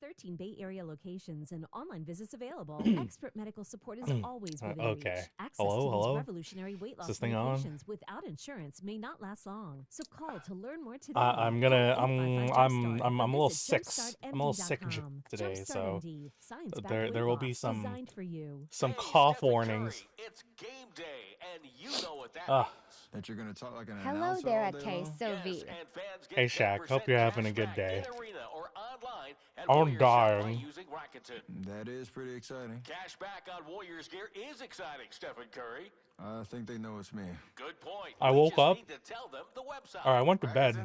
13 Bay Area locations and online visits available, expert medical support is always within Okay. reach. Access Hello, to hello? these revolutionary weight Is loss this thing on? medications without insurance may not last long. So call to learn more today. I'm Call gonna 855-JUMP-START I'm or a little visit sick. I'm a little sick jumpstartmd.com. today, Jumpstart so MD, science-backed there weight will be loss designed for you. some Hey, cough Stephen warnings. Curry, it's game day, and you know what that Ugh. means. That you're gonna talk like an Hello announcer there all at day K long? So Yes, V. and fans get Hey Shaq, hope you're having a good cashback day. in arena or online at I'm Warriors Shop by dying. using Rakuten. That is pretty exciting. Cashback on Warriors gear is exciting, Stephen Curry. I think they know it's me. Good point. I We woke just up. need to tell them the website. Or I went to bed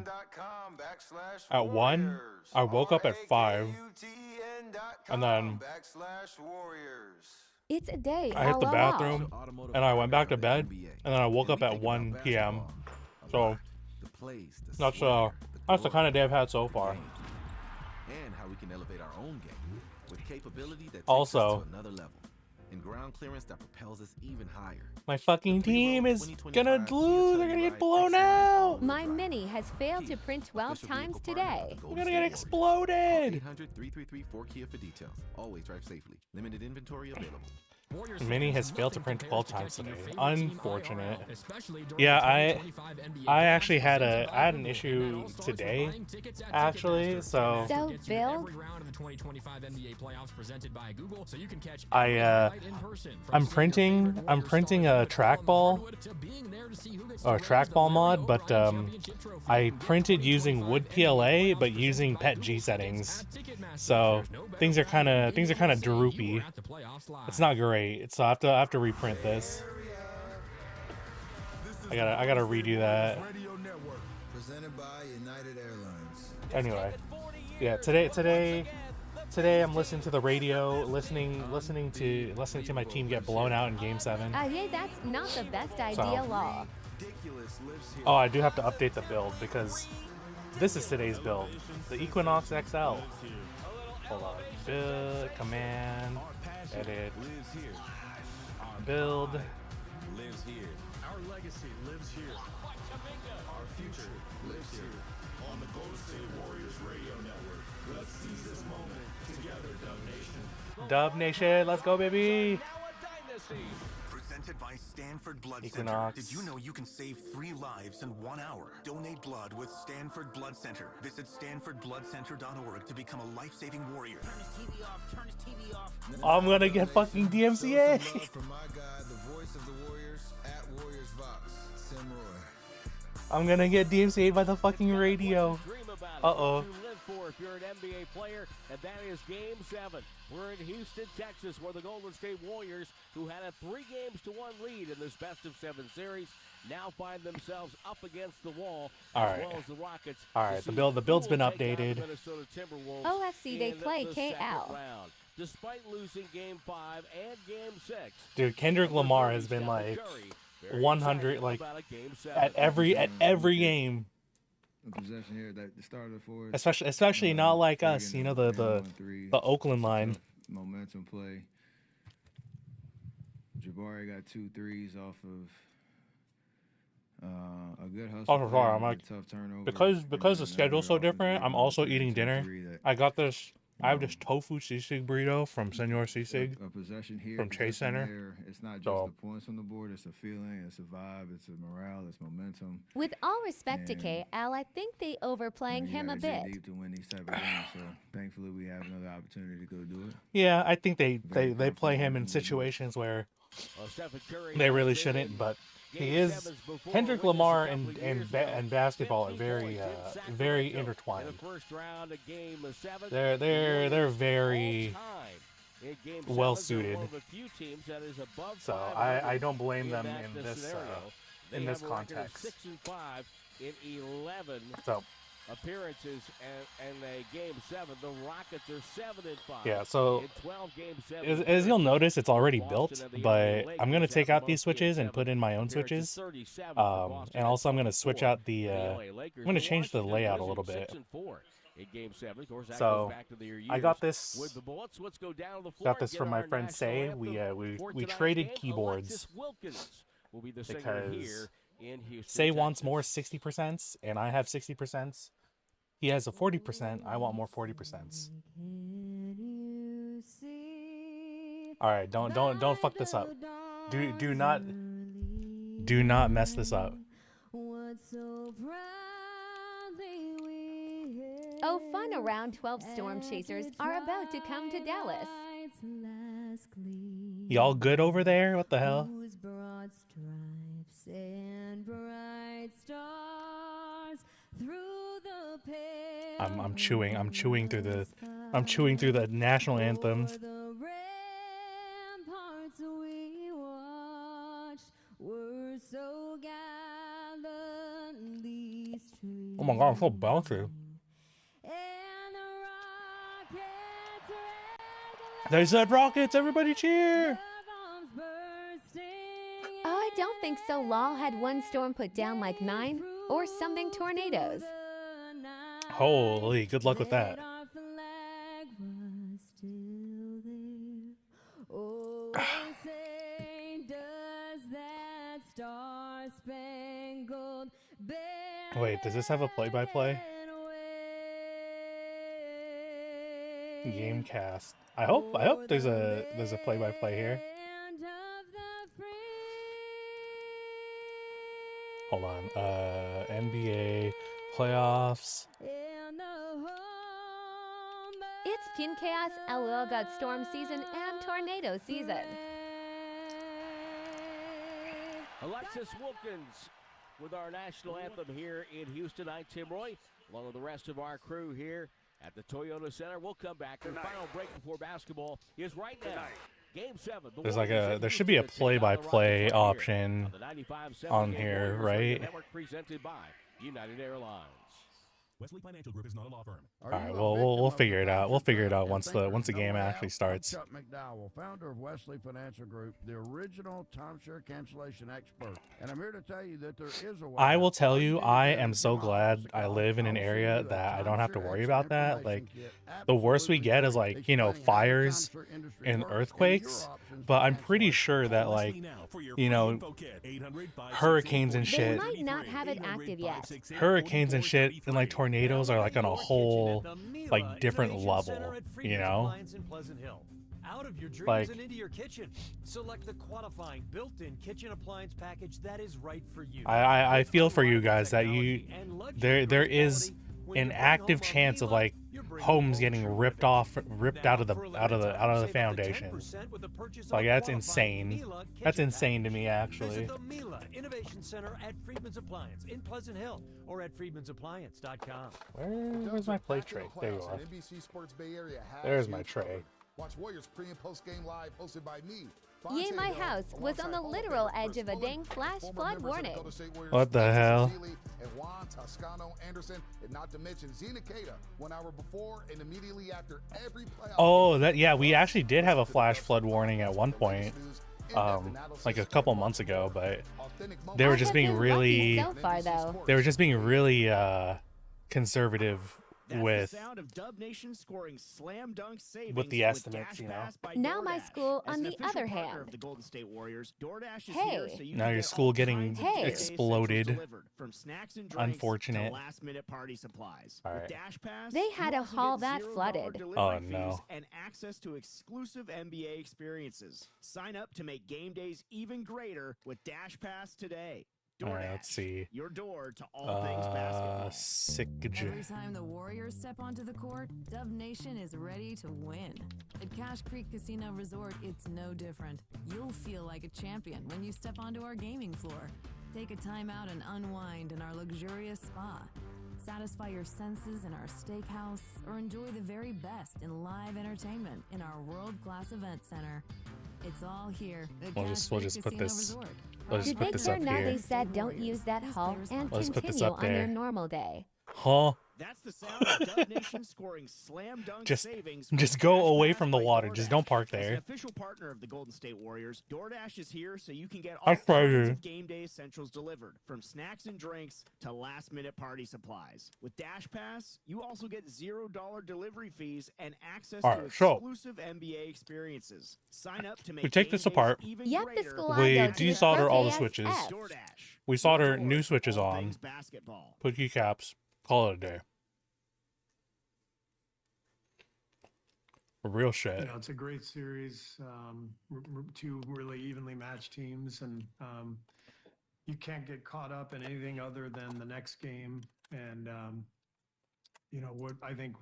at 1. I woke up at 5. And then It's a day. I hit the LOL. bathroom and I went back to bed. And then I woke up at 1 p.m. So that's the kind of day I've had so far. And how we can elevate our own game with capability that takes Also, us to another level and ground clearance that propels us even higher. my fucking team is gonna lose. They're gonna get blown out. My Mini has failed to print 12 times today. We're gonna get exploded. 800-333-4KIA for details. Always drive safely. Limited inventory available. Mini has failed to print 12 times today. Unfortunate. Yeah, I actually had an issue today, actually. So Bill, I'm printing a trackball or a trackball mod, but I printed using Wood PLA but using PETG settings. So things are kind of droopy. It's not great. So I have to reprint this. I gotta redo that. Presented by United Airlines. Anyway, yeah. Today I'm listening to the radio, listening to my team get blown out in Game 7. yeah, that's not the best idea, law. Oh, I do have to update the build because this is today's build, the Equinox XL. Hold on, build, command, edit, build. Lives here. Our legacy lives here. Our future lives here. On the Golden State Warriors Radio Network. Let's seize this moment together, Dub Nation. Dub Nation, let's go, baby. Presented by Stanford Blood Equinox. Center. Did you know you can save 3 lives in 1 hour? Donate blood with Stanford Blood Center. Visit stanfordbloodcenter.org to become a life-saving warrior. Turn his TV off. I'm gonna get fucking DMCA. From my guy, the voice of the Warriors at Warriors Vox, Tim Roy. I'm gonna get DMCA by the fucking radio. Uh-oh. If you're an NBA player, and that is Game 7. We're in Houston, Texas, where the Golden State Warriors, who had a 3-1 lead in this best-of-7 series, now find themselves up against the wall, All as right. well as the Rockets. All right, the build's been updated. OFC, they play KL. Despite losing Game 5 and Game 6. Dude, Kendrick Lamar has been like 100, like at every game. Possession here that the starter for it. Especially not like us, you know, the Oakland line. Momentum play. Jabari got 2 threes off of a good hustle. Also, sorry, I'm like, tough turnover. because the schedule's so different, I'm also eating dinner. I have this tofu sisig burrito from Senor Sisig a possession here from Chase Center. There. It's not just So, the points on the board, it's a feeling, it's a vibe, it's a morale, it's momentum. With all respect to KL, I think they overplaying You him a gotta dig bit. deep to win these type of games, so thankfully we have another opportunity to go do it. yeah, I think they play him in situations where they really shouldn't, but he is. Kendrick Lamar and basketball are very intertwined. They're very well suited. So I don't blame them in this context. 6 and 5 in 11 So appearances and a Game 7. The Rockets are 7 and 5. yeah, so in 12 Game 7 as you'll notice, it's already built, but I'm gonna take out these switches and put in my own switches. And also I'm gonna switch out the I'm gonna change the layout a little bit. So I got this from my friend Say. We traded keyboards because Say wants more 60%, and I have 60%. He has a 40%. I want more 40%. All right, don't fuck this up. Do not mess this up. Oh, fun around 12 storm chasers are about to come to Dallas. Y'all good over there? What the hell? I'm chewing through the national anthem. Oh my god, I'm so bouncy. They said rockets, everybody cheer! Oh, I don't think so. Law had one storm put down like 9 or something tornadoes. Holy, good luck with that. Wait, does this have a play-by-play? Gamecast. I hope there's a play-by-play here. Hold on. NBA playoffs. It's Team Chaos LOL got storm season and tornado season. Alexis Wilkins with our national anthem here in Houston. I'm Tim Roy, along with the rest of our crew here at the Toyota Center. We'll come back. The final break before basketball is right now. Game 7. There should be a play-by-play option on here, right? Network presented by United Airlines. Wesley Financial Group is not a law firm. All right, well, we'll figure it out. We'll figure it out once the game actually starts. I'm Chuck McDowell, founder of Wesley Financial Group, the original timeshare cancellation expert, and I'm here to tell you that there is a way. I will tell you, I am so glad I live in an area that I don't have to worry about that. Like, the worst we get is like, you know, fires and earthquakes, but I'm pretty sure that, like, you know, hurricanes and They shit, might not have it active yet. hurricanes and shit and like tornadoes are like on a whole like different level, you know? Out of your dreams Like, and into your kitchen. Select the qualifying built-in kitchen appliance package that is right for you. I feel for you guys that there is an active chance of like homes getting ripped out of the foundation. Like, that's insane. That's insane to me, actually. Visit the Mila Innovation Center at Friedman's Appliance in Pleasant Hill or at friedmansappliance.com. Where's my plate tray? There you are. NBC Sports Bay Area has There's you my tray. covered. Watch Warriors pre and post game live, hosted by me. Yay, my house was on the literal edge of a dang flash flood warning. What the hell? And Juan Toscano Anderson, and not to mention Zena Keita, 1 hour before and immediately after every playoff. Oh, we actually did have a flash flood warning at one point, like a couple months ago, but they were just being really, so far, though. they were just being really conservative with the estimates, you know. Now my school, on the other hand. Hey. Now your school getting exploded. Unfortunate. All right. They had a hall that flooded. Oh no. And access to exclusive NBA experiences. Sign up to make game days even greater with Dash Pass today. All right, let's see. Your door to all things basketball. Every time the Warriors step onto the court, Dub Nation is ready to win. At Cache Creek Casino Resort, it's no different. You'll feel like a champion when you step onto our gaming floor. Take a time out and unwind in our luxurious spa. Satisfy your senses in our steakhouse, or enjoy the very best in live entertainment in our world-class event center. It's all here at We'll Cache just Creek put Casino this. Resort. We'll just Did put they this care up now here. they said don't use that hall and Let's put this continue up on your there. normal day? Huh? That's the sound of Dub Nation scoring slam dunk savings. Just go away from the water. Just don't park As an there. official partner of the Golden State Warriors, DoorDash is here so you can get all That's crazy. kinds of game day essentials delivered, from snacks and drinks to last-minute party supplies. With Dash Pass, you also get $0 delivery fees and access All to right, so exclusive NBA experiences. Sign up to make we take game this days apart. even Yep, the greater. school I go We to is desolder all the KSF. switches. DoorDash. We solder new switches on. Basketball. Put keycaps. Call it a day. Real shit. You know, it's a great series. Two really evenly matched teams, and you can't get caught up in anything other than the next game. And you know what? I think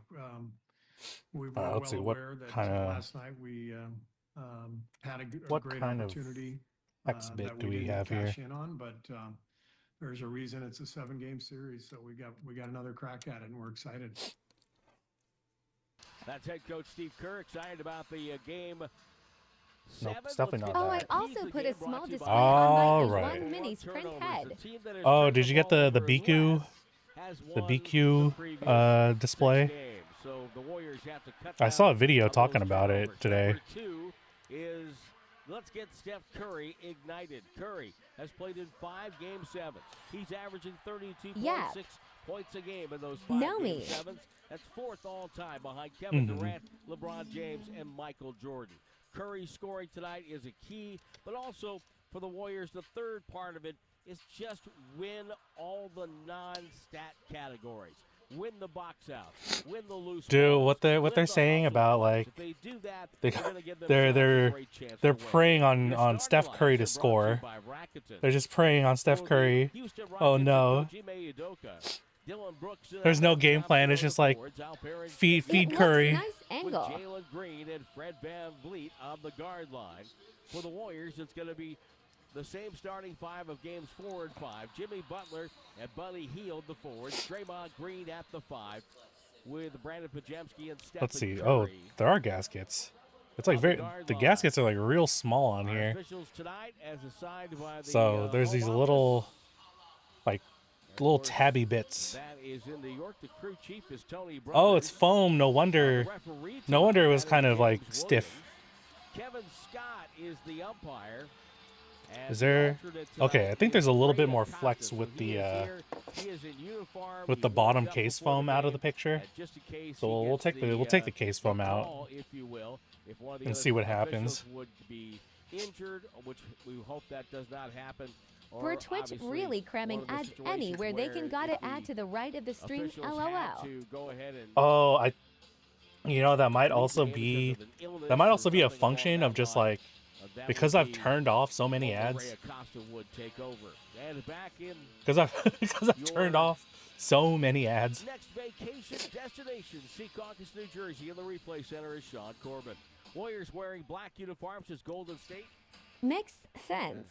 we were well let's see, what aware that kind of last night we had a what great kind of opportunity exhibit that do we didn't have here? cash in on, but there's a reason it's a 7-game series, so we got another crack at it, and we're excited. That's head coach Steve Kerr excited about the game. Nope, it's definitely not Oh, I that. also put a small display All on my right. one mini sprint head. Oh, did you get the BQ display? I saw a video talking about it today. Number 2 is let's get Steph Curry ignited. Curry has played in 5 Game 7s. He's averaging 32.6 points a game in those 5 Game 7s. That's 4th all time behind Kevin Durant, LeBron James, and Michael Jordan. Curry scoring tonight is a key, but also for the Warriors, the third part of it is just win all the non-stat categories. Win the box out. Win the loose. Dude, what they're saying about like they're preying on Steph Curry to score. They're just preying on Steph Curry. Oh no. There's no game plan. It's just like feed Curry. Nice angle. With Jalen Green and Fred VanVleet on the guard line. For the Warriors, it's going to be the same starting 5 of games 4 and 5. Jimmy Butler and Buddy Hield, the forwards. Draymond Green at the 5 with Brandon Pajemski and Stephen Let's see. Curry. Oh, there are gaskets. It's like the gaskets are like real small on here. Officials tonight as assigned by the, So there's these little tabby bits. That is in New York. The crew chief is Tony Brothers. Oh, it's foam. No wonder it was kind of like stiff. Kevin Scott is the umpire. Is there? Okay, I think there's a little bit more flex with the bottom case foam out of the picture. So we'll take the case foam out and see what happens. Would be injured, which we hope that does not happen. For Twitch really cramming ads anywhere they can gotta add to the right of the stream, LOL. Oh, that might also be a function of just like, because I've turned off so many ads. Because I've turned off so many ads. Next vacation destination, Secaucus, New Jersey. In the replay center is Sean Corbin. Warriors wearing black uniforms as Golden State. Makes sense.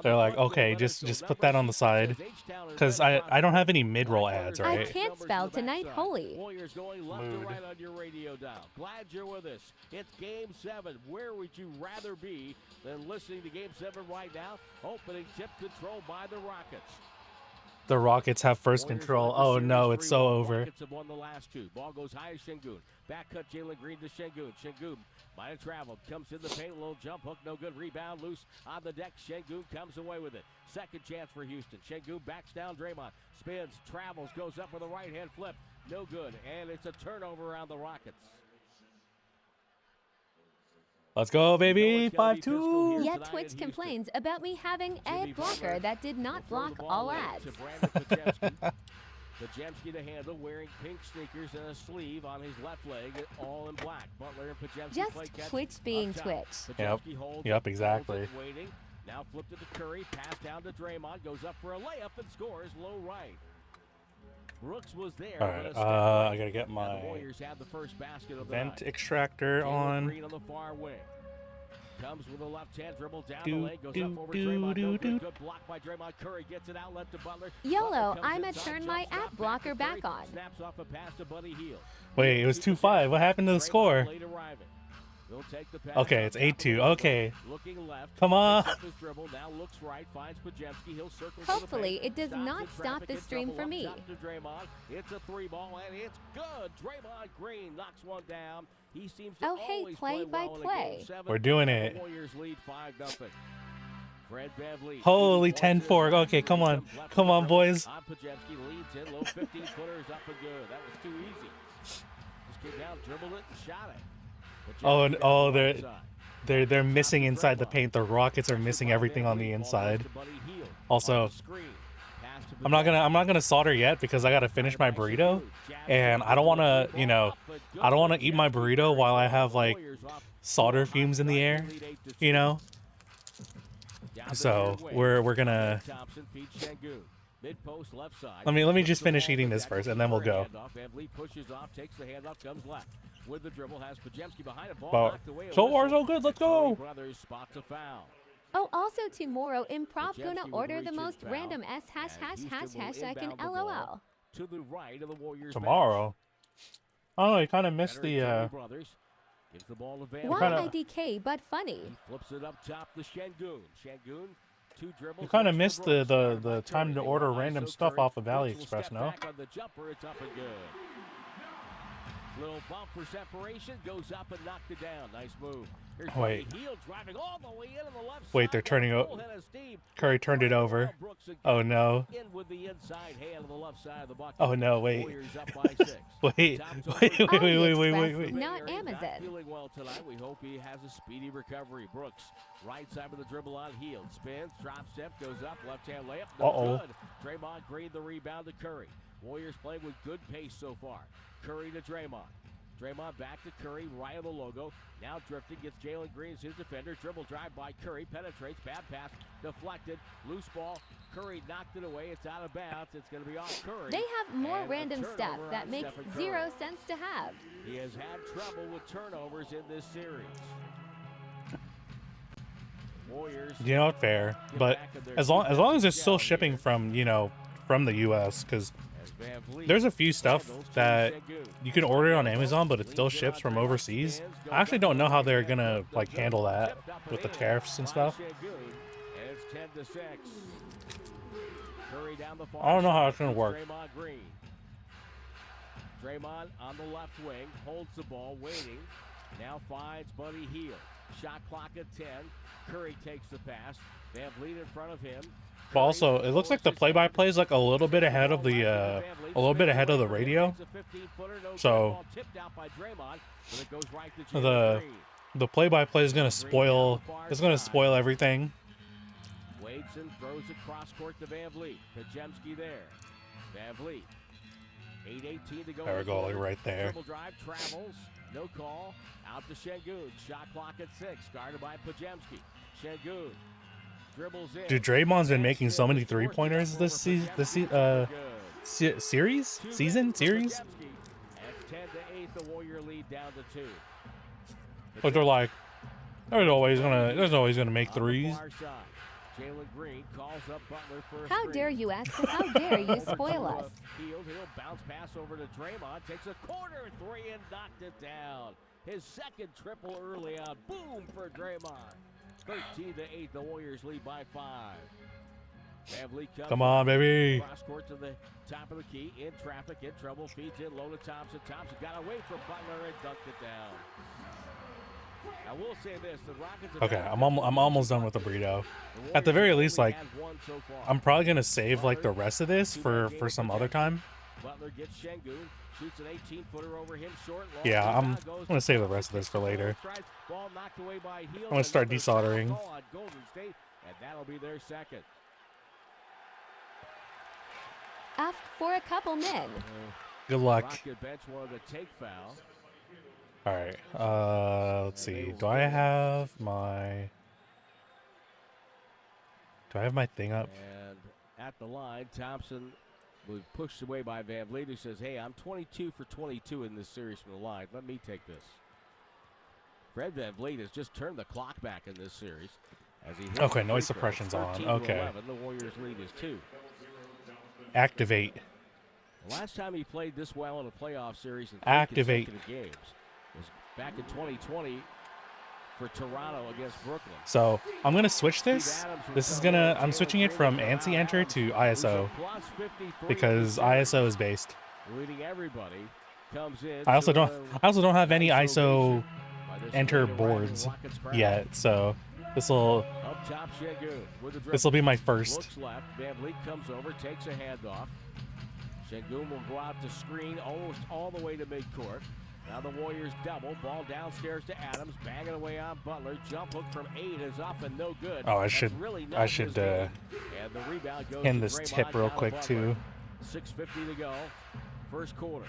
They're like, okay, just put that on the side, because I don't have any mid-roll ads, right? I can't spell tonight, holy. Warriors going left to right on your radio dial. Glad you're with us. It's Game 7. Where would you rather be than listening to Game 7 right now? Opening tip control by the Rockets. The Rockets have first control. Oh no, it's so over. Rockets have won the last 2. Ball goes high to Şengün. Back cut Jalen Green to Şengün. Şengün might have traveled. Comes in the paint. A little jump hook. No good. Rebound loose on the deck. Şengün comes away with it. Second chance for Houston. Şengün backs down Draymond. Spins. Travels. Goes up with a right hand flip. No good. And it's a turnover around the Rockets. Let's go, baby. 5-2. Yet Twitch complains about me having ad blocker that did not block all ads. Pajemski to handle, wearing pink sneakers and a sleeve on his left leg, all in black. Butler and Pajemski Just play catch Twitch being Twitch. Yep, exactly. Waiting. Now flipped it to Curry, pass down to Draymond, goes up for a layup and scores low right. Brooks was there. All right, I gotta get my Warriors had the first basket of the vent night. extractor on. Green on the far wing. Comes with a left hand dribble down the lane, goes up over Draymond. No good block by Draymond. Curry gets it outlet to Butler. YOLO, Butler I'm inside, turn my jump ad blocker back on. Snaps off a pass to Buddy Hield. Wait, it was 2-5. What happened to the score? Late arriving. He'll take the pass. Okay, it's 8-2. Okay. Looking left. Come on. His dribble, now looks right, finds Pajemski. He'll circle. Hopefully, it does not stop the stream for me. To Draymond. It's a 3-ball and it's good. Draymond Green knocks one down. He seems to always play well in a Game 7. We're doing it. Warriors lead 5-0. Fred VanVleet. Holy 10-4. Okay, come on. Come on, boys. Pajemski leads in. Low 15-footers up and good. That was too easy. Just came down, dribbled it, and shot it. Oh, they're missing inside the paint. The Rockets are missing everything on the inside. Also, I'm not gonna solder yet because I gotta finish my burrito, and I don't want to, I don't want to eat my burrito while I have like solder fumes in the air, So we're gonna. Let me just finish eating this first, and then we'll go. So far so good. Let's go. Oh, also tomorrow, Improv gonna order the most random ### and LOL. To the right of the Warriors. Tomorrow. Oh, I kind of missed the. Gives the ball to Why IDK, but funny. He flips it up top to Şengün. Şengün, 2 dribbles. You kind of missed the time to order random stuff off of AliExpress, no? On the jumper, it's up and good. Little bump for separation, goes up and knocked it down. Nice move. Here's Wait. Heel driving all the way into the left Wait, they're turning over. Curry turned it over. Oh no. In with the inside hand on the left side of the bucket. Oh no, wait. Warriors up by 6. wait. Not Amazon. Feeling well tonight. We hope he has a speedy recovery. Brooks, right side of the dribble on Heel. Spins, drop step, goes up, left hand layup. No good. Draymond Green the rebound to Curry. Warriors playing with good pace so far. Curry to Draymond. Draymond back to Curry, right of the logo. Now drifting, gets Jalen Green as his defender. Dribble drive by Curry, penetrates, bad pass, deflected, loose ball. Curry knocked it away. It's out of bounds. It's going to be off Curry. They have more And random a stuff turnover that on makes Stephen 0 Curry. sense to have. He has had trouble with turnovers in this series. Warriors. Fair, but as long as it's still shipping from from the U.S. because there's a few stuff that you can order on Amazon, but it still ships from overseas. I actually don't know how they're gonna like handle that with the tariffs and stuff. I don't know how it's gonna work. Draymond on the left wing holds the ball, waiting. Now finds Buddy Hield. Shot clock at 10. Curry takes the pass. VanVleet in front of him. But also, it looks like the play-by-play is like a little bit ahead of the radio. So the play-by-play is gonna spoil. It's gonna spoil everything. Waits and throws it cross court to VanVleet. Podziemski there. VanVleet. 8:18 to go. There we go, like right there. Dribble drive, travels, no call. Out to Şengün. Shot clock at 6. Guarded by Podziemski. Şengün dribbles in. Dude, Draymond's been making so many three-pointers this series. Series. At 10 to 8, the Warrior lead down to 2. But they're like, there's always gonna make threes. Jalen Green calls up Butler for a How screen. dare you ask? How dare you spoil us? He'll bounce pass over to Draymond. Takes a corner 3 and knocked it down. His second triple early on. Boom for Draymond. 13 to 8. The Warriors lead by 5. VanVleet comes Come on, baby. Cross court to the top of the key. In traffic, in trouble. Feeds in low to Thompson. Thompson got away from Butler and dunked it down. I will say this: the Rockets. Okay, I'm almost done with the burrito. At the very least, like, I'm probably gonna save like the rest of this for some other time. Butler gets Şengün, shoots an 18-footer over him short. Yeah, I'm gonna save the rest of this for later. Ball knocked away by Hield. I'm gonna start desoldering. On Golden State, and that'll be their second. Ask for a couple men. Good luck. Rocket bench wanted to take foul. All right. Let's see. Do I have my thing up? And at the line, Thompson was pushed away by VanVleet, who says, "Hey, I'm 22 for 22 in this series from the line. Let me take this." Fred VanVleet has just turned the clock back in this series. As he hits Okay, the noise free throw. suppression's on. 13 to Okay. 11. The Warriors lead is 2. Activate. The last time he played this well in a playoff series in 3 Activate. consecutive games was back in 2020 for Toronto against Brooklyn. So I'm gonna switch this. I'm switching it from ANSI enter to ISO because ISO is based. Leading everybody comes in. I also don't have any ISO enter boards yet, so this will be my first. Looks left. VanVleet comes over, takes a handoff. Şengün will go out to screen almost all the way to midcourt. Now the Warriors double. Ball downstairs to Adams. Banging away on Butler. Jump hook from 8 is up and no good. Oh, I That's should really I not should his game. And the rebound goes end to this Draymond tip real down to quick Butler. too. 6:50 to go. First quarter.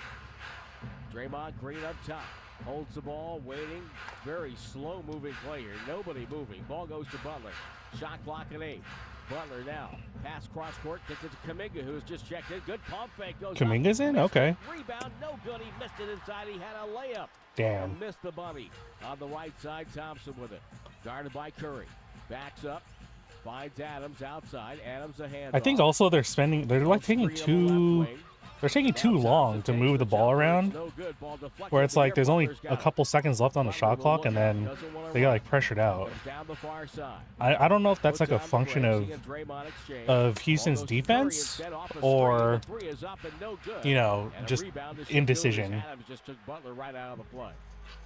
Draymond Green up top. Holds the ball, waiting. Very slow moving player. Nobody moving. Ball goes to Butler. Shot clock at 8. Butler now. Pass cross court. Gets it to Kuminga, who has just checked in. Good pump fake. Goes Kuminga's in? Okay. Rebound. No good. He missed it inside. He had a layup. Damn. And missed the bunny. On the right side, Thompson with it. Guarded by Curry. Backs up. Finds Adams outside. Adams a hand. I think also they're like taking too long to move the ball around, where it's like there's only a couple seconds left on the shot clock and then they get like pressured out. I don't know if that's like a function of Houston's defense or, you know, just indecision. Just took Butler right out of the play.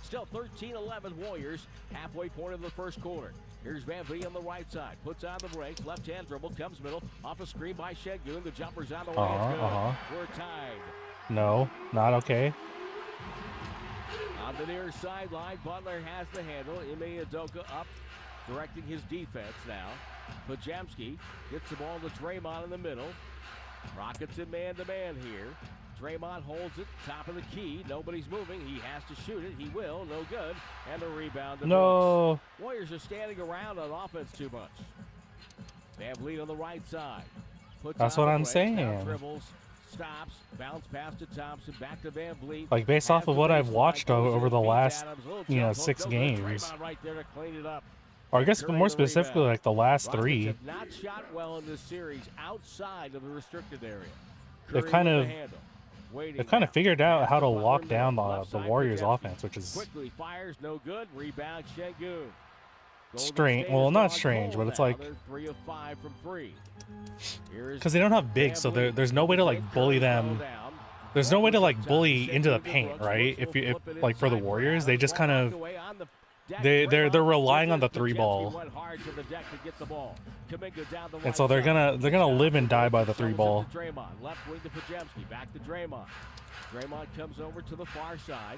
Still 13-11 Warriors, halfway point of the first quarter. Here's Van Vliet on the right side. Puts on the brakes. Left-hand dribble. Comes middle. Off a screen by Şengün. The jumper's on the way. We're tied. No, not okay. On the near sideline, Butler has the handle. Ime Udoka up, directing his defense now. Podziemski gets the ball to Draymond in the middle. Rockets in man-to-man here. Draymond holds it, top of the key. Nobody's moving. He has to shoot it. He will. No good. And the rebound. No. Warriors are standing around on offense too much. Van Vliet on the right side. That's what I'm saying. Dribbles, stops, bounce pass to Thompson, back to Van Vliet. Like based off of what I've watched over the last, 6 games. Right there to clean it up. Or I guess more specifically like the last 3. Have not shot well in this series outside of the restricted area. They've kind of figured out how to lock down the Warriors offense, which is quickly fires, no good. Rebound Şengün. strange. Well, not strange, but it's like 3 of 5 from 3. Because they don't have bigs, so there's no way to like bully them. There's no way to like bully into the paint, right? If like for the Warriors, they just kind of they're relying on the 3 ball, and so they're gonna live and die by the 3 ball. Left wing to Podziemski, back to Draymond. Draymond comes over to the far side.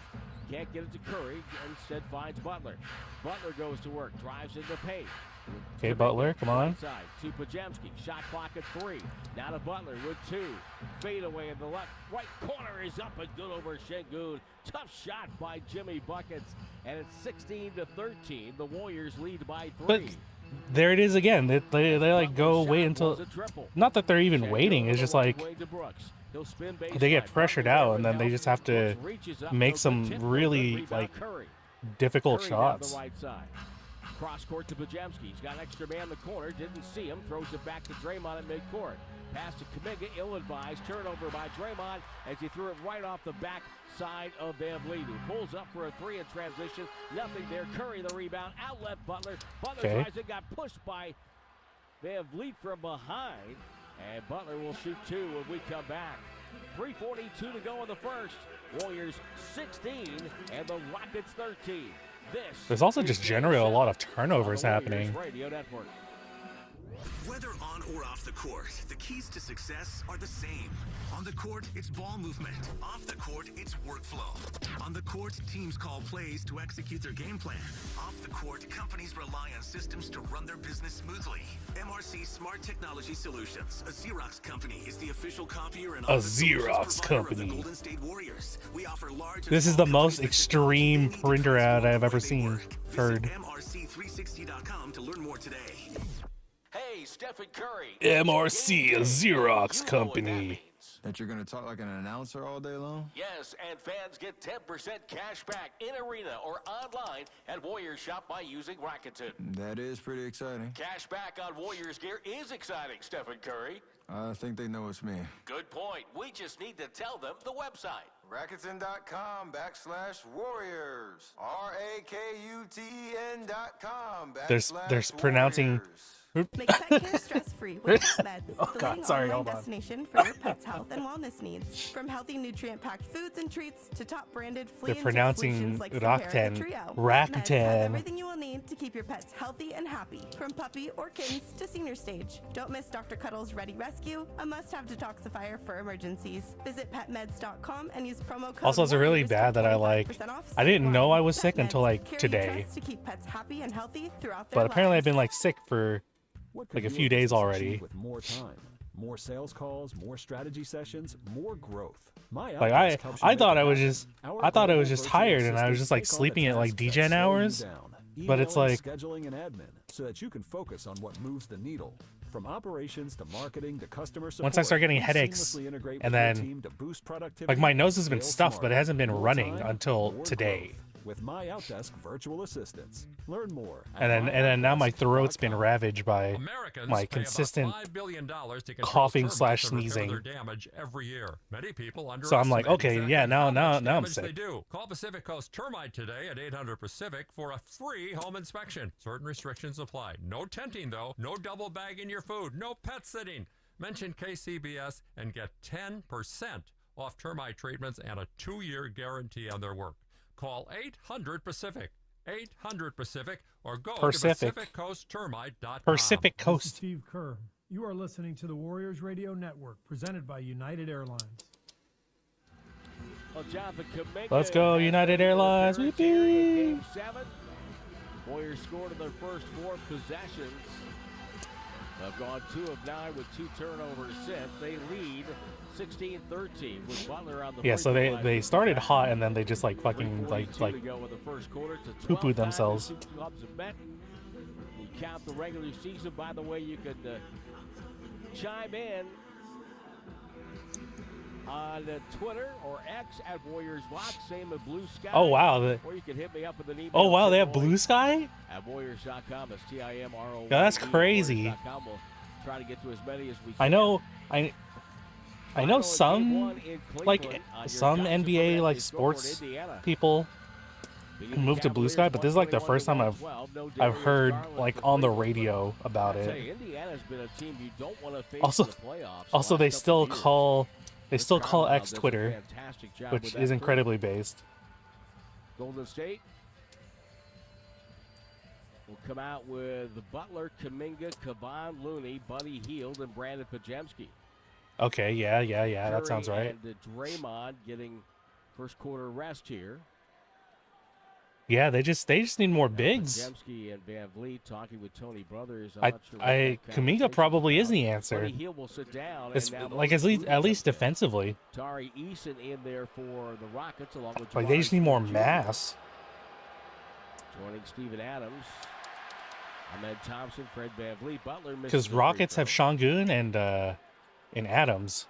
Can't get it to Curry. Instead finds Butler. Butler goes to work. Drives into paint. Okay, Butler, come on. Side to Podziemski. Shot clock at 3. Now to Butler with 2. Fade away in the left. Right corner is up and good over Şengün. Tough shot by Jimmy Buckets. And it's 16-13. The Warriors lead by 3. But there it is again. They like go wait until. Not that they're even waiting. It's just like they get pressured out, and then they just have to make some really like difficult shots. Cross court to Podziemski. He's got an extra man in the corner. Didn't see him. Throws it back to Draymond at midcourt. Pass to Kuminga. Ill-advised. Turnover by Draymond as he threw it right off the back side of Van Vliet, who pulls up for a 3 in transition. Nothing there. Curry the rebound. Outlet Butler. Butler tries it. Got pushed by Van Vliet from behind. And Butler will shoot 2 when we come back. 3:42 to go in the first. Warriors 16 and the Rockets 13. There's also just generally a lot of turnovers happening. Whether on or off the court, the keys to success are the same. On the court, it's ball movement. Off the court, it's workflow. On the court, teams call plays to execute their game plan. Off the court, companies rely on systems to run their business smoothly. MRC Smart Technology Solutions, a Xerox company, is the official copier and office Xerox provider company. of the Golden State Warriors. We offer large. This is the most extreme printer ad I've ever seen. Heard. MRC360.com to learn more today. Hey, Stephen Curry. MRC, a Xerox company. That you're gonna talk like an announcer all day long? Yes, and fans get 10% cash back in arena or online at Warriors Shop by using Rakuten. That is pretty exciting. Cash back on Warriors gear is exciting, Stephen Curry. I think they know it's me. Good point. We just need to tell them the website. Rakuten.com/Warriors. RAKUTEN.com. There's pronouncing Make pet care stress-free with PetMeds, Oh, the God, leading sorry, online hold on. destination for your pet's health and wellness needs. From healthy, nutrient-packed foods and treats to top-branded flea They're and tick pronouncing solutions like Rakuten. Simparica Trio, PetMeds has Rakuten. everything you will need to keep your pets healthy and happy, from puppy or kittens to senior stage. Don't miss Dr. Cuddle's Ready Rescue, a must-have detoxifier for emergencies. Visit petmeds.com and use promo code Also, it's really WARRIORS for bad that I 25% off I didn't know I was Pet sick until Meds, like care you today. trust to keep pets happy and healthy throughout their But apparently, lives. I've been like sick for What could like a your few days business already. achieve with more time, more sales calls, more strategy sessions, more growth. Like I thought I was just tired and I was just like sleeping at like DGen hours. But it's like scheduling and admin so that you can focus on what moves the needle. From operations to marketing to customer support. once I start getting we headaches seamlessly integrate and with your then team to boost productivity like my nose has been and scale stuffed, but it smarter. hasn't been More running time, until more today. growth. With My Outdesk virtual assistants. Learn more. at And then now my throat's been myoutdesk.com. ravaged by Americans my pay about consistent $5 billion to control coughing termites slash and repair sneezing. their damage every year. Many people So I'm like, underestimate okay, exactly yeah, now how much I'm damage they sick. do. Call Pacific Coast Termite today at 800 Pacific for a free home inspection. Certain restrictions apply. No tenting though. No double bagging your food. No pet sitting. Mention KCBS and get 10% off termite treatments and a 2-year guarantee on their work. Call 800 Pacific, 800 Pacific, or go Pacific. to PacificCoastTermite.com. Pacific This is Coast. Steve Kerr. You are listening to the Warriors Radio Network, presented by United Airlines. Well, Jonathan Kuminga Let's go, has United made Airlines. an appearance here in Whoopee. Game 7. Warriors scored in their first 4 possessions. They've gone 2 of 9 with 2 turnovers since. They lead 16-13 with Butler on the Yeah, so free throw line. they started hot and then they just like fucking 3:42 like to go in the first quarter. It's a poo-pooed 12 time themselves. the two clubs have met. You count the regular season. By the way, you could chime in on Twitter or X at Warriors Vox, same at Blue Sky. Oh, wow, Or you can hit me up with an email. Oh wow, they have Blue Sky? At Warriors.com. It's TIMRO. Yeah, that's crazy. We'll try to get to as many as we can. I know some like some NBA like sports people move to Blue Sky, but this is like the first time I've heard like on the radio about it. Indiana's been a team you don't want to face Also, in the playoffs. also they still call X Twitter, which is incredibly based. Golden State will come out with Butler, Kuminga, Kevon Looney, Buddy Hield, and Brandon Pajemski. Okay, yeah, that sounds Curry right. And Draymond getting first quarter rest here. Yeah, they just need more bigs. Pajemski and Van Vliet talking with Tony Brothers. I'm not sure what I that Kuminga probably is the answer. Buddy Hield will sit down. It's and now like at least defensively. Tari Eason in there for the Rockets along with Like they just need more Jr. mass. Joining Steven Adams. Ahmed Thompson, Fred Van Vliet, Butler misses Because the free Rockets throw. have Şengün and Adams.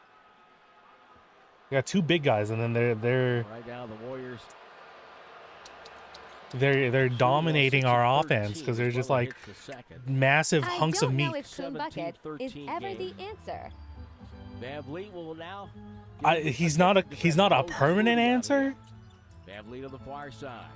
They got 2 big guys, and then they're Right now the Warriors they're dominating our offense because they're just like massive hunks of I don't meat. know if Clean Bucket is 17-13 ever the game. answer. Van Vliet will now He's not a permanent answer, Van Vliet on the far side.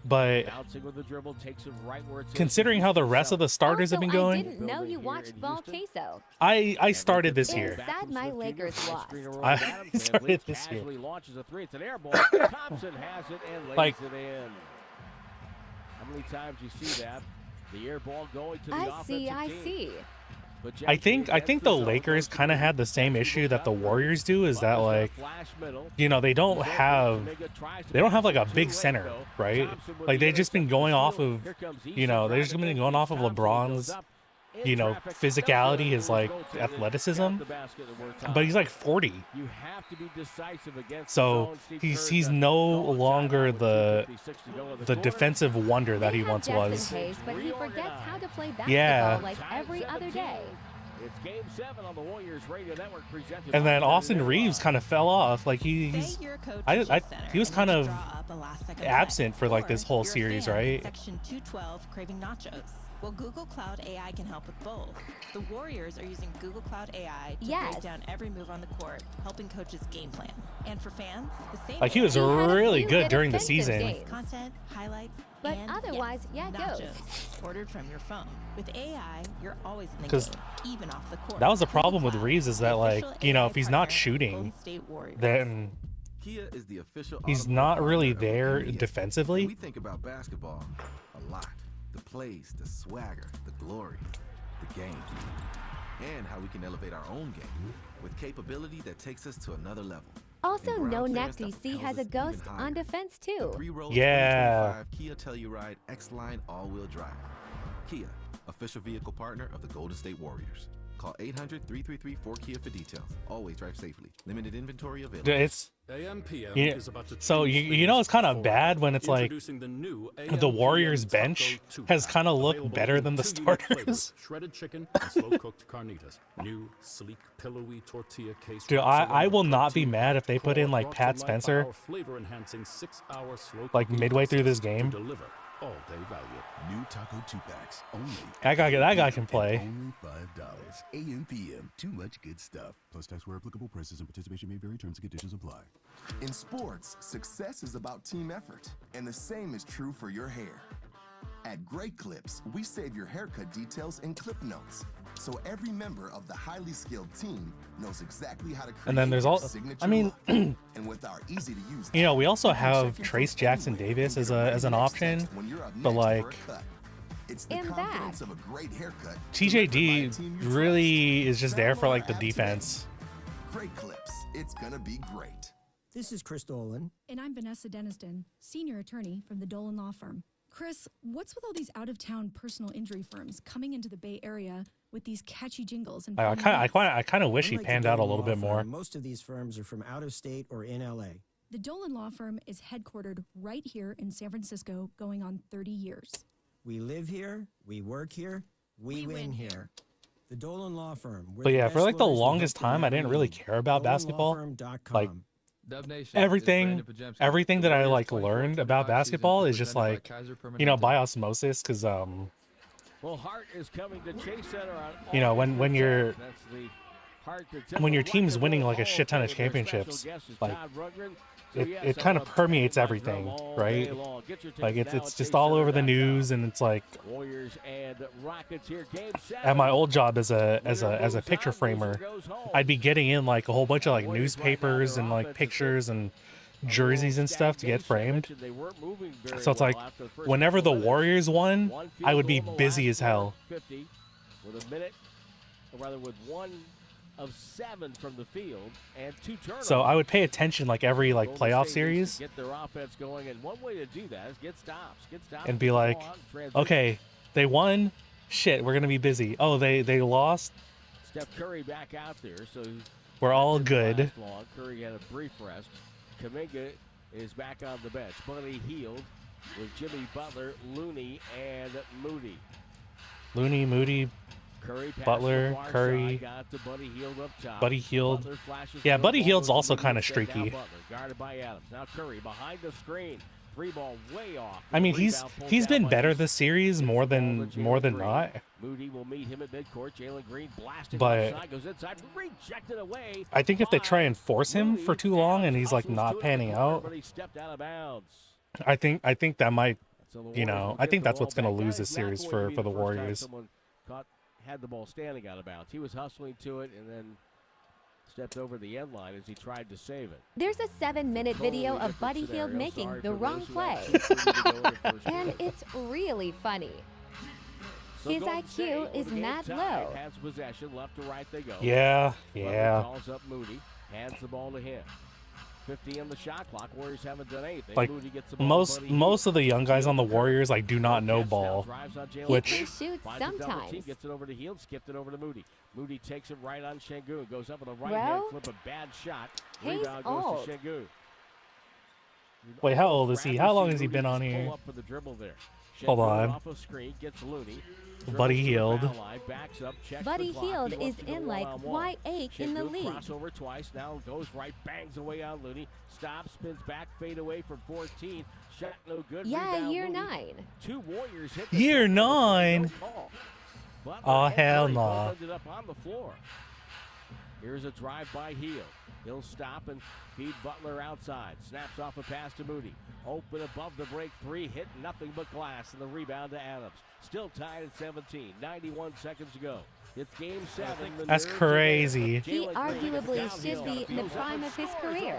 but Bouncing with the dribble, takes him right where it's considering how the rest of the starters have been Also, I going, didn't know you watched Ball Queso. I started this year. It's sad my Lakers lost. I started this year. Casually launches a 3. It's an air ball. Thompson has it and lays Like- it in. How many times you see that? The air ball going to the I offensive team. see. But I Jeffrey think against the zone, Lakers goes to kind of the had the same issue that the Warriors do, is that Butler's gonna like, flash middle. you know, they don't have like a big center, right? Like they've just been going off of, you know, they've just been going off of LeBron's, you know, physicality, his like athleticism. But he's like 40, You have to be decisive against so the zone. Steve he's Kerr no called a timeout longer with the 2:56 to go in the the quarter. defensive wonder that They he have once Jackson was. Hayes, but he forgets how to play basketball Yeah. like every other day. It's Game 7 on the Warriors Radio Network presented And then by Austin United Reeves kind of fell off. Like he's, he was kind of absent for like this whole series, right? Section 212 craving nachos. Well, Google Cloud AI can help with both. The Warriors are using Google Cloud AI to Yes. break down every move on the court, helping coaches game plan. And for fans, the same Like he was He had a really few good good during the offensive season. days. content, highlights, But And otherwise, yes, yeah, it goes. nachos, ordered from your phone. With AI, you're always in the 'Cause game, even off the court. That was the Google problem with Cloud, Reeves is that, the like, official you know, AI if he's not partner of shooting, Golden State Warriors. then Kia is the official he's automotive not partner really of the there NBA. defensively. We think about basketball a lot. The plays, the swagger, the glory, the game. And how we can elevate our own game with capability that takes us to another level. Also, And No ground Neck clearance that DC has a propels us ghost even on higher. defense too. Three-row Yeah. 2025 Kia Telluride X-Line all-wheel drive. Kia, official vehicle partner of the Golden State Warriors. Call 800-333-4KIA for details. Always drive safely. Limited inventory available. Dude, it's AMPM yeah, is about to so change you know it's kind of things bad forever. when it's like Introducing the new the AMPM Warriors Taco bench 2 has pack. kind of looked Available better in than the 2 unique flavors, starters. shredded chicken and slow-cooked carnitas. New, sleek, pillowy tortilla case. Dude, I will not be mad if they put in like Pat Spencer Flavor-enhancing 6-hour slow like midway through this game. deliver all-day value. New Taco 2-packs only. That guy can play. Only $5. AMPM. Too much good stuff. Plus tax where applicable. Prices and participation may vary. Terms and conditions apply. In sports, success is about team effort, and the same is true for your hair. At Great Clips, we save your haircut details in clip notes, so every member of the highly skilled team knows exactly how to create And then there's your all, signature I mean, look. And with our easy-to-use you know, we also app, you can have check your Trace photo Jackson anywhere Davis and as get a ready as an next option, text when you're up but next like for a cut. It's the And that. confidence of a great haircut TJD team you really is just there for like the Download our app defense. Great Clips. It's gonna be great. This is Chris Dolan. And I'm Vanessa Deniston, senior attorney from the Dolan Law Firm. Chris, what's with all these out-of-town personal injury firms coming into the Bay Area with these catchy jingles and I kind of wish he Unlike the panned out a Dolan little Law bit more. Firm, most of these firms are from out of state or in LA. The Dolan Law Firm is headquartered right here in San Francisco, going on 30 years. We live here, we work here, we win here. The Dolan Law Firm. We're But the yeah, best for like the lawyers you longest hope to time, I never didn't really need. care about basketball. DolanLawFirm.com. Like everything that I like learned about basketball is just like, you know, by osmosis, because Well, Hart is coming to Chase Center on you know, all when you're That's the Hart that's when your in the team's Rock and winning Roll like a Hall shit ton of of Fame. Their special championships, guest is like Todd Rundgren. So it yes, it I'm kind a of permeates fan of everything, all right? day long. Get your Like tickets now it's at just all over the ChaseCenter.com. news, and it's like Warriors and Rockets here. Game 7. at my old job as a picture framer, I'd be getting in like a whole bunch of like newspapers and like pictures and jerseys and stuff to get framed. So it's like whenever the Warriors won, I would be busy as hell. 50 with a minute, or rather with 1 of 7 from the field and 2 turnovers. So I would pay attention like every like Golden playoff State series needs to get their offense going, and one way to do that is get stops. and be like, Go out and transition. okay, they won, shit, we're gonna be busy. Oh, they lost, Steph Curry back out there, so we're all didn't good. last long. Curry had a brief rest. Kuminga is back on the bench. Buddy Hield with Jimmy Butler, Looney, and Moody. Looney, Moody, Curry passes Butler, the far Curry, side, got to Buddy Hield up top. Buddy Hield. Butler flashes Yeah, to the Buddy ball, Hield's goes also to kind of Moody, now streaky. Butler, guarded by Adams. Now Curry behind the screen. Free ball way off. I mean, he's Rebound pulled he's down been by better East. this series more than Jalen not. Green. Moody will meet him at midcourt. Jalen Green blasting But outside, goes inside, rejected away. I think if they try and force him for too long and he's like not panning out, But he stepped out of bounds. I think that might, So the you Warriors know, will I get think the that's ball what's gonna back. lose That this is not series going to for be the first time Warriors. someone had the ball standing out of bounds. He was hustling to it and then stepped over the end line as he tried to save it. There's a 7-minute video Totally of Buddy different Hield scenario. making Sorry the for wrong those who play. actually couldn't go in the first And place. it's really funny. So His Golden IQ State, is with the game mad tied, low. Has possession, left to right they go. Yeah, Butler yeah. calls up Moody, hands the ball to him. 50 on the shot clock. Warriors haven't done anything. Like Moody gets the ball to Buddy Hield. most of the young guys on the Warriors like do not know Now ball, drives on Jalen which Green, shoots finds a double sometimes. team, gets it over to Hield, skipped it over to Moody. Moody takes it right on Şengün, goes up with a right Bro, hand flip, a bad shot. he's Rebound goes old. to Şengün. Wait, how old is he? How long has he Moody been on just pull here? up for the dribble there. Hold Şengün on. off a screen, gets Looney. Buddy Dribbles to the Hield. foul line, backs up, checks Buddy the clock. Hield He wants is to go in like one-on-one. why 8 in the Şengün league. crossover twice, now goes right, bangs away on Looney. Stops, spins back, fade away from 14. Shot no good. Yeah, Rebound year Looney. 9. 2 Warriors hit the Year shot, but no 9. call. Butler Oh, and hell Curry both no. ended up on the floor. Here's a drive by Hield. He'll stop and feed Butler outside. Snaps off a pass to Moody. Open above the break three. Hit nothing but glass. And the rebound to Adams. Still tied at 17. 91 seconds to go. It's game 7. That's crazy. He arguably should be in the prime of his career.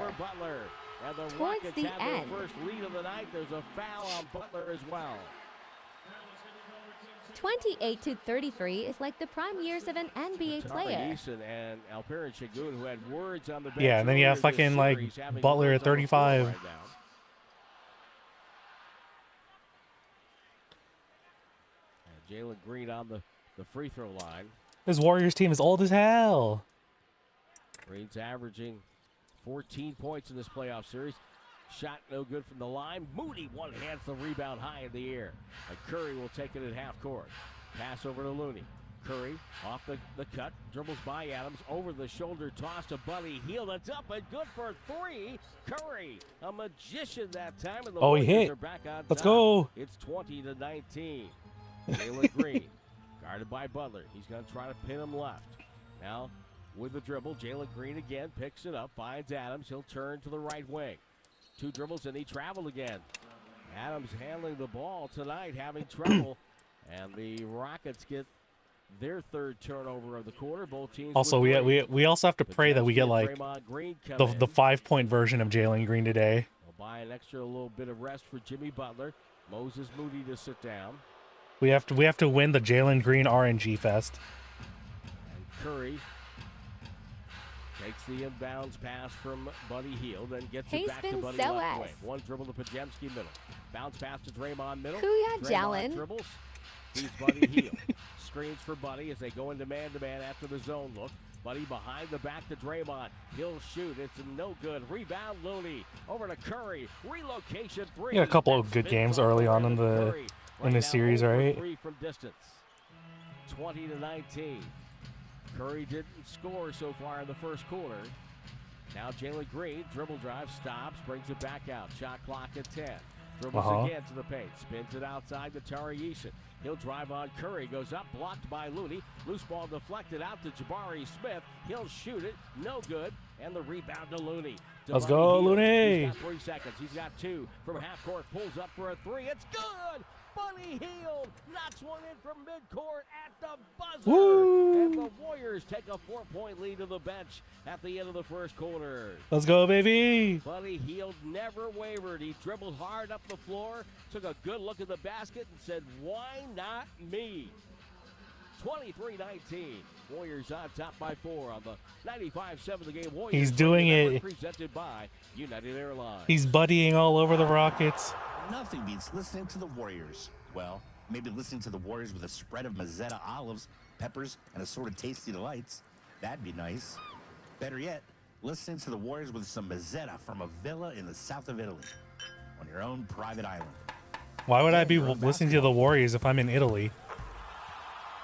Towards the end. First lead of the night. There's a foul on Butler as well. 28-33 is like the prime years of an NBA player. And Alperen Şengün, who had words on the bench. Yeah, and then you have fucking like Butler at 35. Right Jalen Green on the free throw line. This Warriors team is old as hell. Green's averaging 14 points in this playoff series. Shot no good from the line. Moody one-hands the rebound high in the air. And Curry will take it at half court. Pass over to Looney. Curry off the cut. Dribbles by Adams. Over the shoulder toss to Buddy Hield. It's up and good for 3. Curry, a magician that time. And the he hit. are back on Let's top. go. It's 20-19. Jalen Green guarded by Butler. He's going to try to pin him left. Now with the dribble, Jalen Green again picks it up. Finds Adams. He'll turn to the right wing. 2 dribbles and he traveled again. Adams handling the ball tonight, having trouble. And the Rockets get their 3rd turnover of the quarter. Both teams. Also, we also have to pray that we get like the 5-point version of Jalen Green today. We'll buy an extra little bit of rest for Jimmy Butler. Moses Moody to sit down. We have to win the Jalen Green RNG fest. And Curry takes the inbounds pass from Buddy Hield and gets it back to Buddy left wing. One dribble to Podziemski middle. Bounce pass to Draymond middle. Jalen Dribbles. He's Buddy Hield. Screens for Buddy as they go into man-to-man after the zone look. Buddy behind the back to Draymond. He'll shoot. It's no good. Rebound Looney. Over to Curry. Relocation 3. We had a couple of good games early on in this series, right? 3 from distance. 20-19. Curry didn't score so far in the first quarter. Now Jalen Green, dribble drive, stops, brings it back out. Shot clock at 10. Dribbles again to the paint. Spins it outside to Tari Eason. He'll drive on Curry. Goes up, blocked by Looney. Loose ball deflected out to Jabari Smith. He'll shoot it. No good. And the rebound to Looney. Let's go, Looney. He's got 3 seconds. He's got 2 from half court. Pulls up for a 3. It's good. Buddy Hield knocks one in from midcourt at the buzzer. Woo. And the Warriors take a 4-point lead to the bench at the end of the first quarter. Let's go, baby. Buddy Hield never wavered. He dribbled hard up the floor, took a good look at the basket, and said, "Why not me?" 23-19. Warriors on top by 4 on the 95-7 the game. Warriors. He's doing it. Presented by United Airlines. He's buddying all over the Rockets. Nothing beats listening to the Warriors. Well, maybe listening to the Warriors with a spread of Mazzetta olives, peppers, and assorted tasty delights. That'd be nice. Better yet, listening to the Warriors with some Mazzetta from a villa in the south of Italy on your own private island. Why would I be listening to the Warriors if I'm in Italy?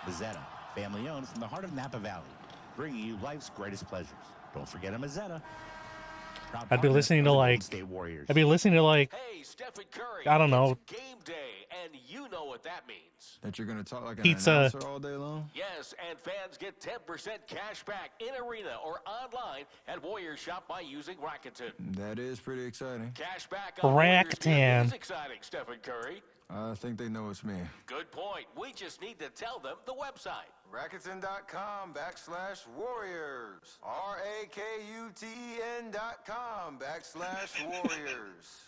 Mazzetta, family owned from the heart of Napa Valley, bringing you life's greatest pleasures. Don't forget a Mazzetta. I'd be listening to like, Hey, Stephen Curry, I don't know. It's game day, and you know what that means. That you're going to talk like an Pizza. announcer all day long? Yes, and fans get 10% cash back in arena or online at Warriors Shop by using Rakuten. That is pretty exciting. Cash back on Warriors gear is Rakuten. exciting, Stephen Curry. I think they know it's me. Good point. We just need to tell them the website. Rakuten.com/Warriors. RAKUTEN.com/Warriors.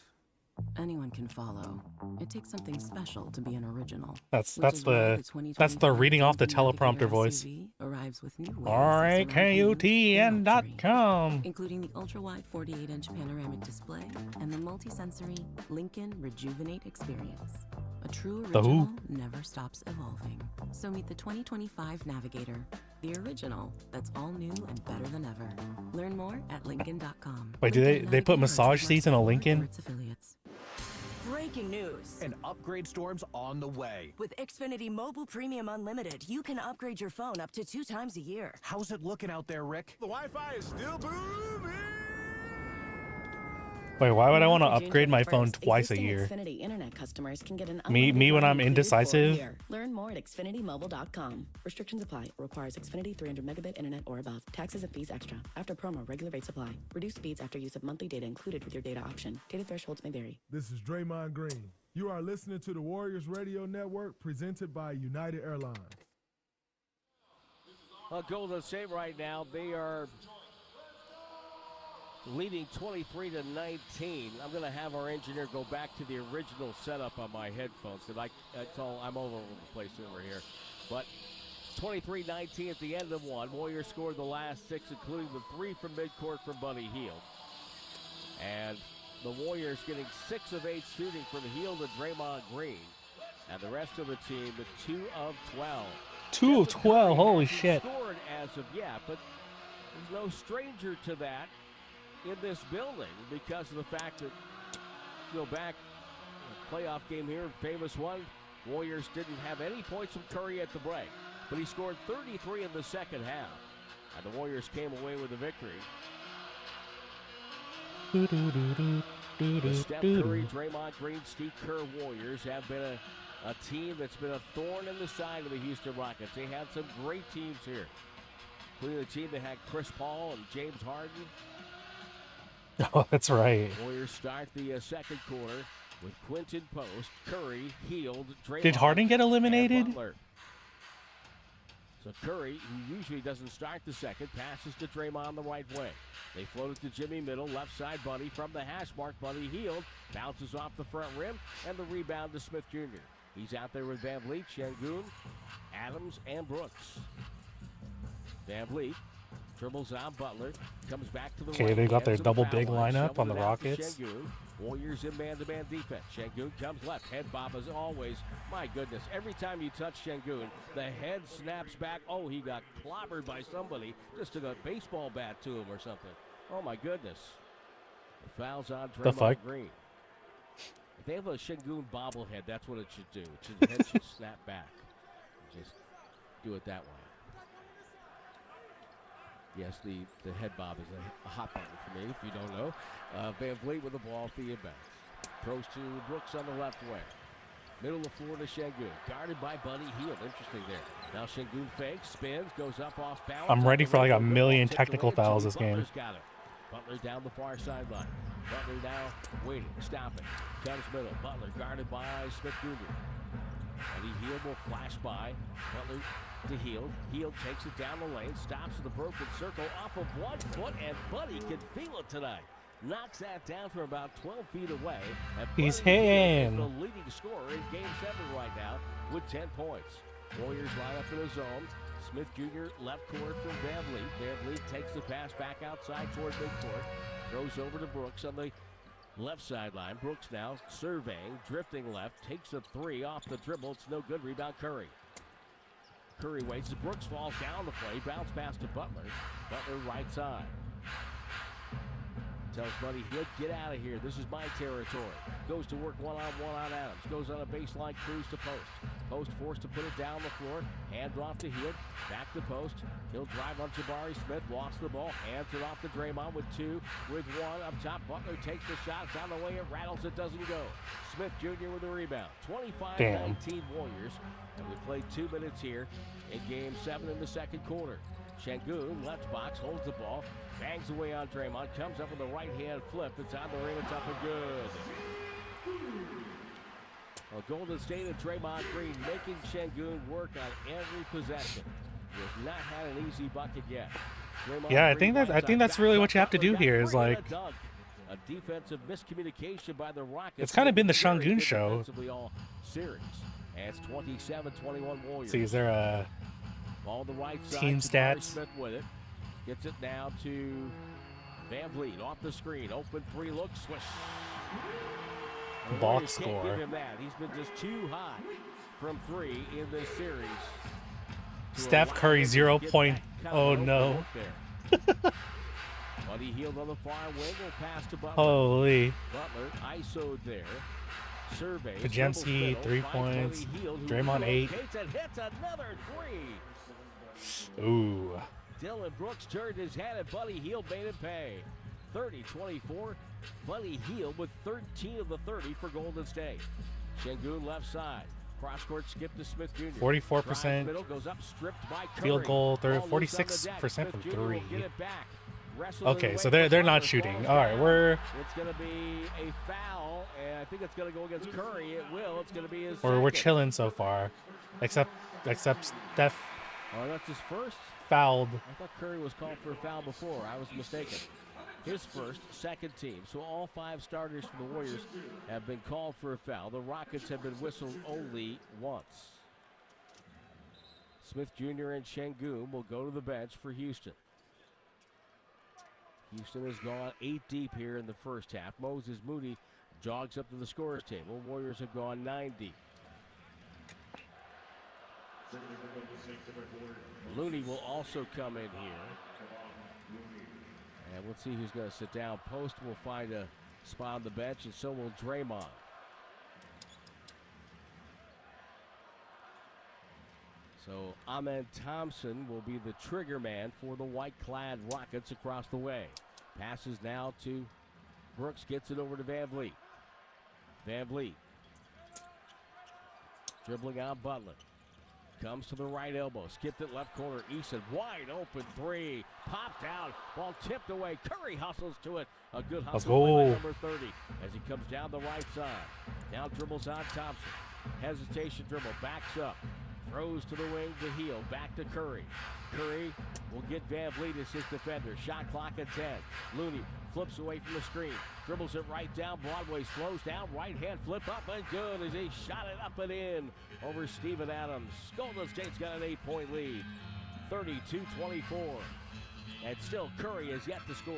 Anyone can follow. It takes something special to be an original. That's the reading off the teleprompter voice. Arrives with new RAKUTEN.com. including the ultra-wide 48-inch panoramic display and the multi-sensory Lincoln Rejuvenate experience. A true The who? original never stops evolving. So meet the 2025 Navigator, the original that's all new and better than ever. Learn more at Lincoln.com. Wait, do they put massage seats in a Lincoln? Its affiliates. Breaking news. An upgrade storm's on the way. With Xfinity Mobile Premium Unlimited, you can upgrade your phone up to 2 times a year. How's it looking out there, Rick? The Wi-Fi is still booming. Wait, why would I want to upgrade my phone twice a year? Xfinity Internet customers can get an Me when I'm indecisive. Learn more at xfinitymobile.com. Restrictions apply. Requires Xfinity 300 megabit internet or above. Taxes and fees extra. After promo, regular rates apply. Reduced speeds after use of monthly data included with your data option. Data thresholds may vary. This is Draymond Green. You are listening to the Warriors Radio Network presented by United Airlines. Well, Golden State right now, they are leading 23-19. I'm going to have our engineer go back to the original setup on my headphones because I'm all over the place over here. But 23-19 at the end of one. Warriors scored the last 6, including the 3 from midcourt from Buddy Hield. And the Warriors getting 6 of 8 shooting from Hield and Draymond Green. And the rest of the team with 2 of 12. 2 of 12, holy shit. Scored as of yet, but there's no stranger to that in this building because of the fact that, go back, playoff game here, famous one, Warriors didn't have any points from Curry at the break, but he scored 33 in the second half, and the Warriors came away with a victory. The Steph Curry, Draymond Green, Steve Kerr Warriors have been a team that's been a thorn in the side of the Houston Rockets. They had some great teams here, including the team that had Chris Paul and James Harden. Oh, that's right. Warriors start the second quarter with Quinton Post, Curry, Hield, Draymond. Did Harden get eliminated? So Curry, who usually doesn't start the second, passes to Draymond the right way. They float it to Jimmy Middle, left side Buddy from the hash mark. Buddy Hield bounces off the front rim, and the rebound to Smith Jr. He's out there with Van Vliet, Şengün, Adams, and Brooks. Van Vliet dribbles on Butler, comes back to the right. Okay, they got their double big lineup on the Rockets. Warriors in man-to-man defense. Şengün comes left. Head bob as always. My goodness, every time you touch Şengün, the head snaps back. Oh, he got clobbered by somebody. Just took a baseball bat to him or something. Oh, my goodness. The foul's on Draymond Green. If they have a Şengün bobblehead, that's what it should do. The head should snap back. Just do it that way. Yes, the head bob is a hot button for me, if you don't know. Van Vliet with the ball at the inbound. Throws to Brooks on the left wing. Middle of the floor to Şengün. Guarded by Buddy Hield. Interesting there. Now Şengün fakes, spins, goes up off balance. I'm ready for like a million technical fouls this game. Got it. Butler down the far sideline. Butler now waiting, stopping. Comes middle. Butler guarded by Smith Jr. Buddy Hield will flash by. Butler to Hield. Hield takes it down the lane, stops at the broken circle off of 1 foot, and Buddy can feel it tonight. Knocks that down from about 12 feet away. And He's Buddy hitting. is the leading scorer in Game 7 right now with 10 points. Warriors line up in a zone. Smith Jr. left court from Van Vliet. Van Vliet takes the pass back outside toward midcourt. Throws over to Brooks on the left sideline. Brooks now surveying, drifting left, takes a 3 off the dribble. It's no good. Rebound Curry. Curry waits as Brooks falls down the play. Bounce pass to Butler. Butler right side. Tells Buddy Hield, get out of here. This is my territory. Goes to work one-on-one on Adams. Goes on a baseline cruise to Post. Post forced to put it down the floor. Hand off to Hield. Back to Post. He'll drive on Jabari Smith. Lost the ball. Hands it off to Draymond with 2. With 1 up top. Butler takes the shot. It's on the way. It rattles. It doesn't go. Smith Jr. with the rebound. 25-19 Warriors. And we played 2 minutes here in Game 7 in the second quarter. Şengün, left box, holds the ball, bangs away on Draymond, comes up with a right-hand flip. It's on the ring, it's up and good. Well, Golden State and Draymond Green making Şengün work on every possession. He has not had an easy bucket yet. Draymond Yeah, I Green think that's really what you have to do here is like a defensive miscommunication by the Rockets. it's kind of been the Şengün show. All series. And it's 27-21 Warriors. See, is there a Ball the right side. team stats? Smith with it. Gets it now to Van Vliet off the screen. Open 3 look. Swish. Box Can't score. give him that. He's been just too hot from 3 in this series. Steph Curry 0 point. Oh no. Buddy Hield on the far wing will pass to Butler. Holy. Butler ISO'd there. Survey. Pajemski 3 points. Draymond 8. Hits another 3. Ooh. Dylan Brooks turned his head and Buddy Hield made it pay. 30-24. Buddy Hield with 13 of the 30 for Golden State. Şengün left side. Cross-court skip to Smith Jr. 44% middle, goes up, stripped by Curry. field goal, Ball 46% from 3. Wrestled Okay, away so they're from not Butler, shooting. falls All right, down. we're It's going to be a foul, and I think it's going to go against Curry. It will. It's going to be his we're second. chilling so far, except Steph Oh, that's his first? fouled. I thought Curry was called for a foul before. I was mistaken. His first, second team. So all 5 starters for the Warriors have been called for a foul. The Rockets have been whistled only once. Smith Jr. and Şengün will go to the bench for Houston. Houston has gone 8 deep here in the first half. Moses Moody jogs up to the scorer's table. Warriors have gone 9 deep. Looney will also come in here. And we'll see who's going to sit down. Post will find a spot on the bench, and so will Draymond. So Amen Thompson will be the trigger man for the white-clad Rockets across the way. Passes now to Brooks, gets it over to Van Vliet. Van Vliet dribbling out Butler. Comes to the right elbow, skipped it left corner. Eason wide open 3, popped out, ball tipped away. Curry hustles to it. A good hustle play by number 30 as he comes down the right side. Now dribbles on Thompson. Hesitation dribble, backs up. Throws to the wing to Hield, back to Curry. Curry will get Van Vliet as his defender. Shot clock at 10. Looney flips away from the screen. Dribbles it right down. Broadway slows down. Right hand flip up and good as he shot it up and in over Steven Adams. Golden State's got an 8-point lead. 32-24. And still Curry has yet to score.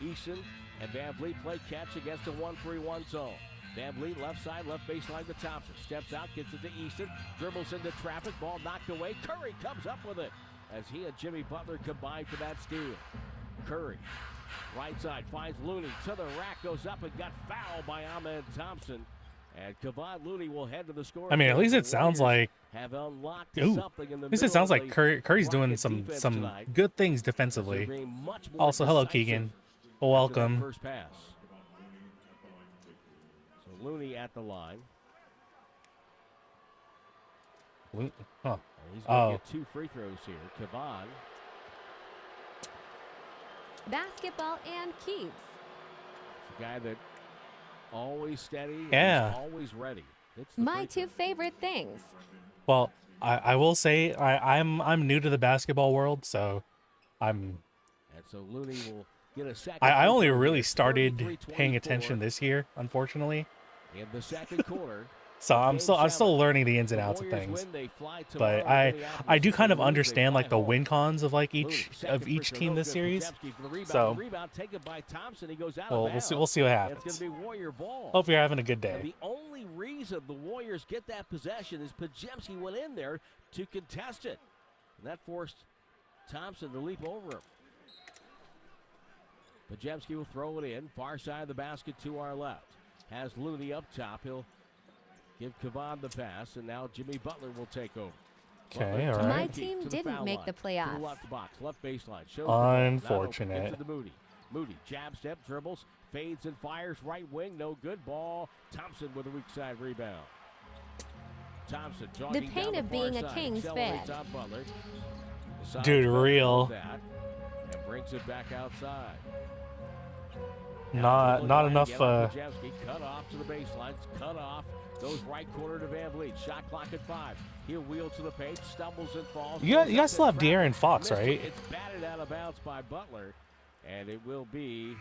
Eason and Van Vliet play catch against a 1-3-1 zone. Van Vliet left side, left baseline to Thompson. Steps out, gets it to Eason. Dribbles into traffic. Ball knocked away. Curry comes up with it as he and Jimmy Butler combine for that steal. Curry, right side, finds Looney to the rack, goes up and got fouled by Amen Thompson. And Kevon Looney will head to the score. I mean, at least it sounds like. Have unlocked Ooh, something in the at least it middle sounds of like the Curry's doing Rocket some defense some tonight. good things defensively. They're being much more Also, hello, decisive Keegan. after that Welcome. First pass. So Looney at the line. Huh. And he's going to get 2 free throws here. Kevon. Basketball and keys. A guy that always steady, Yeah. and always ready. It's the My free 2 favorite things. Well, I will say I'm new to the basketball world, so I'm. And so Looney will get a second. I only free throw really here. started 33-24 paying attention this year, unfortunately. in the second quarter. So I'm Game still 7. learning the ins and The outs of Warriors things. win, they fly But tomorrow to I Minneapolis. do kind of They lose, they understand fly like the home. win cons of like Looney, each second free team throw, this good for series. Podziemski for the rebound. So The rebound taken by Thompson. He goes out well, of bounds. we'll see what And happens. it's going to be Warrior ball. Hope you're having a good And day. the only reason the Warriors get that possession is Podziemski went in there to contest it. And that forced Thompson to leap over him. Podziemski will throw it in. Far side of the basket to our left. Has Looney up top. He'll give Kevon the pass, and now Jimmy Butler will take over. Okay, all Butler right. My to team the didn't foul make line. the To playoffs. the left box, left baseline. Shows the ball. Now Unfortunate. into the Moody. Moody, jab step, dribbles, fades and fires. Right wing, no good. Ball. Thompson with a weak side rebound. Thompson jogging pain down of the far being a side, Kings accelerates fan. on Butler. Decides Dude, Butler real. knows that and brings it back outside. Not enough. Podziemski cut off to the baseline. Cut off. Goes right corner to Van Vliet. Shot clock at 5. He'll wheel to the paint. Stumbles and falls. You guys still have De'Aaron Fox, Missed it. right? It's batted out of bounds by Butler. And it will be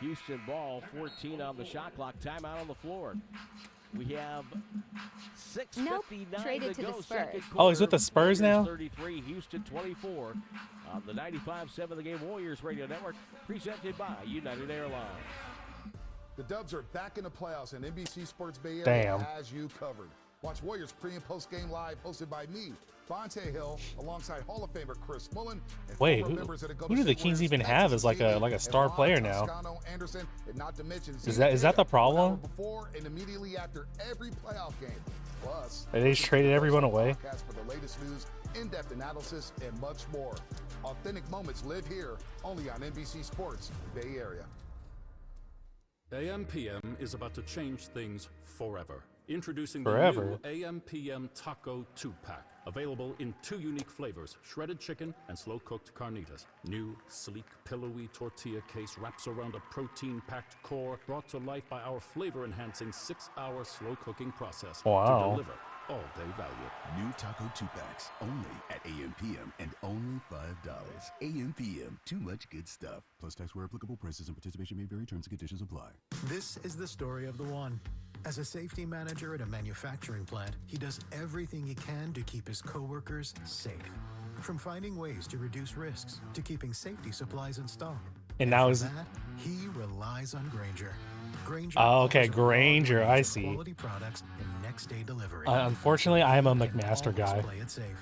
Houston ball. 14 on the shot clock. Timeout on the floor. We have 6:59 traded to to go. the Spurs. Second Oh, he's with the quarter. Spurs now? Warriors 33, Houston 24. On the 95.7 The Game Warriors Radio Network, presented by United Airlines. The Dubs are back in the playoffs, and NBC Sports Bay Area Damn. has you covered. Watch Warriors pre- and post-game live, hosted by me, Bonte Hill, alongside Hall of Famer Chris Mullen. And Wait, former who members of the do Golden the State Kings Warriors, even Max have as like a Mazzini, star and player Ron now? Toscano Anderson, and not to mention Is that the problem? Before and immediately after every playoff game. Plus, They just traded everyone away. podcast for the latest news in-depth analysis, and much more. Authentic moments live here, only on NBC Sports Bay Area. AM/PM is about to change things forever. Introducing Forever? the new AM/PM Taco 2-pack. Available in 2 unique flavors, shredded chicken and slow-cooked carnitas. New, sleek, pillowy tortilla case wraps around a protein-packed core brought to life by our flavor-enhancing 6-hour slow-cooking process Wow. to deliver all-day value. New Taco 2-packs, only at AM/PM and only $5. AM/PM, too much good stuff. Plus tax where applicable, prices and participation may vary, terms and conditions apply. This is the story of the one. As a safety manager at a manufacturing plant, he does everything he can to keep his coworkers safe. From finding ways to reduce risks to keeping safety supplies in stock. And now for is that, he relies on Grainger. Grainger Oh, okay, offers a broad Granger, range I of see. Quality products and next-day delivery. Unfortunately, I am a McMaster guy. Play it safe.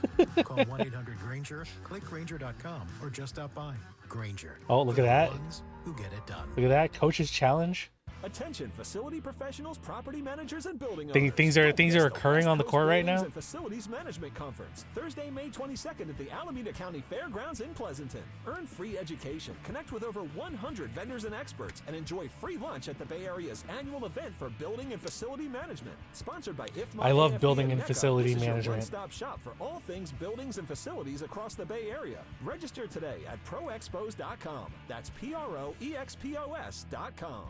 Call 1-800-GRAINGER, click Grainger.com, or just stop by. Grainger. Oh, look for at the that. ones who get it done. Look at that. Coach's challenge. Attention facility professionals, property managers, and building Things owners. are Don't things miss are the occurring West on the Coast court right Buildings now. and Facilities Management Conference, Thursday, May 22nd at the Alameda County Fairgrounds in Pleasanton. Earn free education, connect with over 100 vendors and experts, and enjoy free lunch at the Bay Area's annual event for building and facility management. Sponsored by IFMA. I love AFE, building and NECA. facility This is your management. one-stop shop for all things buildings and facilities across the Bay Area. Register today at proexpos.com. That's PROEXPOS.com.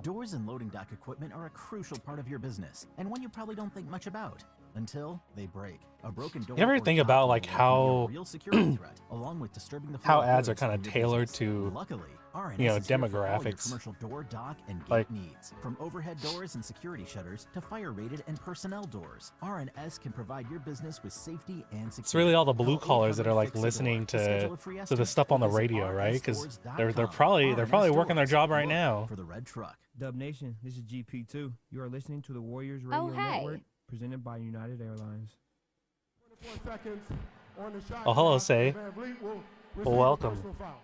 Doors and loading dock equipment are a crucial part of your business, and one you probably don't think much about until they break. A broken door. You ever or think dock about like can be a how real security threat, along with disturbing the flow how of ads are goods kind of in your tailored business. to Luckily, RNS you know is here for all your demographics. commercial door, dock, and gate Like- needs. From overhead doors and security shutters to fire-rated and personnel doors, RNS can provide your business with safety and security. It's really all the blue Call collars that are like 800-FIX-A-DOOR listening to schedule to a free the estimate stuff on the or visit radio, right? Because they're rsdoors.com. probably RNS working their Doors. job right Look now. for the red truck. Dub Nation, this is GP2. You are listening to the Warriors Radio Oh, hey. Network, presented by United Airlines. 24 seconds on the shot Oh, hello, clock. Say. Van Vliet will Well, receive a welcome. personal foul.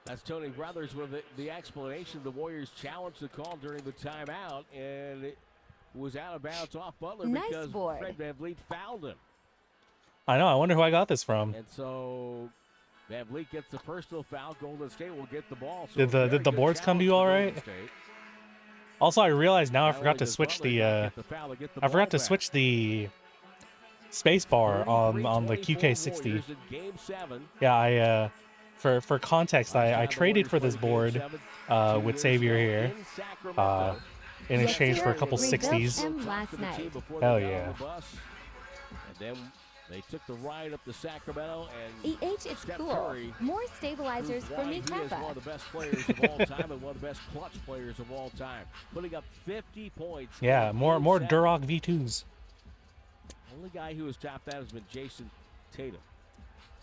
That's Tony Brothers with the explanation. The Warriors challenged the call during the timeout, and it was out of bounds off Butler Nice because board. Fred VanVleet fouled him. I know. I wonder who I got this from. And so VanVleet gets the personal foul. Golden State will get the ball. So Did the very did the good boards come to challenge you for all Golden right? State. Also, I realized now I Not forgot only to does switch Butler the not get the foul, they get the I ball forgot to back. switch the space bar on the 33-24 QK60. Warriors in Game 7. Yeah, I for context, I traded for this board with Xavier here in exchange for a couple Rebuilt 60s. him last night. Hell yeah. And then they took the ride up to Sacramento and EH, it's Steph cool. Curry More stabilizers proved for why me, he is Kappa. one of the best players of all time and one of the best clutch players of all time, putting up 50 points. Yeah, in more Game 7. Duroc V2s. Only guy who has topped that has been Jason Tatum.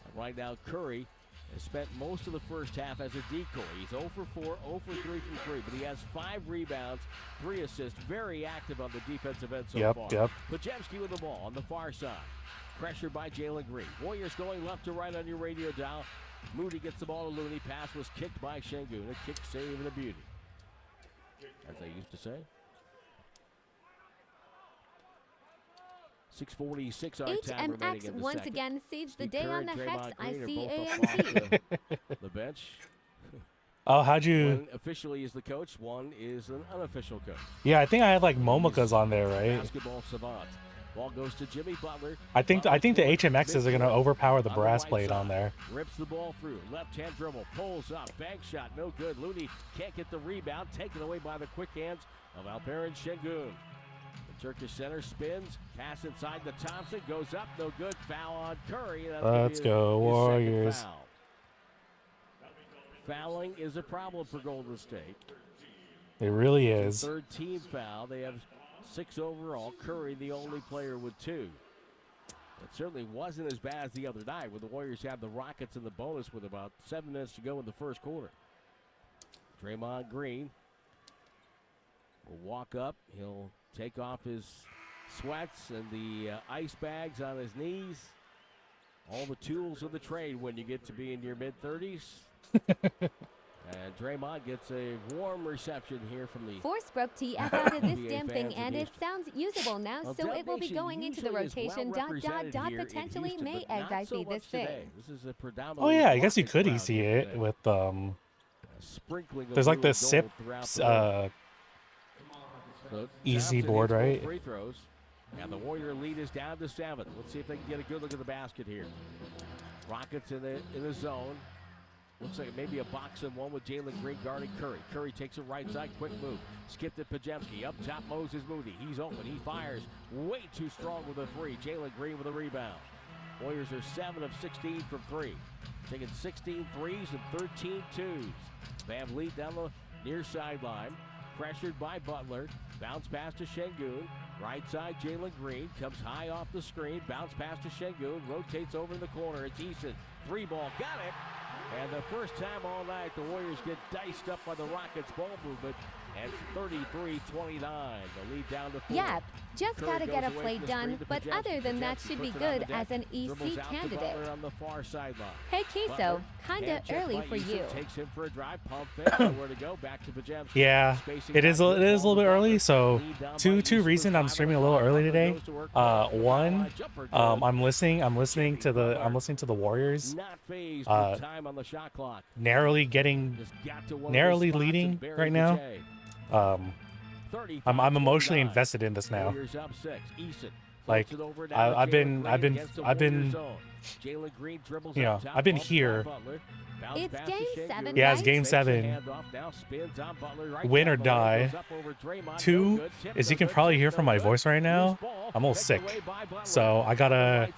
And right now, Curry has spent most of the first half as a decoy. He's 0 for 4, 0 for 3 from 3, but he has 5 rebounds, 3 assists, very active on the defensive end so far. Yep. Pajemski with the ball on the far side. Pressured by Jalen Green. Warriors going left to right on your radio dial. Moody gets the ball to Looney. Pass was kicked by Şengün. A kick save and a beauty, as they used to say. 6:46 our time remaining HMX in the once second. again saves the Steve day Kerr on the and Hex Draymond Green are both ICANT. up off the bench. Oh, how'd you? One officially is the coach. One is an unofficial coach. Yeah, I think I had like Momokas on there, right? Basketball savant. Ball goes to Jimmy Butler. I think the HMXs are gonna overpower the On brass right plate side. on there. Rips the ball through. Left-hand dribble. Pulls up. Bank shot. No good. Looney can't get the rebound. Taken away by the quick hands of Alperen Şengün. The Turkish center spins. Pass inside the Thompson. Goes up. No good. Foul on Curry. That'll be Let's go, his second Warriors. foul. Fouling is a problem for Golden State. It really It's is. their third team foul. They have 6 overall. Curry, the only player with 2. It certainly wasn't as bad as the other night when the Warriors had the Rockets in the bonus with about 7 minutes to go in the first quarter. Draymond Green will walk up. He'll take off his sweats and the ice bags on his knees. All the tools of the trade when you get to be in your mid-30s. And Draymond gets a warm reception here from the Forcebrook TF out of this damn thing, and it sounds usable now, so it will be going into the rotation. Potentially may XIC this thing. Oh yeah, I guess you could EC it with There's like the SIP easy board, right? Free throws. And the Warrior lead is down to 7. Let's see if they can get a good look at the basket here. Rockets in the zone. Looks like maybe a box and one with Jalen Green guarding Curry. Curry takes it right side, quick move. Skipped it, Pajemski. Up top, Moses Moody. He's open. He fires way too strong with a three. Jalen Green with a rebound. Warriors are 7 of 16 from 3. Taking 16 threes and 13 twos. Van Vliet down the near sideline. Pressured by Butler. Bounce pass to Şengün. Right side, Jalen Green comes high off the screen. Bounce pass to Şengün. Rotates over in the corner. It's Eason. 3-ball. Got it. And the first time all night, the Warriors get diced up by the Rockets' ball movement. And it's 33-29. The lead down to 4. Yeah, just got to get a play done, but other than that should be good as an EC candidate. On the far sideline. Hey, Queso, kinda early for you. Takes him for a drive, pump fake, nowhere to go, back to Pajemski. Yeah, it is a little bit early. So two reasons I'm streaming a little early today. One, I'm listening to the Warriors. Narrowly leading right now. I'm emotionally invested in this now. Like I've been you know, I've been here. It's game 7. Yeah, it's game 7. Win or die. 2 is, you can probably hear from my voice right now, I'm all sick. So I gotta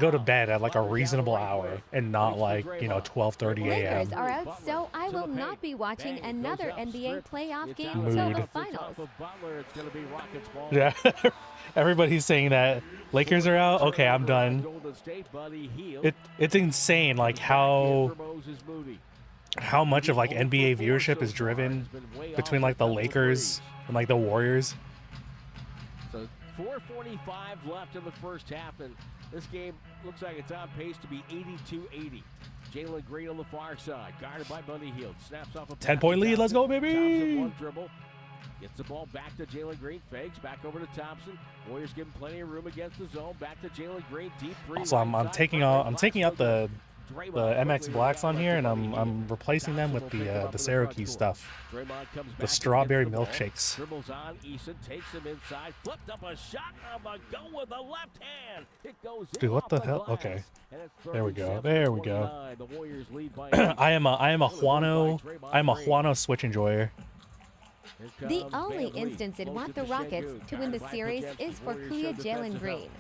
go to bed at like a reasonable hour and not like, you know, 12:30 a.m. Lakers are out, so I will not be watching another NBA playoff game until the finals. Yeah. Everybody's saying that Lakers are out. Okay, I'm done. It's insane, like how much of like NBA viewership is driven between like the Lakers and like the Warriors. So 4:45 left in the first half, and this game looks like it's on pace to be 82-80. Jalen Green on the far side, guarded by Buddy Hield. Snaps off a 10-point lead. Let's go, baby. One dribble. Gets the ball back to Jalen Green. Fakes back over to Thompson. Warriors give him plenty of room against the zone. Back to Jalen Green. Deep three. So I'm taking out the MX Blacks on here, and I'm replacing them with the Syracuse stuff, the strawberry milkshakes. Dribbles on. Eason takes him inside. Flipped up a shot. Go with the left hand. It goes in. Dude, what the hell? Okay, there we go. There we go. I am a Juano Switch enjoyer. The only instance it'd want the Rockets to win the series is for Kuya Jalen Green.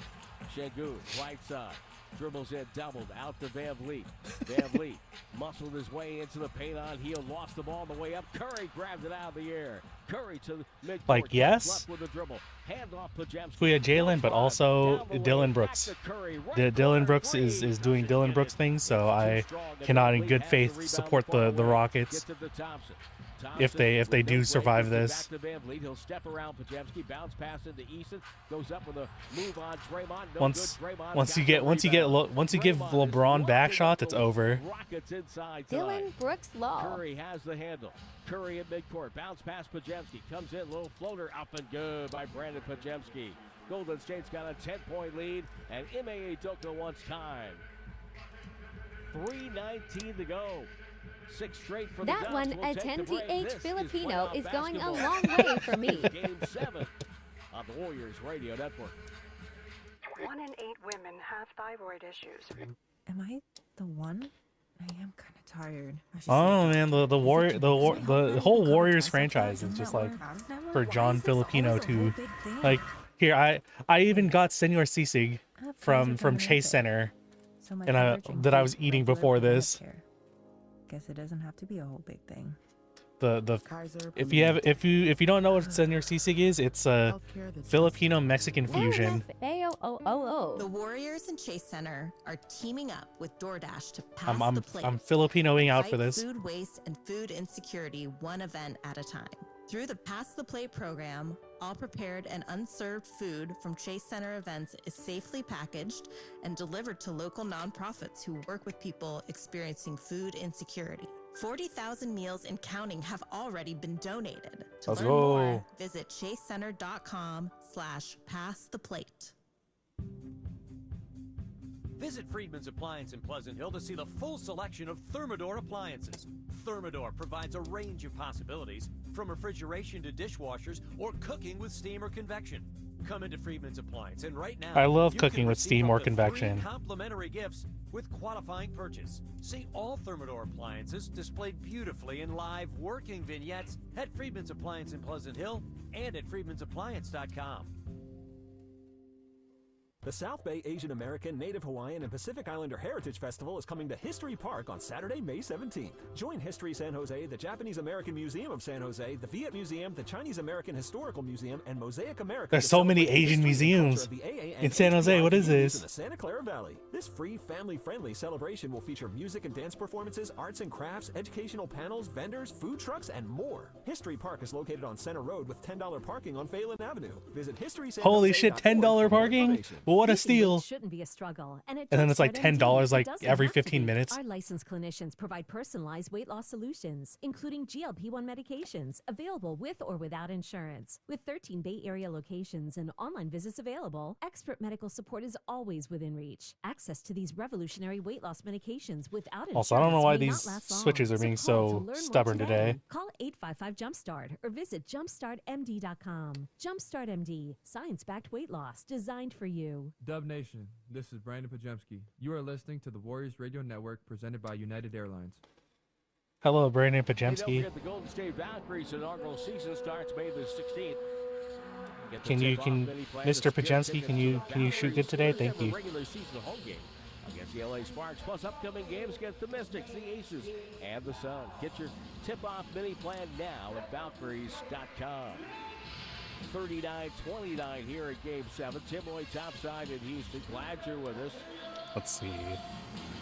Şengün, right side. Dribbles in, doubled, out to Van Vliet. Van Vliet muscled his way into the paint on Hield, lost the ball on the way up. Curry grabbed it out of the air. Curry to midcourt. Like, yes, Kuya Jalen, but also Dylan Brooks. Dylan Brooks is doing Dylan Brooks things, so I cannot in good faith support the Rockets. If they do survive this. Once you give LeBron back shots, it's over. Dylan Brooks Law. Curry has the handle. Curry at midcourt. Bounce past Pajemski. Comes in, little floater up and good by Brandon Pajemski. Golden State's got a 10-point lead, and Ime Udoka wants time. 3:19 to go. 6 straight for that the one, we'll a 10th Filipino, is going a basketball. long way for me. Game 7 on the Warriors Radio Network. 1 in 8 women have thyroid issues. Am I the one? I am kind of tired. Oh man, the whole Warriors franchise is just like for John Filipino to like. Here, I even got Senor Sisig from Chase Center, and I was eating before this. Guess it doesn't have to be a whole big thing. If you don't know what Senor Sisig is, it's a Filipino Mexican fusion. The Warriors and Chase Center are teaming up with DoorDash to pass the plate. I'm Filipinoing out Fight for this. Food waste and food insecurity one event at a time. Through the Pass the Plate program, all prepared and unserved food from Chase Center events is safely packaged and delivered to local nonprofits who work with people experiencing food insecurity. 40,000 meals and counting have already been donated. To Let's learn go. more, visit chasecenter.com/passtheplate. Visit Friedman's Appliance in Pleasant Hill to see the full selection of Thermador appliances. Thermador provides a range of possibilities, from refrigeration to dishwashers or cooking with steam or convection. Come into Friedman's Appliance, and right now I love you cooking can with receive steam up or to convection. 3 complimentary gifts with qualifying purchase. See all Thermador appliances displayed beautifully in live working vignettes at Friedman's Appliance in Pleasant Hill and at friedmansappliance.com. The South Bay Asian American, Native Hawaiian, and Pacific Islander Heritage Festival is coming to History Park on Saturday, May 17th. Join History San Jose, the Japanese American Museum of San Jose, the Viet Museum, the Chinese American Historical Museum, and Mosaic America. There's so many Asian museums in San Jose. What is In this? the Santa Clara Valley. This free, family-friendly celebration will feature music and dance performances, arts and crafts, educational panels, vendors, food trucks, and more. History Park is located on Center Road with $10 parking on Phelan Avenue. Visit History San Holy Jose. shit, $10 parking? What a steal. Shouldn't be a struggle. And then it's like $10 like doesn't every have to 15 be. minutes. Our licensed clinicians provide personalized weight loss solutions, including GLP-1 medications, available with or without insurance. With 13 Bay Area locations and online visits available, expert medical support is always within reach. Access to these revolutionary weight loss medications without insurance. Also, I don't know why may not these last long. switches are being call to so learn more stubborn today. Call 855-JUMP-START or visit jumpstartmd.com. Jumpstart MD, science-backed weight loss designed for you. Dub Nation, this is Brandon Pajemski. You are listening to the Warriors Radio Network presented by United Airlines. Hello, Brandon Hey, don't Pajemski. forget the Golden State Valkyries inaugural season starts May the 16th. Get the Can you, tip-off can, mini plan Mr. to secure Pajemski, tickets can to you, the can you shoot good today? Valkyries Thank and you. the regular season home game against the LA Sparks, plus upcoming games against the Mystics, the Aces, and the Sun. Get your tip-off mini plan now at Valkyries.com. 39-29 here at Game 7. Tim Lloyd topside in Houston. Glad you're with us. Let's see.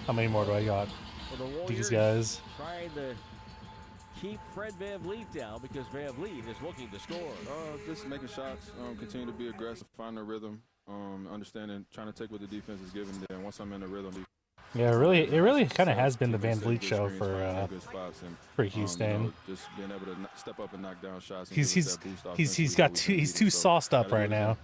How many more do I got? For the Warriors, These guys. trying to keep Fred VanVleet down because VanVleet is looking to score. Just making shots, continue to be aggressive, find the rhythm, understanding, trying to take what the defense is giving. Then once I'm in the rhythm, Yeah, it really kind of has been the Van Vliet show for Houston. you know, just being able to step up and knock down shots. And He's give us that boost he's offensively got that too we he's needed. too So, sauced up gotta right give it now.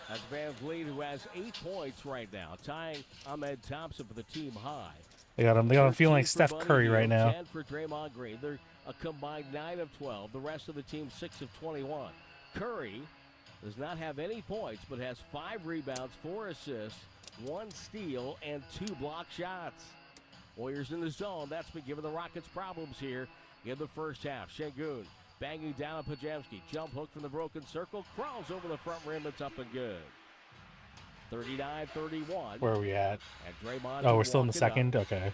That's VanVleet, who has 8 points right now, tying Ahmed Thompson for the team high. They got him feeling like 13 Steph for Buddy Curry Hield, right now. 10 for Draymond Green. They're a combined 9 of 12. The rest of the team 6 of 21. Curry does not have any points, but has 5 rebounds, 4 assists, 1 steal, and 2 block shots. Warriors in the zone. That's been giving the Rockets problems here in the first half. Şengün banging down on Pajemski. Jump hook from the broken circle. Crawls over the front rim. It's up and good. 39-31. Where are we at? And Draymond Oh, we're still in the walking up. second? Okay.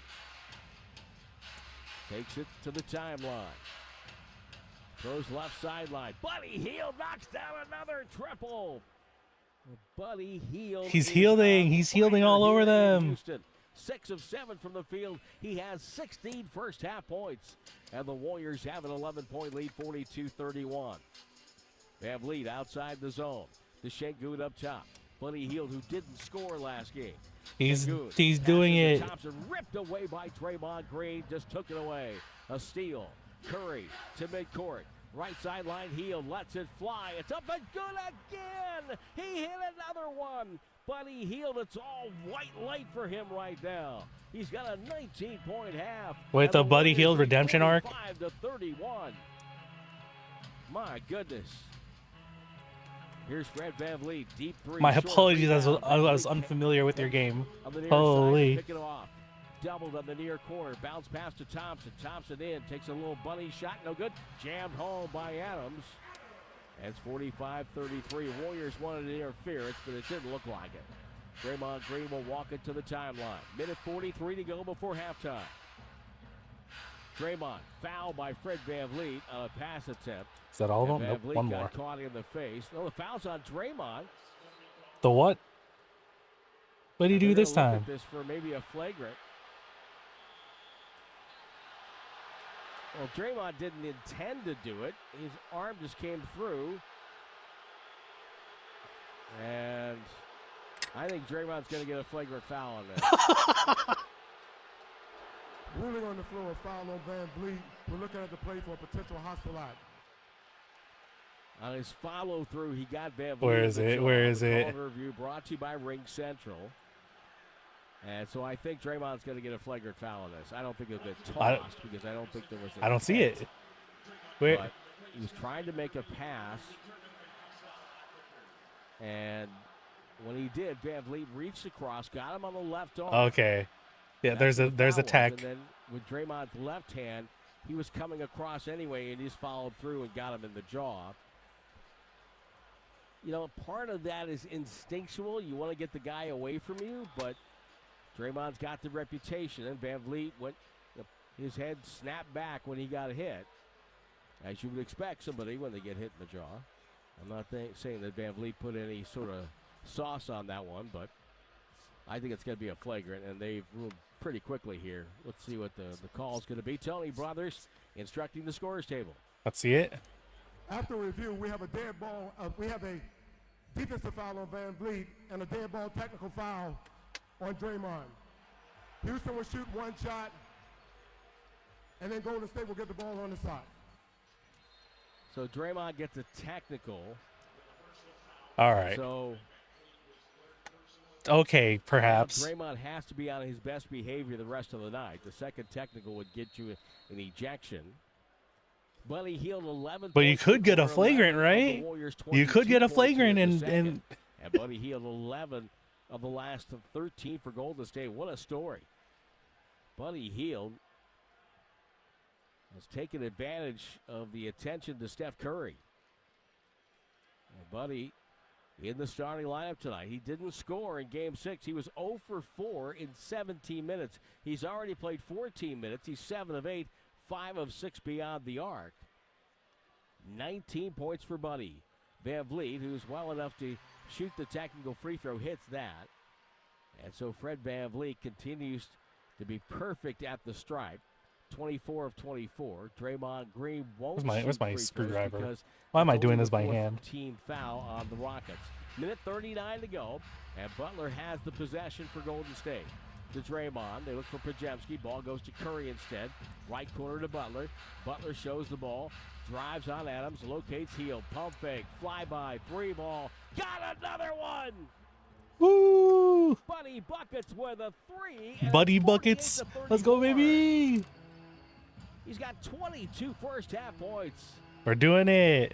Takes it to the timeline. Throws left sideline. Buddy Hield knocks down another triple. Buddy Hield. He's is healing. on He's healing fire all over here in them. Houston. 6 of 7 from the field. He has 16 first half points. And the Warriors have an 11-point lead, 42-31. They have lead outside the zone. The Şengün up top. Buddy Hield, who didn't score last game. He's Şengün doing passes it. to Thompson, ripped away by Draymond Green. Just took it away. A steal. Curry to midcourt. Right sideline, Hield lets it fly. It's up and good again. He hit another one. Buddy Hield, it's all white light for him right now. He's got a 19-point half. Wait, and the Buddy Warriors Hield lead redemption arc? 45-31. My goodness. Here's Fred VanVleet, deep three. My short apologies, rebound. I was unfamiliar with your game. On the near Holy. side, pick it off. Doubled on the near corner. Bounce pass to Thompson. Thompson in. Takes a little bunny shot. No good. Jammed home by Adams. And it's 45-33. Warriors wanted interference, but it didn't look like it. Draymond Green will walk it to the timeline. Minute 43 to go before halftime. Draymond fouled by Fred VanVleet on a pass attempt. Is that all of them? And Nope, VanVleet one got more. caught in the face. No, the foul's on Draymond. The what? What did he do They're this gonna look time? at this for maybe a flagrant. Well, Draymond didn't intend to do it. His arm just came through. And I think Draymond's going to get a flagrant foul on this. Ruling on the floor, foul on Van Vliet. We're looking at the play for a potential hostile act. On his follow-through, he got Van Vliet. Where is it? Where is it? Call review brought to you by Ring Central. And so I think Draymond's going to get a flagrant foul on this. I don't think it'll get tossed because I don't think there was. I don't see it. Where? But he was trying to make a pass, and when he did, Van Vliet reached across, got him on the left arm. Okay. Yeah, there's a tech. And then with Draymond's left hand, he was coming across anyway, and he just followed through and got him in the jaw. You know, part of that is instinctual. You want to get the guy away from you, but Draymond's got the reputation, and Van Vliet went. His head snapped back when he got hit, as you would expect somebody when they get hit in the jaw. I'm not saying that Van Vliet put any sort of sauce on that one, but I think it's going to be a flagrant, and they've ruled pretty quickly here. Let's see what the call is going to be. Tony Brothers instructing the scorers table. Let's see it. After review, we have a dead ball. We have a defensive foul on Van Vliet and a dead ball technical foul on Draymond. Houston will shoot one shot, and then Golden State will get the ball on the side. So Draymond gets a technical. All right. So okay, perhaps. Draymond has to be on his best behavior the rest of the night. The second technical would get you an ejection. Buddy Hield 11. But you could get a flagrant, right? You could get a flagrant and Buddy Hield 11 of the last 13 for Golden State. What a story. Buddy Hield has taken advantage of the attention to Steph Curry. And Buddy in the starting lineup tonight. He didn't score in Game 6. He was 0 for 4 in 17 minutes. He's already played 14 minutes. He's 7 of 8, 5 of 6 beyond the arc. 19 points for Buddy. Van Vliet, who's well enough to shoot the technical free throw, hits that. And so Fred Van Vliet continues to be perfect at the stripe. 24 of 24. Draymond Green won't Where's my screwdriver? because Why am I doing this the by fourth hand? Team foul on the Rockets. Minute 39 to go, and Butler has the possession for Golden State. To Draymond, they look for Podziemski. Ball goes to Curry instead. Right corner to Butler. Butler shows the ball, drives on Adams, locates Hield, pump fake, flyby, three ball. Got another one! Woo! Buddy Buckets with a three. Buddy Buckets. Let's go, baby. He's got 22 first half points. We're doing it.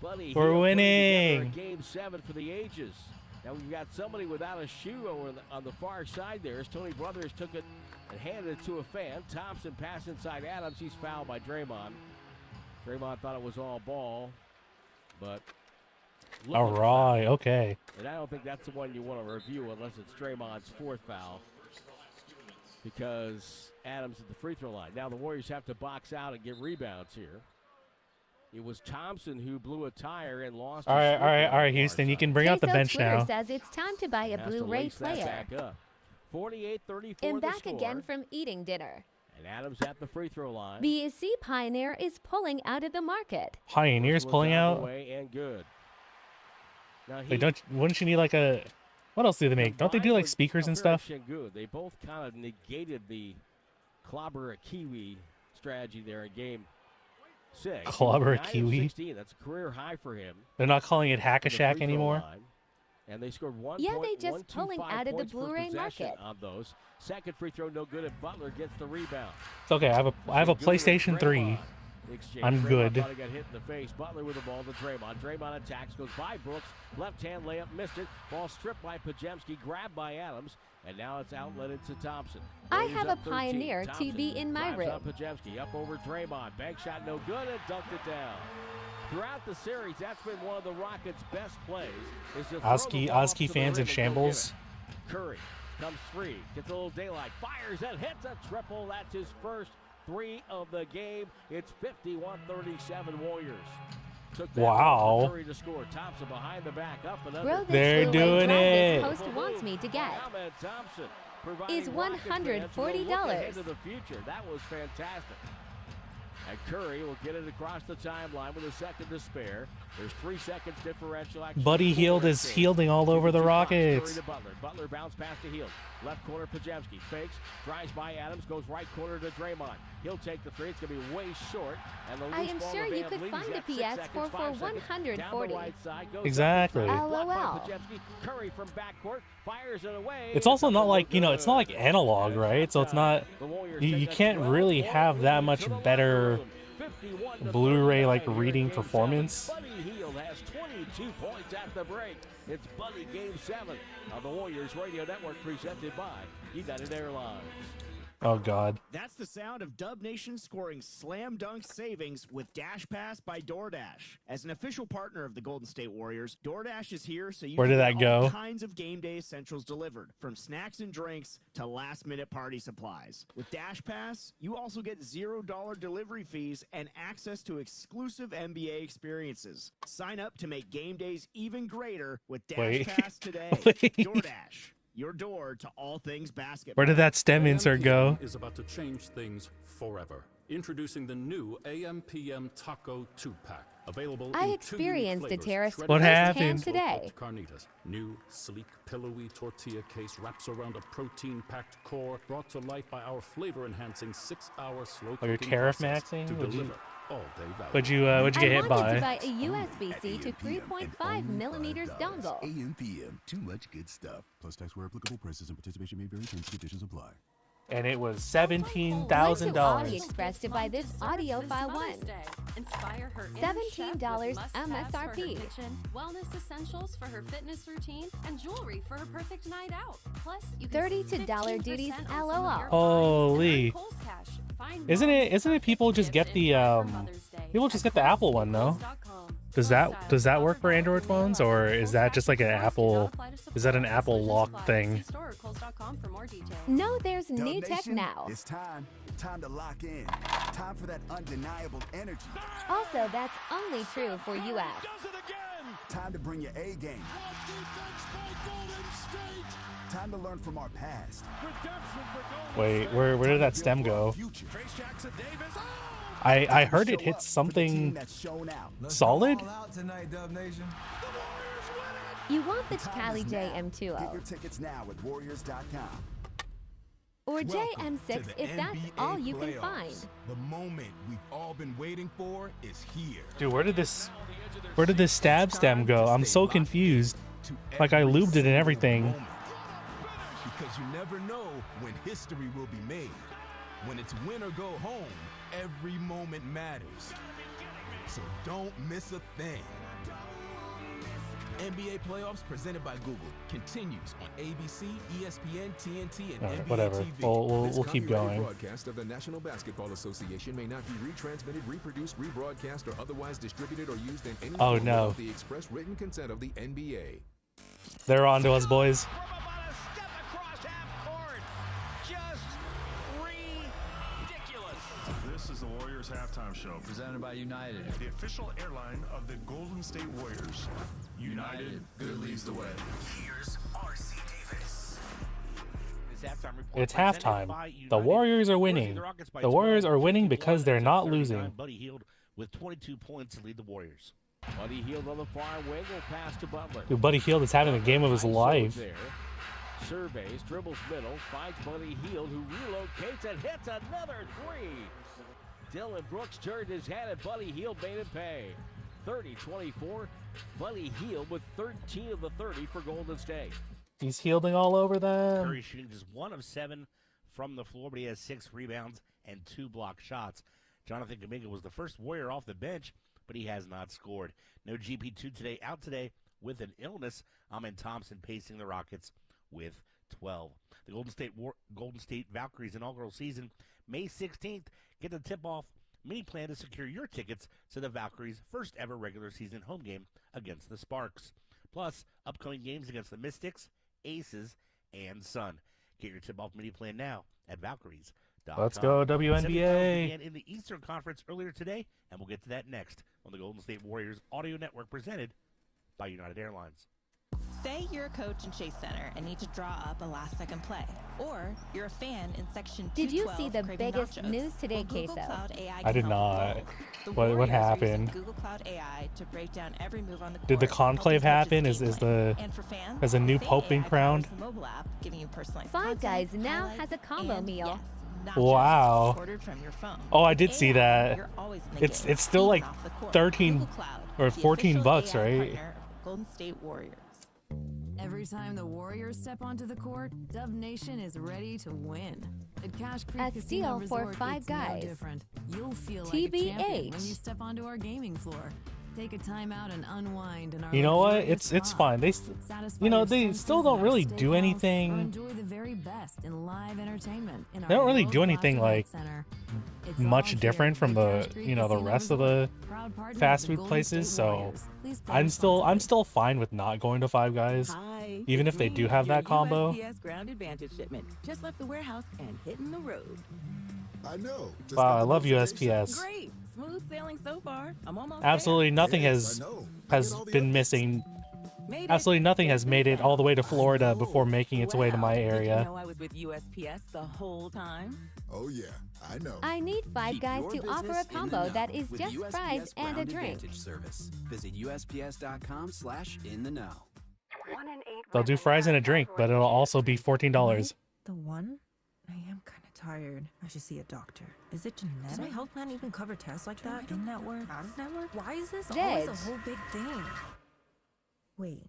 Buddy We're Hield winning. Game 7 for the ages. Now we've got somebody without a shoe over on the far side there. As Tony Brothers took it and handed it to a fan. Thompson pass inside Adams. He's fouled by Draymond. Draymond thought it was all ball, but All right. Okay. and I don't think that's the one you want to review unless it's Draymond's fourth foul, because Adams at the free throw line. Now the Warriors have to box out and get rebounds here. It was Thompson who blew a tire and lost. All right, Houston. You can bring out the bench Twitter now. says it's time to buy a Has to Blu-ray lace that player. back up. 48-34 And the back score. again from eating dinner. And Adams at the free throw line. BSC Pioneer is pulling out of the market. Pioneers pulling out. Away and good. Now Wait, wouldn't you need like a? What else do they make? Don't they do like speakers and stuff? Shingu, they both kind of negated the clobber a Kiwi strategy there in Game 6. Clobber a 9 of Kiwi? 16, that's a career high for him. They're not calling it Hack a from the Shack free throw anymore. line. And they scored one Yeah, point, they just pulling 1-2-5 out of the points for Blu-ray possession market. on those. Second free throw no good, and Butler gets the rebound. It's okay. I have a PlayStation 3. I'm Draymond good. thought he got hit in the face. Butler with the ball to Draymond. Draymond attacks, goes by Brooks. Left hand layup, missed it. Ball stripped by Podziemski, grabbed by Adams, and now it's outletted to Thompson. I Warriors have up a 13. Pioneer Thompson TV in my drives room. on Podziemski, up over Draymond. Bank shot no good, and dunked it down. Throughout the series, that's been one of the Rockets' best plays. Is to throw the Oski ball up to the fans in rim and go get shambles. it. Curry comes free, gets a little daylight, fires and hits a triple. That's his first three of the game. It's 51-37 Warriors. Took that Wow. for Curry to score. Thompson behind the back, up and under. Bro, this They're Blu-ray doing drive it. this host wants me to get Ahmed Thompson is providing Rockets fans with a look $140. ahead to the future. That was fantastic. And Curry will get it across the timeline with a second to spare. There's 3 seconds differential. Buddy Hield is shielding all over the Rockets. Butler bounce pass to Hield. Left corner, Podziemski fakes, drives by Adams, goes right corner to Draymond. He'll take the three. It's going to be way short. And the I am sure you could find a PS4 for 140. Exactly. LOL. Curry from backcourt fires it away. It's also not like, you know, it's not like analog, right? So it's not, you can't really have that much better Blu-ray like reading performance. Buddy Hield has 22 points at the break. It's Buddy Game 7 of the Warriors Radio Network presented by United Airlines. Oh, God. That's the sound of Dub Nation scoring slam dunk savings with Dash Pass by DoorDash. As an official partner of the Golden State Warriors, DoorDash is here so you Where did can that get all go? kinds of game day essentials delivered, from snacks and drinks to last-minute party supplies. With Dash Pass, you also get $0 delivery fees and access to exclusive NBA experiences. Sign up to make game days even greater with Dash Pass today. DoorDash. Your door to all things basketball. Where did that stem insert go? Is about to change things forever. Introducing the new AMPM Taco 2-pack. Available I in experienced 2 a terrace What happened today. Carnitas. New, sleek, pillowy tortilla case wraps around a protein-packed core brought to life by our flavor-enhancing 6-hour slow Oh, you're cooking tariff process maxing? to What'd you- deliver all-day value. What'd you get hit I wanted by? to buy a USB-C to 3.5 millimeters dongle. AMPM, too much good stuff. Plus tax where applicable, prices and participation may vary, terms and conditions apply. And it was Went to $17,000. AliExpress to buy this audio file one. Inspire her $17 MSRP. Wellness essentials for her fitness routine and jewelry for her perfect night out. Plus, you can $30 save $2 duties, 15% on some of LOL. your Holy. Kohl's Cash. Find Isn't it people just get the people just get the Apple one though? Does that work for Android phones, or is that just like an Apple, is that an Apple lock thing? No, there's new tech Nation, now. It's time to lock in. Time for that undeniable energy. Also, that's only true for US. Time to bring your A game. Time to learn from our past. Wait, where did that stem go? I heard it hit something solid. You want the Cali JM20 Get your tickets now at Warriors.com. or JM6 if that's all you can find. The moment we've all been waiting for is here. Dude, where did this stab stem go? I'm so confused. Like I lubed it and everything. Because you never know when history will be made. When it's win or go home, every moment matters. So don't miss a thing. NBA playoffs presented by Google continues on ABC, ESPN, TNT, and All right, NBA whatever. TV. We'll keep going. Broadcast of the National Basketball Association may not be retransmitted, reproduced, rebroadcast, or otherwise distributed or used in any Oh, form no. without the express written consent of the NBA. They're on to us, boys. This is the Warriors halftime show presented by United, the official airline of the Golden State Warriors. United, good leads the way. Here's R.C. Davis. It's halftime. The Warriors are winning. The Warriors are winning because they're not losing. Buddy Hield with 22 points to lead the Warriors. Buddy Hield on the far wing will pass to Butler. Dude, Buddy Hield is having the game of his life. There. Surveys, dribbles middle, finds Buddy Hield, who relocates and hits another three. Dylan Brooks turned his head and Buddy Hield made him pay. 30-24. Buddy Hield with 13 of the 30 for Golden State. He's healing all over them. Curry shooting just 1 of 7 from the floor, but he has 6 rebounds and 2 block shots. Jonathan Kuminga was the first Warrior off the bench, but he has not scored. No GP2 today, out today with an illness. Amen Thompson pacing the Rockets with 12. The Golden State Valkyries inaugural season, May 16th. Get the tip-off mini plan to secure your tickets to the Valkyries' first ever regular season home game against the Sparks. Plus, upcoming games against the Mystics, Aces, and Sun. Get your tip-off mini plan now at Valkyries.com. Let's go, WNBA. Semifinals began in the Eastern Conference earlier today, and we'll get to that next on the Golden State Warriors Audio Network presented by United Airlines. Say you're a coach in Chase Center and need to draw up a last-second play. Or you're a fan in section 212 Did you see the craving biggest nachos. news today, Well, Google Queso? Cloud AI I can did help not. with both. The What Warriors are using happened? Google Cloud AI to break down every move on the court. Did the conclave helping happen? coaches Is gameplay. the And for fans, has a new Fang pope been AI crowned? powers the mobile app, giving you personalized Five content, Guys now highlights, has a combo and meal. yes, Wow. ordered from your phone. Oh, I did see AI, that. you're always in the It's game, still like even off the court. 13 Google Cloud, or the 14 official bucks, AI right? partner of Golden State Warriors. Every time the Warriors step onto the court, Dub Nation is ready to win. At Cash Creek A Casino steal for Resort, Five it's Guys. no different. You'll feel like TBH. a champion when you step onto our gaming floor. Take a time out and unwind in our You know what? luxurious It's spa. fine. They Satisfy you know your they senses still in don't our really do steakhouse, or anything. enjoy the very best in live entertainment in They our don't really do world-class anything event like center. It's all much here different from at the Cash Creek you know the Casino rest of the Resort, proud partner of fast the food Golden places. State So Warriors. Please play I'm still fine with not going to Five Guys, Hi, even it's if they me, do have your that combo. USPS Ground Advantage shipment. Just left the warehouse and hitting the road. I know. Just Wow, got I the love notification. USPS. Great. Smooth sailing so far. I'm almost Absolutely there. nothing Yes, I know. I has get all the been updates. missing. Made it. Absolutely nothing has made it all the way to Florida before making its way to my Wow, did you area. know I was with USPS the whole time? Oh yeah, I know. I need Five Guys to offer a combo that is just fries and a drink. Service. Visit USPS.com/in-the-know. 1 in 8 They'll do women fries and a have drink, but it'll also be $14. The one? I am kind of tired. I should see a doctor. Is it genetic? Does my health plan even cover tests like that? In-network? Out-of-network? Why is this always a whole big thing? Wait.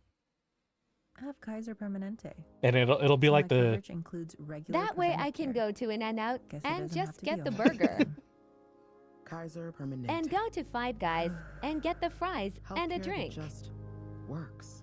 I have Kaiser Permanente. And it'll be So like my the coverage includes regular That way I preventive can care. go to In-N-Out Guess it and doesn't have just to get be the all burger. Kaiser Permanente. And go to Five Guys and get the fries and a Healthcare that drink. just works.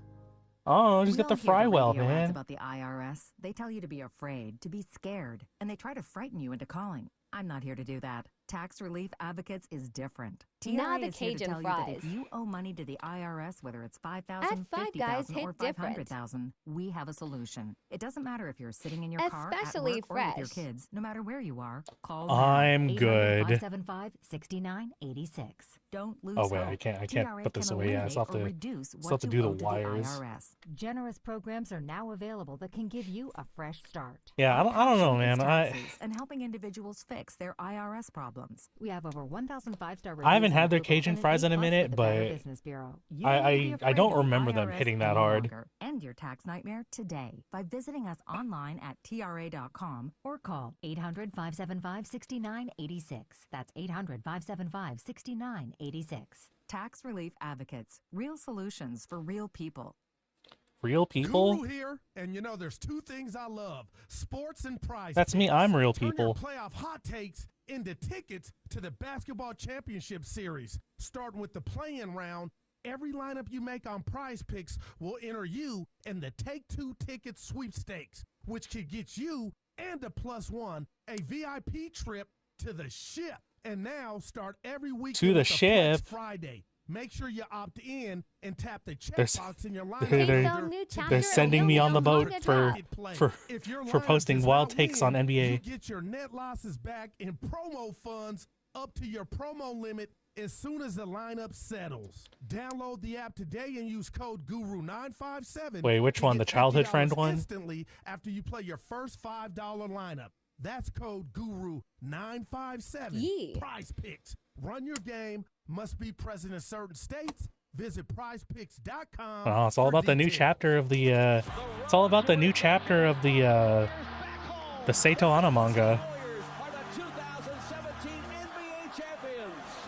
oh just We get the all hear fry the well, radio ads man. about the IRS. They tell you to be afraid, to be scared, and they try to frighten you into calling. I'm not here to do that. Tax Relief Advocates is different. Now TRA the is here to Cajun tell you that if fries. you owe money to the IRS, whether it's $5,000, At Five Guys, $50,000, hit or different. $500,000, we have a solution. It doesn't matter if you're sitting in your car, Especially at work, or with your fresh. kids. No matter where you are, call I'm now. good. 800-575-6986. Don't lose Oh wait, hope. I can't TRA put this can away. Yeah, I eliminate still have or to reduce still what have to you do owe the to wires. IRS. Generous programs are now available that can give you a fresh start. Yeah, I don't know, man. And helping individuals fix their IRS problems. We have over 1,000 five-star reviews. I haven't on had their Google Cajun and an fries in a A+ minute, with the Better but Business Bureau. You I don't need to be I don't afraid of the remember them IRS hitting that any hard. longer. End your tax nightmare today by visiting us online at TRA.com or call 800-575-6986. That's 800-575-6986. Tax Relief Advocates. Real solutions for real people. Real people? Guru here, and you know there's two things I love: sports and prize. That's me. picks. I'm real Turn people. your playoff hot takes into tickets to the basketball championship series. Starting with the play-in round, every lineup you make on Prize Picks will enter you in the Take-Two ticket sweepstakes, which could get you and a +1 a VIP trip to the ship. And now start every week To the ship? Friday. Make sure you opt in and tap the They're checkbox in your lineup. they're sending me on the boat for posting wild takes on You NBA. get your net losses back in promo funds up to your promo limit as soon as the lineup settles. Download the app today and use code GURU957. Wait, which to one? get The childhood $50 friend one? Instantly after you play your first $5 lineup. That's code GURU957. Prize Picks. Run your game. Must be present in certain states. Visit prizepicks.com. Oh, it's all about the new chapter of the it's all about the new chapter of the Seito Anna manga.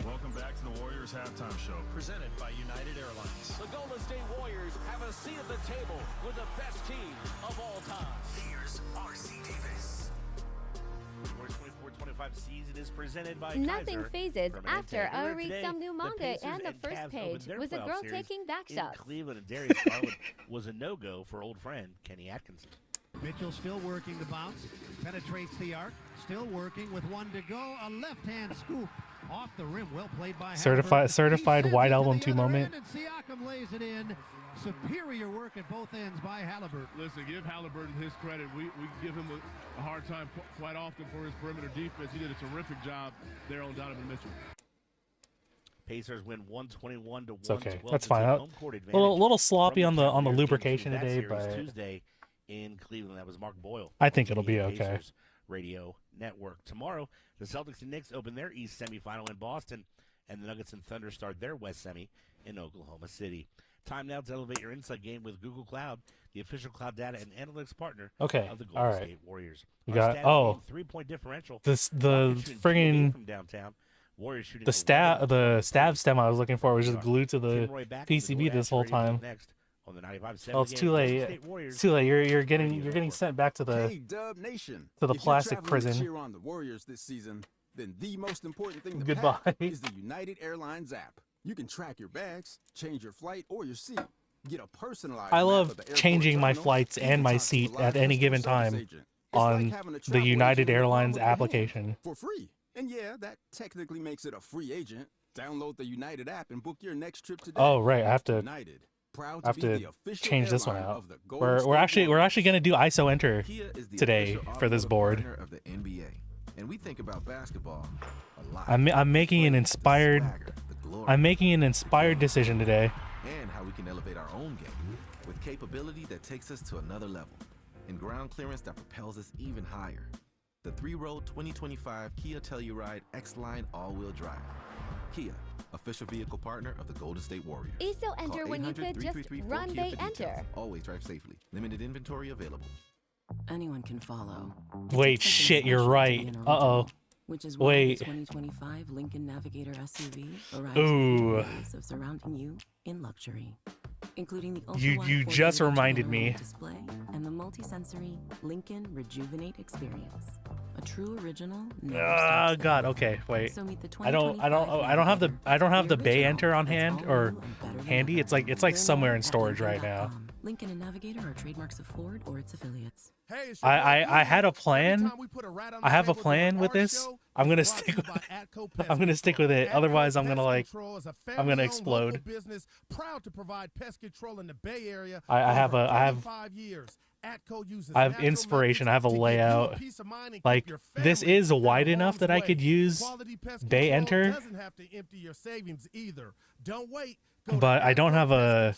Welcome back to the Warriors halftime show, presented by United Airlines. The Golden State Warriors have a seat at the table with the best team of all time. Here's R.C. Davis. Warriors 24-25 season is presented by Nothing Kaiser phases Permanente. after I Earlier read today, some new the manga, Pacers and the and first Cavs page opened their was a playoff girl series taking back in shots. Cleveland, and Darius Garland was a no-go for old friend Kenny Atkinson. Mitchell still working the bounce, penetrates the arc, still working with one to go. A left-hand scoop off the rim, well played by Certified White Album 2 moment. And Siakam lays it in. Superior work at both ends by Halliburton. Listen, give Halliburton his credit. We give him a hard time quite often for his perimeter defense. He did a terrific job there on Donovan Mitchell. Pacers win 121 to 112. It's okay. That's fine. Home court advantage Little sloppy from on the Cavaliers lubrication game 2 today, of that series but Tuesday in Cleveland. That was Mark Boyle. I think it'll be the okay. Pacers Radio Network. Tomorrow, the Celtics and Knicks open their East semifinal in Boston, and the Nuggets and Thunder start their West semi in Oklahoma City. Time now to elevate your insight game with Google Cloud, the official cloud data and analytics partner of the Golden all right. State Warriors. You Our got stat 3-point differential. the friggin' from downtown. Warriors shooting the stab stem I was looking for was just glued to the PCB this whole time. On the 95.7 Oh, it's too late. It's too late. You're getting sent back to the Dub Nation. to the If you're plastic traveling to prison. cheer on the Warriors this season, then the most important thing to Goodbye. pack is the United Airlines app. You can track your bags, change your flight or your seat, get a personalized I map love of the airport changing my terminal, flights even and my talk to a seat live at any customer given service time agent. It's on like having a the travel United agent in the palm Airlines of your hand application. for free. And yeah, that technically makes it a free agent. Download the United app and book your next trip today. Oh right, I have to United, proud I have be to the official change this one airline out. of the Golden We're State actually gonna do ISO enter Kia is the today official for this automotive board. partner of the NBA. And we think about basketball a lot. I'm making an inspired decision today. And how we can elevate our own game with capability that takes us to another level and ground clearance that propels us even higher. The 3-row 2025 Kia Telluride X-Line all-wheel drive. Kia, official vehicle partner of the Golden State Warriors. ISO enter Call when you could just 800-333-4KIA run for they details. enter. Always drive safely. Limited inventory available. Anyone can follow. Wait, shit, you're right. Uh-oh. Which is why Wait. the 2025 Lincoln Navigator SUV arrives Ooh. with ways of surrounding you in luxury, including the You ultra-wide just 4K reminded me. panoramic display and the multi-sensory Lincoln Rejuvenate experience, a true original. Oh God. Okay. Wait. So meet the I don't have the Bay Enter on hand or handy. It's like somewhere in storage right now. Lincoln and Navigator are trademarks of Ford or its affiliates. I had a plan. I have a plan with this. I'm gonna stick with it. Otherwise, I'm gonna explode. Business proud to provide pest control in the Bay Area. I have natural inspiration. I have a methods to give you layout. peace of mind and Like keep your this family is wide out of enough that I harm's could way. use Quality pest Bay control Enter, doesn't have to empty your savings either. Don't wait. Go to but I don't have a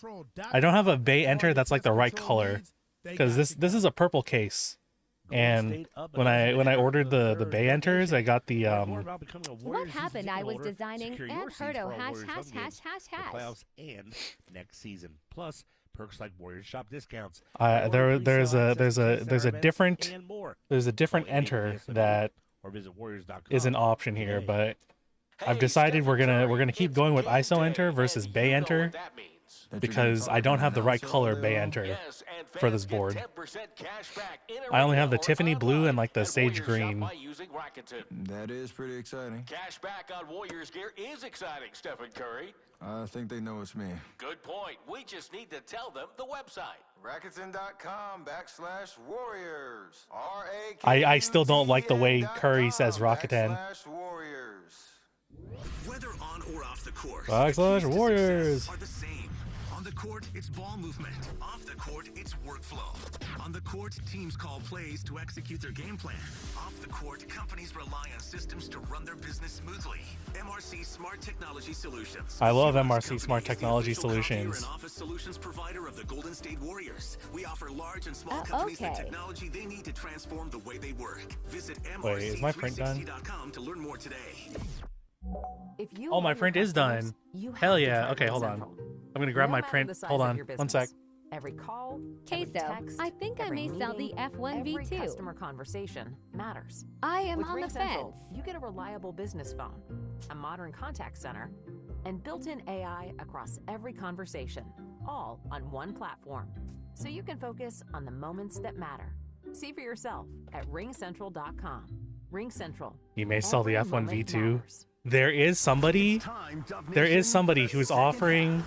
Bay Enter that's like the right color, because this is a purple case. And when I ordered the Bay Enters, I got the What happened? I was designing and Herdo # playoffs and next season. Plus perks like Warriors shop discounts. there's a different enter that is an option here, but I've decided we're gonna keep going with ISO enter versus Bay enter because I don't have the right color Bay enter for this board. I only have the Tiffany blue and like the sage green. That is pretty exciting. Cash back on Warriors gear is exciting, Stephen Curry. I think they know it's me. Good point. We just need to tell them the website. Rakuten.com/Warriors. I still don't like the way Curry says Rakuten. Whether on or off the court, /Warriors. are the same. On the court, it's ball movement. Off the court, it's workflow. On the court, teams call plays to execute their game plan. Off the court, companies rely on systems to run their business smoothly. MRC Smart Technology Solutions. I love MRC Smart Technology Computer Solutions. and office solutions provider of the Golden State Warriors. We offer large and small companies the okay. technology they need to transform the way they work. Visit Wait, is my print done? MRC360.com to learn more today. Oh, my print is done. Hell yeah. Okay, hold on. I'm gonna grab my print. Hold on. 1 sec. Every call, Queso, text, I think I may sell the F1V2. every customer conversation matters. I am With on the RingCentral, fence. you get a reliable business phone, a modern contact center, and built-in AI across every conversation, all on one platform. So you can focus on the moments that matter. See for yourself at ringcentral.com. RingCentral. You may sell the Every moment F1V2. matters. There is somebody who's offering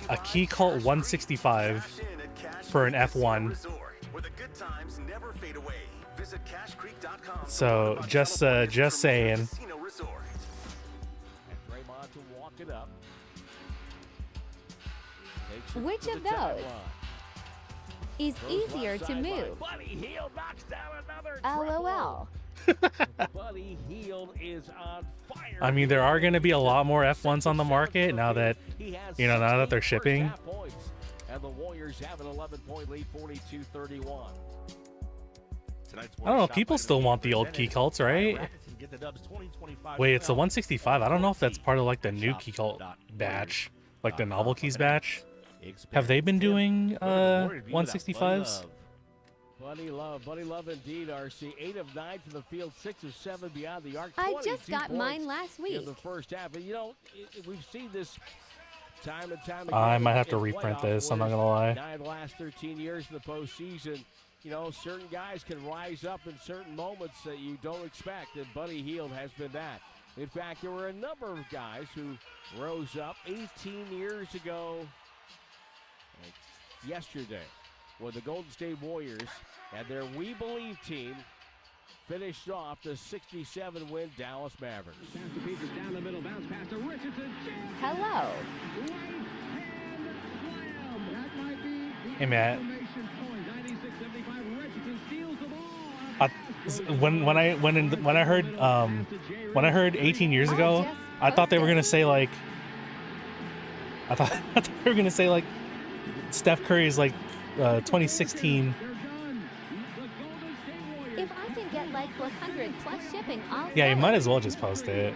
a Key Cult 165 for an F1. So just saying. Which of those is easier to move? Buddy Hield knocks down another LOL. Buddy Hield is on fire. I mean, there are going to be a lot more F1s on the market now that, now that they're shipping. And the Warriors have an 11-point lead, 42-31. I don't know. People still want the old key cults, right? Wait, it's the 165. I don't know if that's part of like the new key cult batch, like the novel keys batch. Have they been doing 165s? Buddy Love indeed, RC. 8 of 9 to the field, 6 of 7 beyond the arc. I just got mine last week. In the first half. And, we've seen this time and time again. I might have to reprint this. I'm not going to lie. 9 of the last 13 years in the postseason. Certain guys can rise up in certain moments that you don't expect, and Buddy Hield has been that. In fact, there were a number of guys who rose up 18 years ago yesterday when the Golden State Warriors and their We Believe team finished off the 67-win Dallas Mavericks. Hello. Hey, Matt. When I heard 18 years ago, I thought they were gonna say like, I thought they were gonna say like, Steph Curry's like 2016. If I can get like 100 plus shipping, I'll Yeah, you might as well just post it.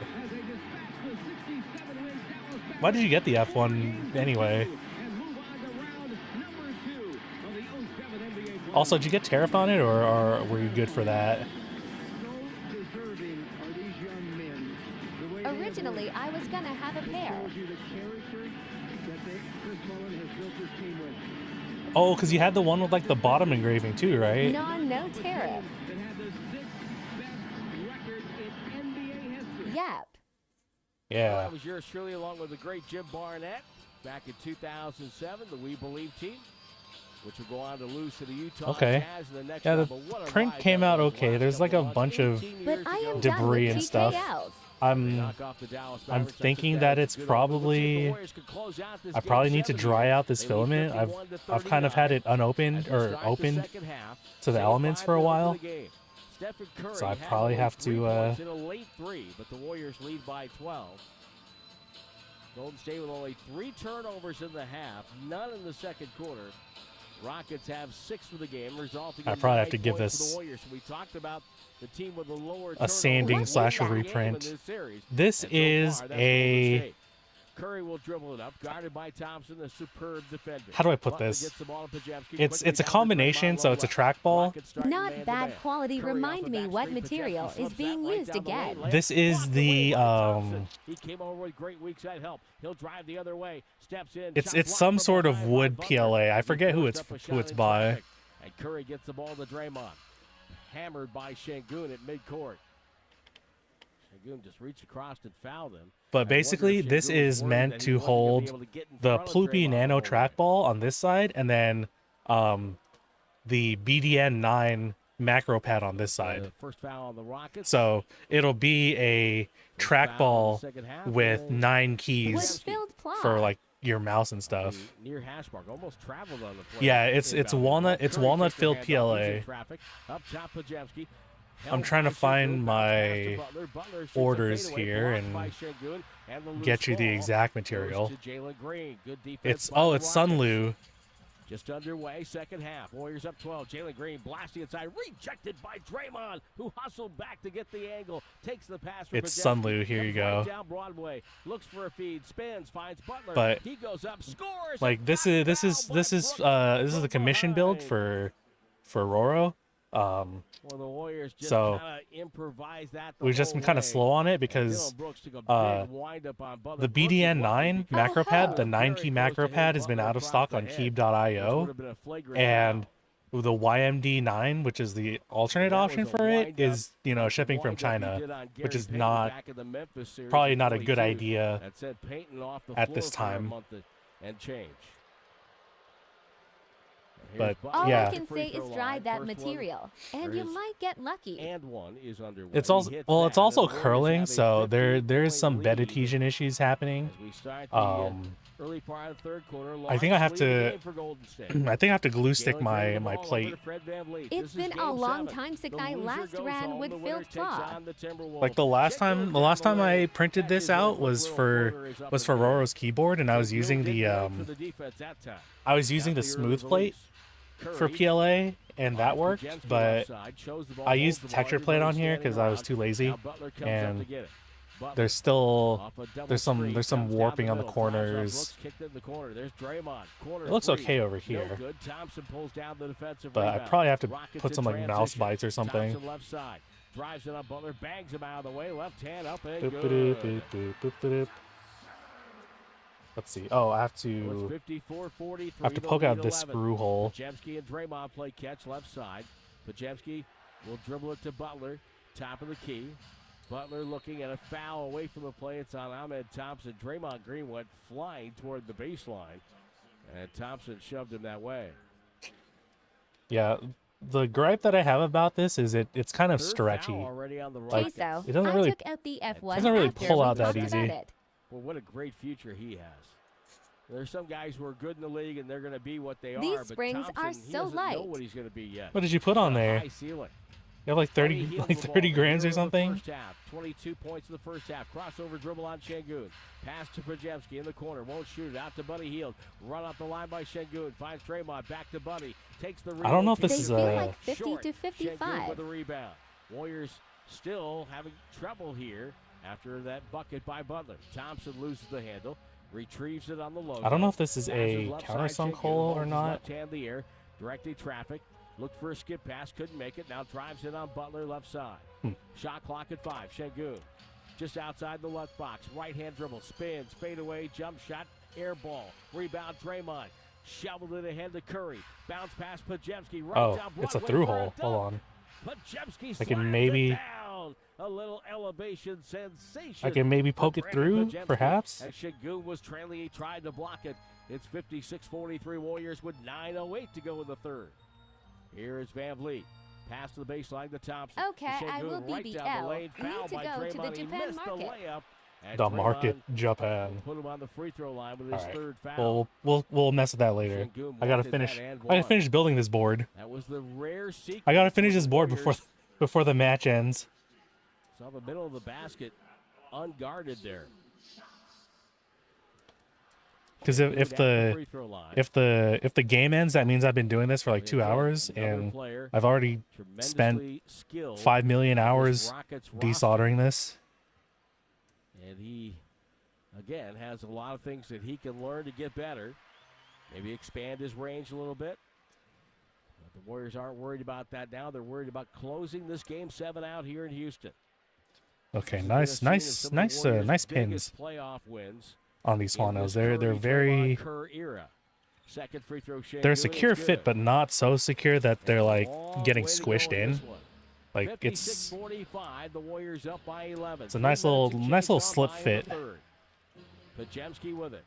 Why did you get the F1 anyway? Also, did you get tariffed on it, or were you good for that? Originally, I was gonna have a pair. Oh, because you had the one with like the bottom engraving too, right? No tariff. Yep. Yeah. That was yours truly, along with the great Jim Barnett back in 2007, the We Believe team, which will go on to lose to the Utah Jazz in the next yeah, the round. print came out okay. There's like a bunch of debris and stuff. I'm thinking that it's probably, I probably need to dry out this filament. I've kind of had it unopened or opened to the elements for a while. So I probably have to in a late 3, but the Warriors lead by 12. Golden State with only 3 turnovers in the half, none in the second quarter. Rockets have 6 for the game, resulting in I probably have to 9 give points this for the Warriors. So we talked about the team with the lower a sanding / reprint. This is a. Curry will dribble it up, guarded by Thompson, a superb defender. How do I put this? It's a combination, so it's a trackball. Not bad quality. Remind me what material is being used again. This is the He came over with great weak side help. He'll drive the other way. Steps in. It's some sort of wood PLA. I forget who it's by. And Curry gets the ball to Draymond. Hammered by Şengün at midcourt. Şengün just reached across and fouled him. But basically, this is meant to hold the Ploopy Nano trackball on this side, and then the BDN 9 macro pad on this side. First foul on the Rockets. So it'll be a trackball with 9 keys for like your mouse and stuff. Near hash mark, almost traveled on the play. Yeah, it's walnut filled PLA. Up top, Podziemski. I'm trying to find my orders here and get you the exact material. It's Sunlu. Just underway, second half. Warriors up 12. Jalen Green blasting inside, rejected by Draymond, who hustled back to get the angle. Takes the pass. It's Sunlu. Here you go. Down Broadway, looks for a feed, spins, finds Butler. But he goes up, scores. Like this is the commission build for Roro. Well, the Warriors just so we've just been kind of slow on it because the BDN 9 macro pad, the 9-key macro pad, has been out of stock on Keeb.io, and the YMD 9, which is the alternate option for it, is shipping from China, which is probably not a good idea at this time. but all yeah. I can say is dry that material, and you might get lucky. And one is underway. It's also it's also curling, so there's some bed adhesion issues happening. Early part of the third quarter, I think I have to I think I have to glue stick my plate. It's been a long time since I last ran with filled cloth. Like the last time I printed this out was for Roro's keyboard, and I was using the smooth plate for PLA, and that worked, but I used the texture plate on here because I was too lazy, and there's some warping on the corners. It looks okay over here, but I probably have to put some like mouse bites or something. Drives it on Butler, bangs him out of the way, left hand up and Boop, good. boop, boop, boop, boop. Let's see. Oh, I have to poke out this screw hole. Pajemski and Draymond play catch left side. Pajemski will dribble it to Butler, top of the key. Butler looking at a foul away from the play. It's on Ahmed Thompson. Draymond Green went flying toward the baseline, and Thompson shoved him that way. Yeah, the gripe that I have about this is it's kind of stretchy. Like, it doesn't really pull out that easy. Well, what a great future he has. There's some guys who are good in the league and they're going to be what they These are. But springs Thompson, are he so doesn't light. know what he's going to be yet. What did you put on there? High ceiling. You have like 30 grams or something? First half, 22 points in the first half. Crossover dribble on Şengün. Pass to Pajemski in the corner. Won't shoot it. Out to Buddy Hield. Run off the line by Şengün. Finds Draymond. Back to Buddy. Takes the rebound. I don't know if this is like 50 short. to 55. Şengün with the rebound. Warriors still having trouble here after that bucket by Butler. Thompson loses the handle. Retrieves it on the low. I don't know if this is a countersunk hole or not. Left hand the air. Directing traffic. Looked for a skip pass, couldn't make it. Now drives it on Butler left side. Shot clock at 5. Şengün just outside the left box. Right hand dribble, spins, fade away, jump shot, air ball. Rebound Draymond. Shoveled it ahead to Curry. Bounce pass Pajemski. Right down it's a Broadway through for hole. dunk. Hold on. Pajemski I can slams maybe- it down. A little elevation sensation. I can maybe poke it for Brandon through, Pajemski. perhaps. As Şengün was trailing, he tried to block it. It's 56-43 Warriors with 9:08 to go in the third. Here is Van Vliet. Pass to the baseline to Thompson. Okay, I will right BBL. down the lane. Need Foul to by go to the Draymond. He Japan missed market. the layup. And The Draymond market, Japan. put him on the free throw line with his Alright. third foul. We'll mess with that later. Şengün I gotta wanted finish. that and I gotta won. finish building this board. That was the rare sequence. I gotta finish this board Warriors. before the match ends. Saw the middle of the basket unguarded there. Because if the game ends, that means I've been doing this for like 2 hours, and I've already spent 5 million hours desoldering this. And he, again, has a lot of things that he can learn to get better. Maybe expand his range a little bit. But the Warriors aren't worried about that now. They're worried about closing this Game 7 out here in Houston. Okay, nice pins Playoff wins on these Swanos. They're Curry, very Kerr era. Second free throw. they're Şengün secure is fit, good. but not so secure that they're like Long getting way to go squished in. this one. Like it's 56-45, the Warriors up by 11. it's a nice little slip fit. Pajemski with it.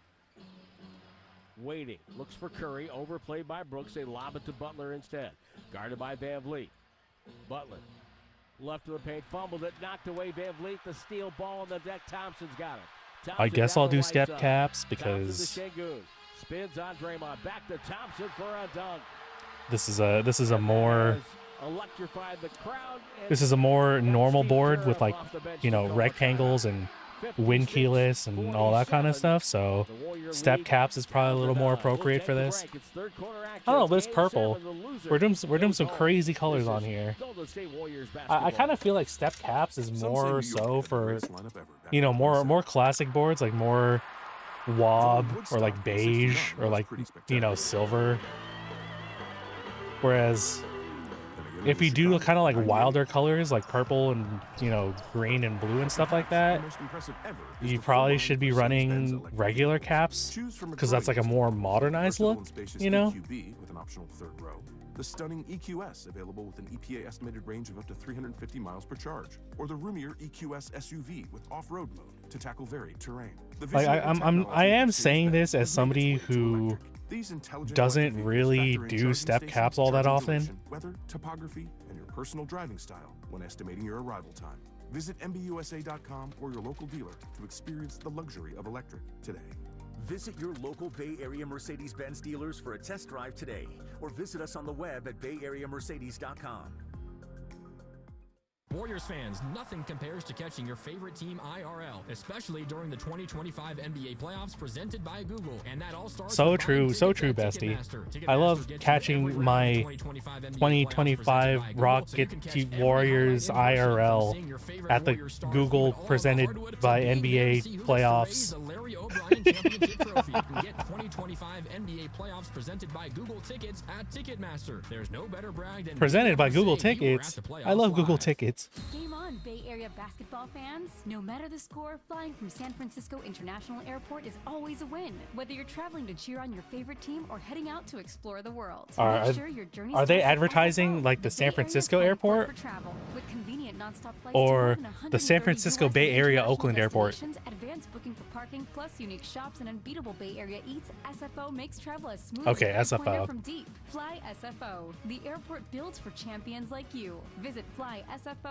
Waiting. Looks for Curry. Overplayed by Brooks. They lob it to Butler instead. Guarded by Van Vliet. Butler. Left of the paint. Fumbled it. Knocked away Van Vliet. The steal ball on the deck. Thompson's got it. I Thompson guess down I'll the do right step side. caps Thompson because to Şengün. Spins on Draymond. Back to Thompson for a dunk. this is a more Electrified the crowd. this is a more normal board with like, you know, rectangles and win keyless and all that kind of stuff. So step caps is probably a little more appropriate for this. I don't know, this purple. We're doing some crazy colors on here. I kind of feel like step caps is more so for, you know, more classic boards, like more wob or like beige or like, you know, silver. Whereas if you do kind of like wilder colors like purple and, you know, green and blue and stuff like that, you probably should be running regular caps because that's like a more modernized look, you know? with an optional third row. The stunning EQS, available with an EPA estimated range of up to 350 miles per charge, or the roomier EQS SUV with off-road mode to tackle varied terrain. Like I am saying this as somebody who These intelligent doesn't electric really vehicles factor in do charging step stations, caps all that charging often. duration, weather, topography, and your personal driving style when estimating your arrival time. Visit MBUSA.com or your local dealer to experience the luxury of electric today. Visit your local Bay Area Mercedes-Benz dealers for a test drive today, or visit us on the web at bayareamercedes.com. Warriors fans, nothing compares to catching your favorite team IRL, especially during the 2025 NBA playoffs presented by Google. And that all starts So true, bestie. I love catching my 2025 Rocket Warriors IRL at the Google presented by NBA playoffs. Larry O'Brien Championship Trophy. You can get 2025 NBA playoffs presented by Google Tickets at Ticketmaster. There's no better brag than Presented by Google Tickets. I love Google Tickets. Game on, Bay Area basketball fans. No matter the score, flying from San Francisco International Airport is always a win. Whether you're traveling to cheer on your favorite team or heading out to explore the world. Are they advertising like the San Francisco airport? With convenient nonstop flights Or to more than the San 130 Francisco US Bay and Area international Oakland Airport? destinations, advanced booking for parking, plus unique shops and unbeatable Bay Area eats, SFO makes travel as smooth Okay, as a SFO. pointer from deep. Fly SFO, the airport built for champions like you. Visit flysfo.com.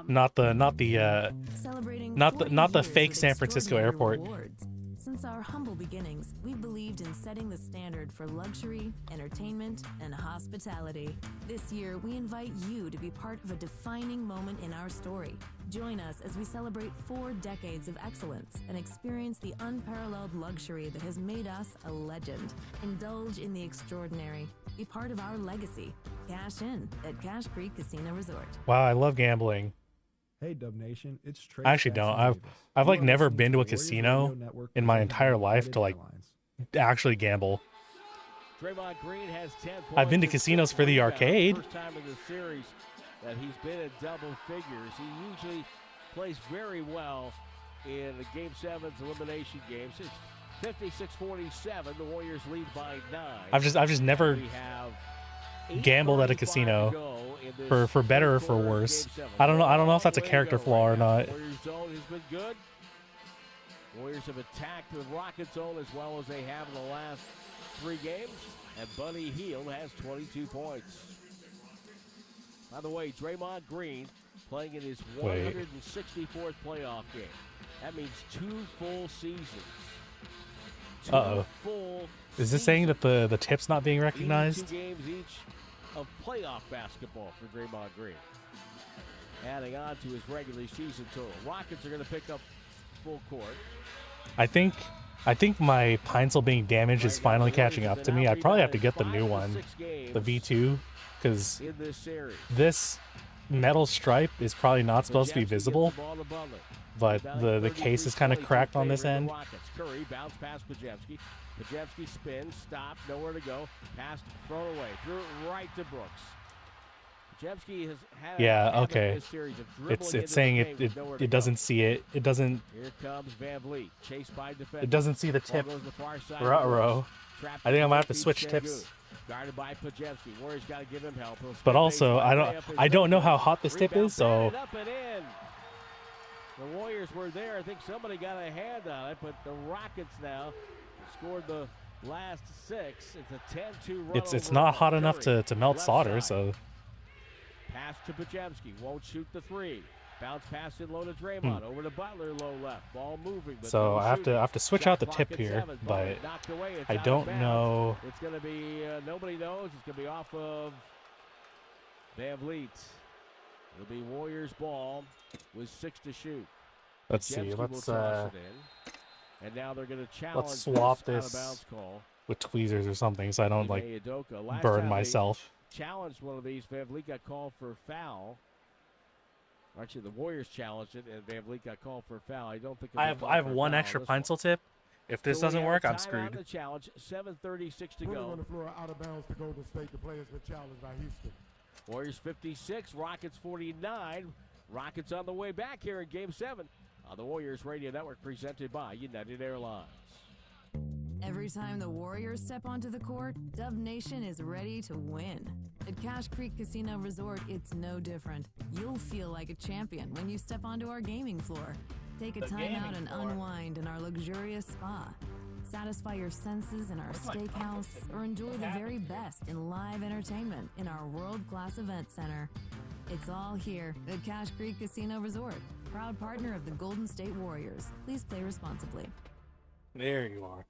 Not the Celebrating not 40 the years fake of San Francisco extraordinary airport. rewards. Since our humble beginnings, we've believed in setting the standard for luxury, entertainment, and hospitality. This year, we invite you to be part of a defining moment in our story. Join us as we celebrate 4 decades of excellence and experience the unparalleled luxury that has made us a legend. Indulge in the extraordinary. Be part of our legacy. Cash in at Cash Creek Casino Resort. Wow, I love gambling. Hey Dub Nation, it's Trey. I actually don't. I've like never been to a casino in my entire life to like actually gamble. Draymond Green has 10 points. I've been to casinos for the arcade. First time in the series that he's been in double figures. He usually plays very well in the Game 7's elimination games. It's 56-47. The Warriors lead by 9. I've just never gambled at a casino for better or for worse. I don't know if that's a character flaw or not. Warriors zone has been good. Warriors have attacked the Rocket zone as well as they have in the last 3 games. And Buddy Hield has 22 points. By the way, Draymond Green playing in his 164th playoff game. That means 2 full seasons. 2 full Is this saying that the tip's not being recognized? 2 games each of playoff basketball for Draymond Green. Adding on to his regular season total. Rockets are going to pick up full court. I think my Pinesel being damaged is finally catching up to me. I'd probably have to get the new one, the V2, because this metal stripe is probably not supposed to be visible, but the case is kind of cracked on this end. Curry bounce past Pajemski. Pajemski spins, stopped, nowhere to go. Passed, thrown away, threw it right to Brooks. Pajemski has had a series of dribbling It's saying it doesn't see it. It doesn't. Here comes Van Vliet, chased by defense. It doesn't see the tip. Ruh-roh. I think I might have to switch tips. Guarded by Pajemski. Warriors got to give him help. But also, I don't know how hot this tip is, so. The Warriors were there. I think somebody got a hand on it, but the Rockets now scored the last 6. It's a 10-2 run. It's not hot enough to melt solder, so. Pass to Pajemski. Won't shoot the 3. Bounce pass in low to Draymond. Over to Butler, low left. Ball moving. But so I have to switch out the tip here, but I don't know. It's going to be nobody knows. It's going to be off of Van Vliet. It'll be Warriors ball with 6 to shoot. Let's see. Let's and now they're going to challenge. Let's swap this this out of bounds call. with tweezers or something, so I don't like burn myself. Challenged one of these. Van Vliet got called for a foul. Actually, the Warriors challenged it, and Van Vliet got called for a foul. I don't think I have one extra pencil tip. If this doesn't work, I'm screwed. The challenge. 7:36 to go. On the floor, out of bounds to Golden State. The players been challenged by Houston. Warriors 56, Rockets 49. Rockets on the way back here in Game 7 on the Warriors Radio Network, presented by United Airlines. Every time the Warriors step onto the court, Dub Nation is ready to win. At Cash Creek Casino Resort, it's no different. You'll feel like a champion when you step onto our gaming floor. Take a time out and unwind in our luxurious spa. Satisfy your senses in our steakhouse, or enjoy the very best in live entertainment in our world-class event center. It's all here at Cache Creek Casino Resort, proud partner of the Golden State Warriors. Please play responsibly. There you are.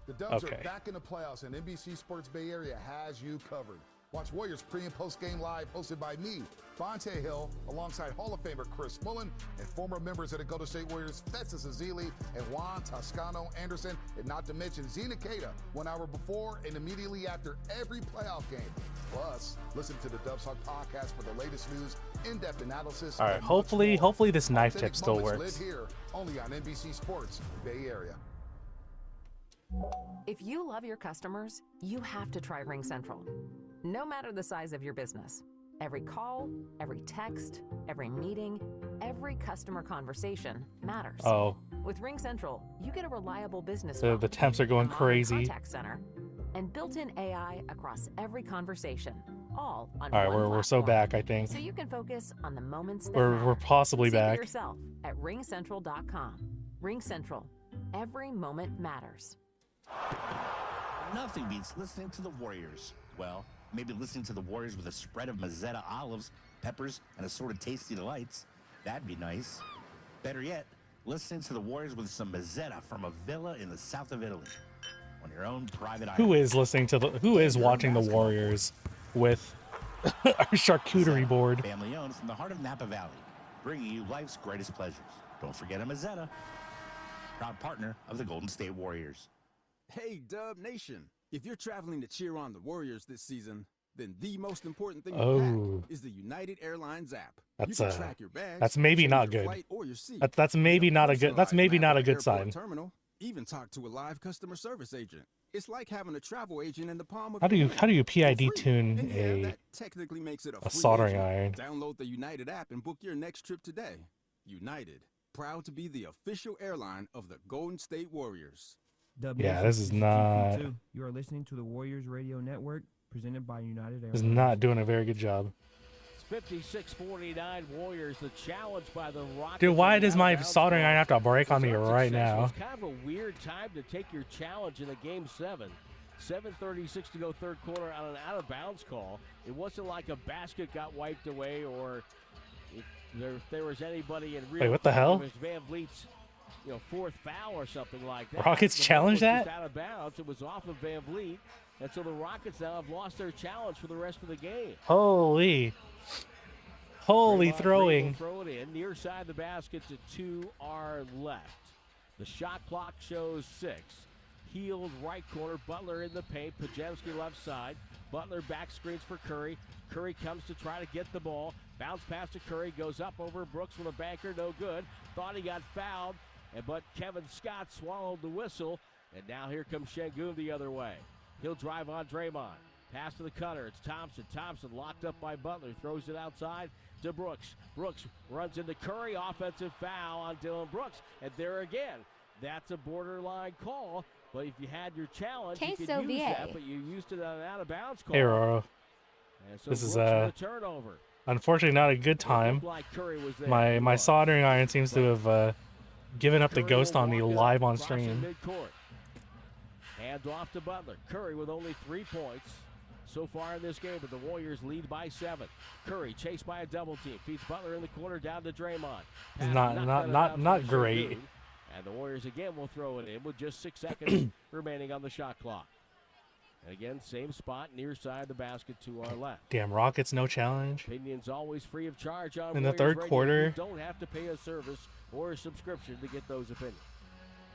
The Dubs Okay. are back in the playoffs, and NBC Sports Bay Area has you covered. Watch Warriors pre- and post-game live, hosted by me, Bonte Hill, alongside Hall of Famer Chris Mullen and former members of the Golden State Warriors, Festus Ezeli and Juan Toscano Anderson, and not to mention Z Nikita, 1 hour before and immediately after every playoff game. Plus, listen to the Dubs Talk podcast for the latest news, in-depth analysis. All right. and much Hopefully more. this knife Authentic tip still moments works. live here, only on NBC Sports Bay Area. If you love your customers, you have to try RingCentral. No matter the size of your business, every call, every text, every meeting, every customer conversation matters. Oh. With RingCentral, you get a reliable business The phone, temps are going a modern crazy. contact center, and built-in AI across every conversation, all on All right, one we're so platform. back, I think. So you can focus on the moments that We're matter. possibly See for back. yourself at ringcentral.com. RingCentral. Every moment matters. Nothing beats listening to the Warriors. Well, maybe listening to the Warriors with a spread of Mazzetta olives, peppers, and assorted tasty delights. That'd be nice. Better yet, listening to the Warriors with some Mazzetta from a villa in the south of Italy. On your own private island. Who is listening to who is watching the Warriors with our charcuterie board? Family owned from the heart of Napa Valley, bringing you life's greatest pleasures. Don't forget a Mazzetta. Proud partner of the Golden State Warriors. Hey, Dub Nation. If you're traveling to cheer on the Warriors this season, then the most important thing to Oh. pack is the United Airlines app. That's you can track your bags, that's maybe change not your good. flight or your seat, That's maybe not a good. That's personalize maybe not a map good at sign. airport terminal, even talk to a live customer service agent. It's like having a travel agent in the palm of How do your you hand. PID tune And yeah, a that technically makes it a free soldering agent. iron? Download the United app and book your next trip today. United, proud to be the official airline of the Golden State Warriors. Yeah, this is not. You are listening to the Warriors Radio Network, presented by United Is Airlines. not doing a very good job. It's 56-49 Warriors. The challenge by the Rockets. Dude, why on the does my out-of-bounds soldering ball iron have to break on was me right unsuccessful. now? It's kind of a weird time to take your challenge in a game 7. 7:36 to go third quarter on an out-of-bounds call. It wasn't like a basket got wiped away or if there was anybody in real. Wait, what the hell? It was Van Vliet's, fourth foul or something like that. Rockets The ball challenged was just that? out of bounds. It was off of Van Vliet, and so the Rockets now have lost their challenge for the rest of the game. Holy Draymond Green throwing. will throw it in near side the basket to 2 are left. The shot clock shows 6. Healed right corner. Butler in the paint. Pajemski left side. Butler back screens for Curry. Curry comes to try to get the ball. Bounce pass to Curry. Goes up over Brooks with a banker. No good. Thought he got fouled. But Kevin Scott swallowed the whistle. And now here comes Şengün the other way. He'll drive on Draymond. Pass to the cutter. It's Thompson. Thompson locked up by Butler. Throws it outside to Brooks. Brooks runs into Curry. Offensive foul on Dylan Brooks. And there again, that's a borderline call. But if you had your challenge, you could use that. But you used it on an out-of-bounds call. Hey, Roro. And so This is Brooks with a turnover. unfortunately not a good time. like Curry was there. My soldering iron seems to have given up the Curry ghost will on me walk it live up, on crossing stream. midcourt. Hand off to Butler. Curry with only 3 points so far in this game, but the Warriors lead by 7. Curry chased by a double team. Feeds Butler in the corner down to Draymond. It's not great. And the Warriors again will throw it in with just 6 seconds remaining on the shot clock. And again, same spot near side the basket to our left. Damn, Rockets no challenge. Opinions always free of charge on In the Warriors third Radio. quarter. You don't have to pay a service or a subscription to get those opinions.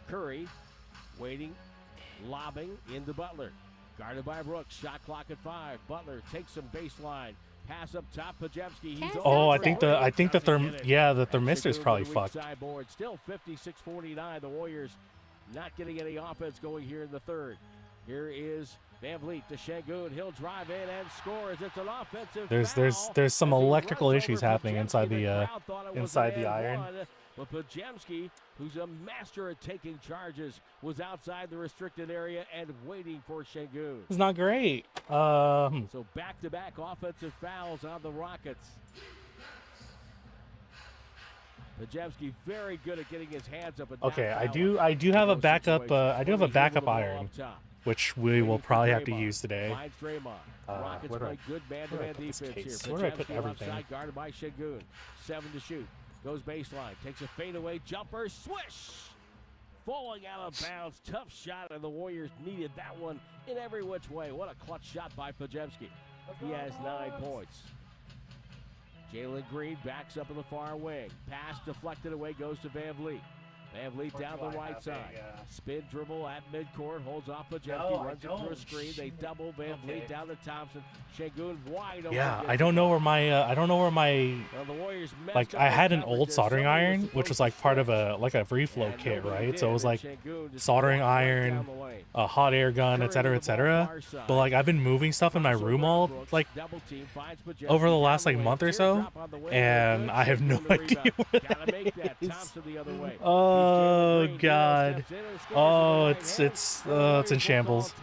Curry waiting, lobbing into Butler. Guarded by Brooks. Shot clock at 5. Butler takes some baseline. Pass up top. Pajemski. He's Oh, I over. think the thermistor's probably fucked. Sideboard. Still 56-49. The Warriors not getting any offense going here in the third. Here is Van Vliet to Şengün. He'll drive in and scores. It's an offensive foul. There's some as he electrical runs issues over happening Pajemski. inside The the crowd thought it was inside an the and iron. one, but Pajemski, who's a master at taking charges, was outside the restricted area and waiting for Şengün. It's not great. So back-to-back offensive fouls on the Rockets. Pajemski very good at getting his hands up. Okay, I do have a backup. I do have a backup iron, which we will probably have to use today. Where do I put this case? Where do I put everything? Guarded by Şengün. 7 to shoot. Goes baseline. Takes a fadeaway jumper. Swish! Falling out of bounds. Tough shot, and the Warriors needed that one in every which way. What a clutch shot by Pajemski. He has 9 points. Jalen Green backs up in the far wing. Pass deflected away, goes to Van Vliet. Van Vliet down the right side. Spin dribble at midcourt, holds off Pajemski, runs it through a screen. They double Van Vliet down to Thompson. Şengün wide open. Yeah, I don't know where my like I had an old soldering iron, which was like part of a reflow kit, right? So it was like soldering iron, a hot air gun, etc., etc. But like I've been moving stuff in my room all like over the last like month or so, and I have no idea where that is. Oh God! Oh, it's in shambles.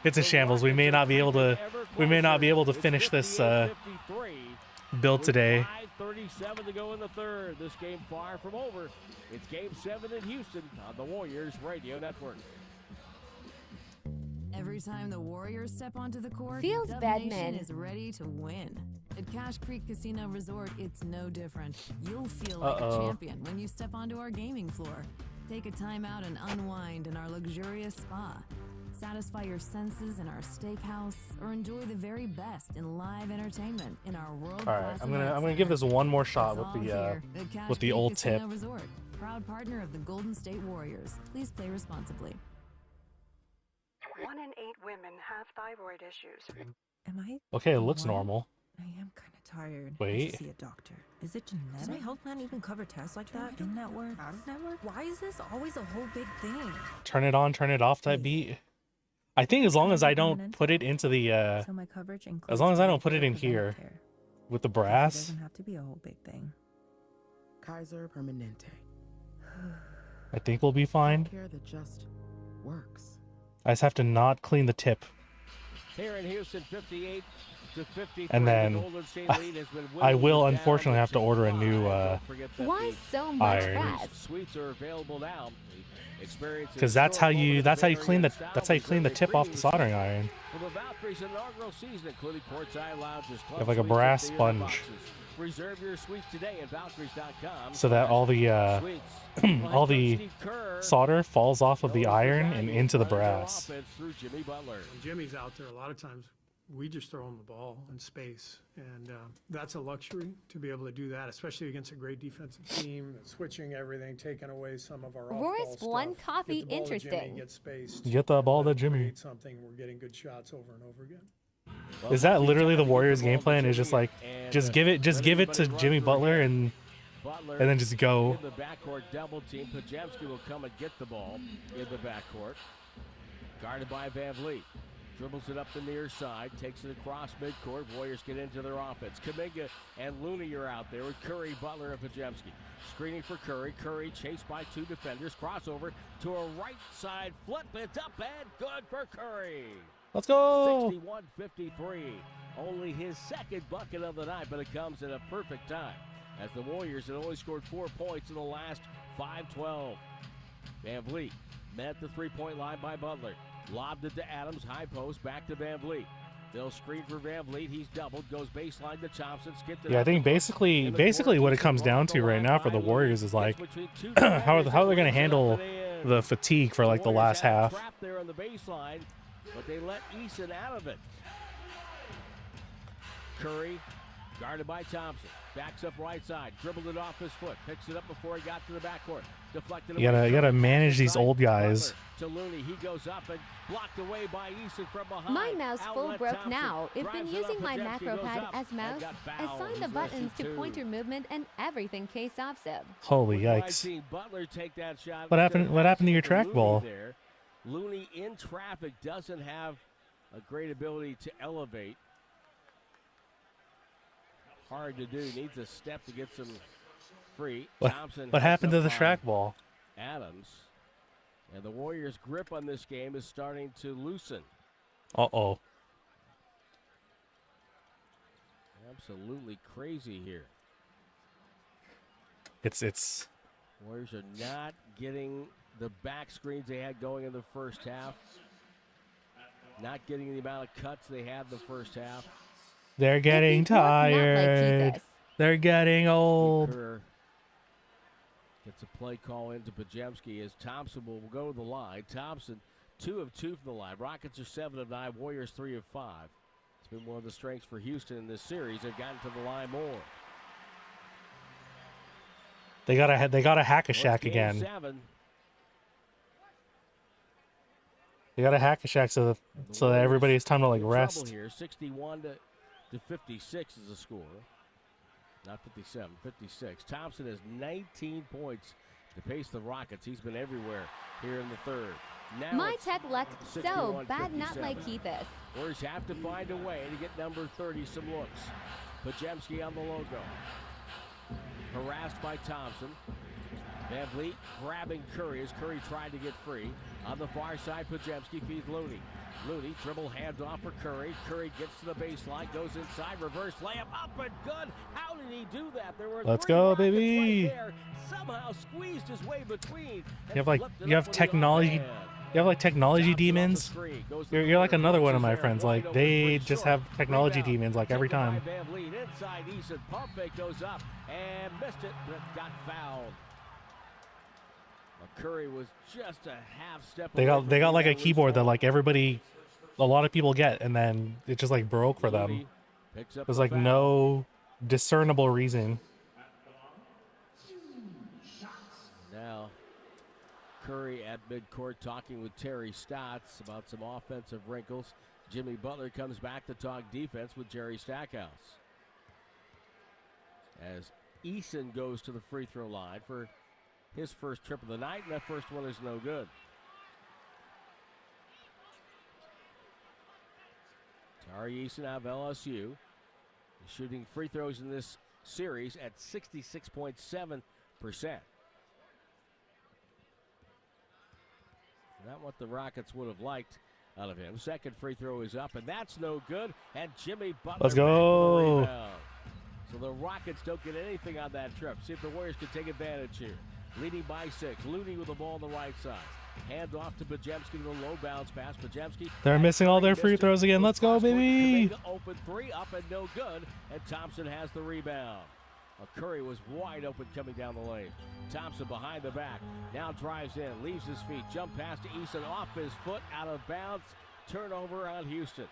It's in shambles. We may not be able to finish this build today. 5:37 to go in the third. This game far from over. It's Game 7 in Houston on the Warriors Radio Network. Every time the Warriors step onto the court, Feels Dub bad, Nation man. is ready to win. At Cache Creek Casino Resort, it's no different. You'll feel like a champion when you step onto our gaming floor. Take a time out and unwind in our luxurious spa. Satisfy your senses in our steakhouse, or enjoy the very best in live entertainment in our world-class. All right, I'm gonna give this one more shot with the old tip. Resort, proud partner of the Golden State Warriors. Please play responsibly. 1 in 8 women have thyroid issues. Am I? Okay, it looks normal. I am kind of tired. Wait. I should see a doctor. Is it genetic? Does my health plan even cover tests like that? In network? Out of network? Why is this always a whole big thing? Turn it on, turn it off. That beat. I think as long as I don't put it into the so my coverage as long as I don't put it in here with the It brass. doesn't have to be a whole big thing. Kaiser Permanente. I think we'll be fine. Care that just works. I just have to not clean the tip. Here in Houston, 58 to 53. And then Golden State lead has been I will whittled unfortunately down have to order a new Why so much iron. press? Suites are available now. Because that's how you clean the tip off the soldering iron. For the Valkyries inaugural season, including courtside lounges, You have like a brass sponge, reserve your suite today at Valkyries.com. so that all the all the solder falls off of the iron and into the brass. Through Jimmy Butler. When Jimmy's out there, a lot of times we just throw him the ball in space, and that's a luxury to be able to do that, especially against a great defensive team, switching everything, taking away some of our Royce off-ball One stuff. Coffee Get the ball to Jimmy, interesting. get space, Get the ball to Jimmy. create something. We're getting good shots over and over again. Is that literally the Warriors' game plan? Is just like just give it to Jimmy Butler and then just go. In the backcourt double team, Pajemski will come and get the ball in the backcourt. Guarded by Van Vliet. Dribbles it up the near side, takes it across midcourt. Warriors get into their offense. Kuminga and Looney are out there with Curry, Butler, and Pajemski. Screening for Curry. Curry chased by 2 defenders. Crossover to a right side flip. It's up and good for Curry. Let's go. 61-53. Only his second bucket of the night, but it comes at a perfect time, as the Warriors had only scored 4 points in the last 5-12. Van Vliet met at the three-point line by Butler. Lobbed it to Adams, high post, back to Van Vliet. They'll screen for Van Vliet. He's doubled, goes baseline to Thompson. Yeah, I think basically what it comes down to right now for the Warriors is like how are they going to handle the fatigue for like the last half. Trap there on the baseline, but they let Eason out of it. Curry, guarded by Thompson. Backs up right side, dribbled it off his foot, picks it up before he got to the backcourt. Deflected You gotta manage these old guys. To Looney, he goes up and blocked away by Eason from behind. My mouse full Outlet broke Thompson now. I've been drives it using up, my Pajemski macro goes pad up as and mouse. got fouled. Assign the He's buttons missing to 2. pointer movement and everything case offset. Holy We've yikes! seen Butler take that shot. What happened to your track Looney ball? there. Looney in traffic doesn't have a great ability to elevate. Hard to do. Needs a step to get some free. Thompson What happened to the track ball? Adams. And the Warriors' grip on this game is starting to loosen. Uh-oh. Absolutely crazy here. It's. Warriors are not getting the back screens they had going in the first half. Not getting the amount of cuts they had in the first half. They're getting tired. They're getting old. Kerr gets a play call into Podziemski as Thompson will go to the line. Thompson, 2 of 2 from the line. Rockets are 7 of 9. Warriors 3 of 5. It's been one of the strengths for Houston in this series. They've gotten to the line more. They got a hack-a-shack again. 7. They got a hack-a-shack so that everybody has time to like rest. Here, 61 to 56 is the score. Not 57, 56. Thompson has 19 points to pace the Rockets. He's been everywhere here in the third. Now My tech luck so bad, not 57. like Keith's. Warriors have to find a way to get number 30 some looks. Podziemski on the logo. Harassed by Thompson. Van Vliet grabbing Curry as Curry tried to get free. On the far side, Podziemski feeds Looney. Looney dribble handoff for Curry. Curry gets to the baseline, goes inside, reverse layup up and good. How did he do that? There were Let's 3 go, Rockets baby. right there. Somehow squeezed his way between. You have technology. You have like technology demons. You're like another one of my friends. Like they just have technology demons like every time. Van Vliet inside, Eason pump fake goes up and missed it, but got fouled. Curry was just a half step. They got like a keyboard that like a lot of people get, and then it just like broke for them. There's like no discernible reason. Now Curry at midcourt talking with Terry Stotts about some offensive wrinkles. Jimmy Butler comes back to talk defense with Jerry Stackhouse. As Eason goes to the free throw line for his first trip of the night, and that first one is no good. Tari Eason out of LSU. He's shooting free throws in this series at 66.7%. Not what the Rockets would have liked out of him. Second free throw is up, and that's no good. And Jimmy Butler. Let's go. So the Rockets don't get anything on that trip. See if the Warriors can take advantage here. Leading by 6. Looney with the ball on the right side. Hand off to Podziemski with a low bounce pass. Podziemski. They're missing all their free throws again. Let's go, baby. Open 3 up and no good. And Thompson has the rebound. Curry was wide open coming down the lane. Thompson behind the back. Now drives in. Leaves his feet. Jump pass to Eason off his foot. Out of bounds. Turnover on Houston.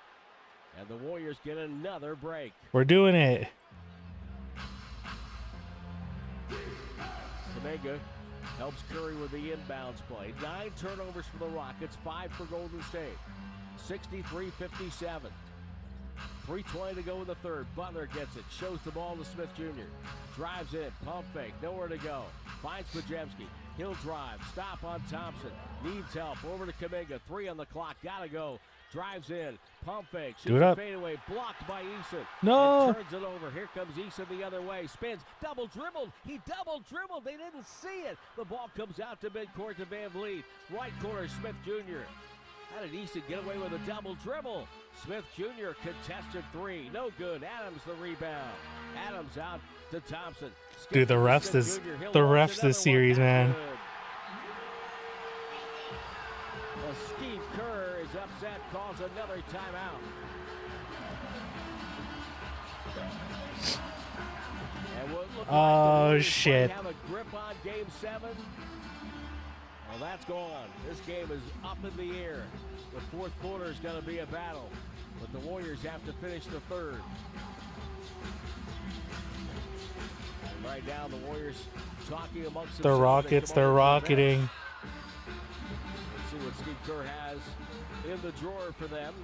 And the Warriors get another break. We're doing it. Kuminga helps Curry with the inbounds play. 9 turnovers for the Rockets, 5 for Golden State. 63-57. 3:20 to go in the third. Butler gets it. Shows the ball to Smith Jr. Drives in. Pump fake. Nowhere to go. Finds Podziemski. He'll drive. Stop on Thompson. Needs help. Over to Kuminga. 3 on the clock. Gotta go. Drives in. Pump fake. Shoots a fadeaway. Blocked by Eason. No. And turns it over. Here comes Eason the other way. Spins. Double dribbled. He double dribbled. They didn't see it. The ball comes out to midcourt to Van Vliet. Right corner, Smith Jr. How did Eason get away with a double dribble? Smith Jr. contested 3. No good. Adams the rebound. Adams out to Thompson. Dude, the refs this series, man. Well, Steve Kerr is upset, calls another timeout. And what looked like shit. have a grip on Game 7. Well, that's gone. This game is up in the air. The fourth quarter is going to be a battle, but the Warriors have to finish the third. And right now, the Warriors talking amongst The themselves. Rockets, they're rocketing. Let's see what Steve Kerr has in the drawer for them.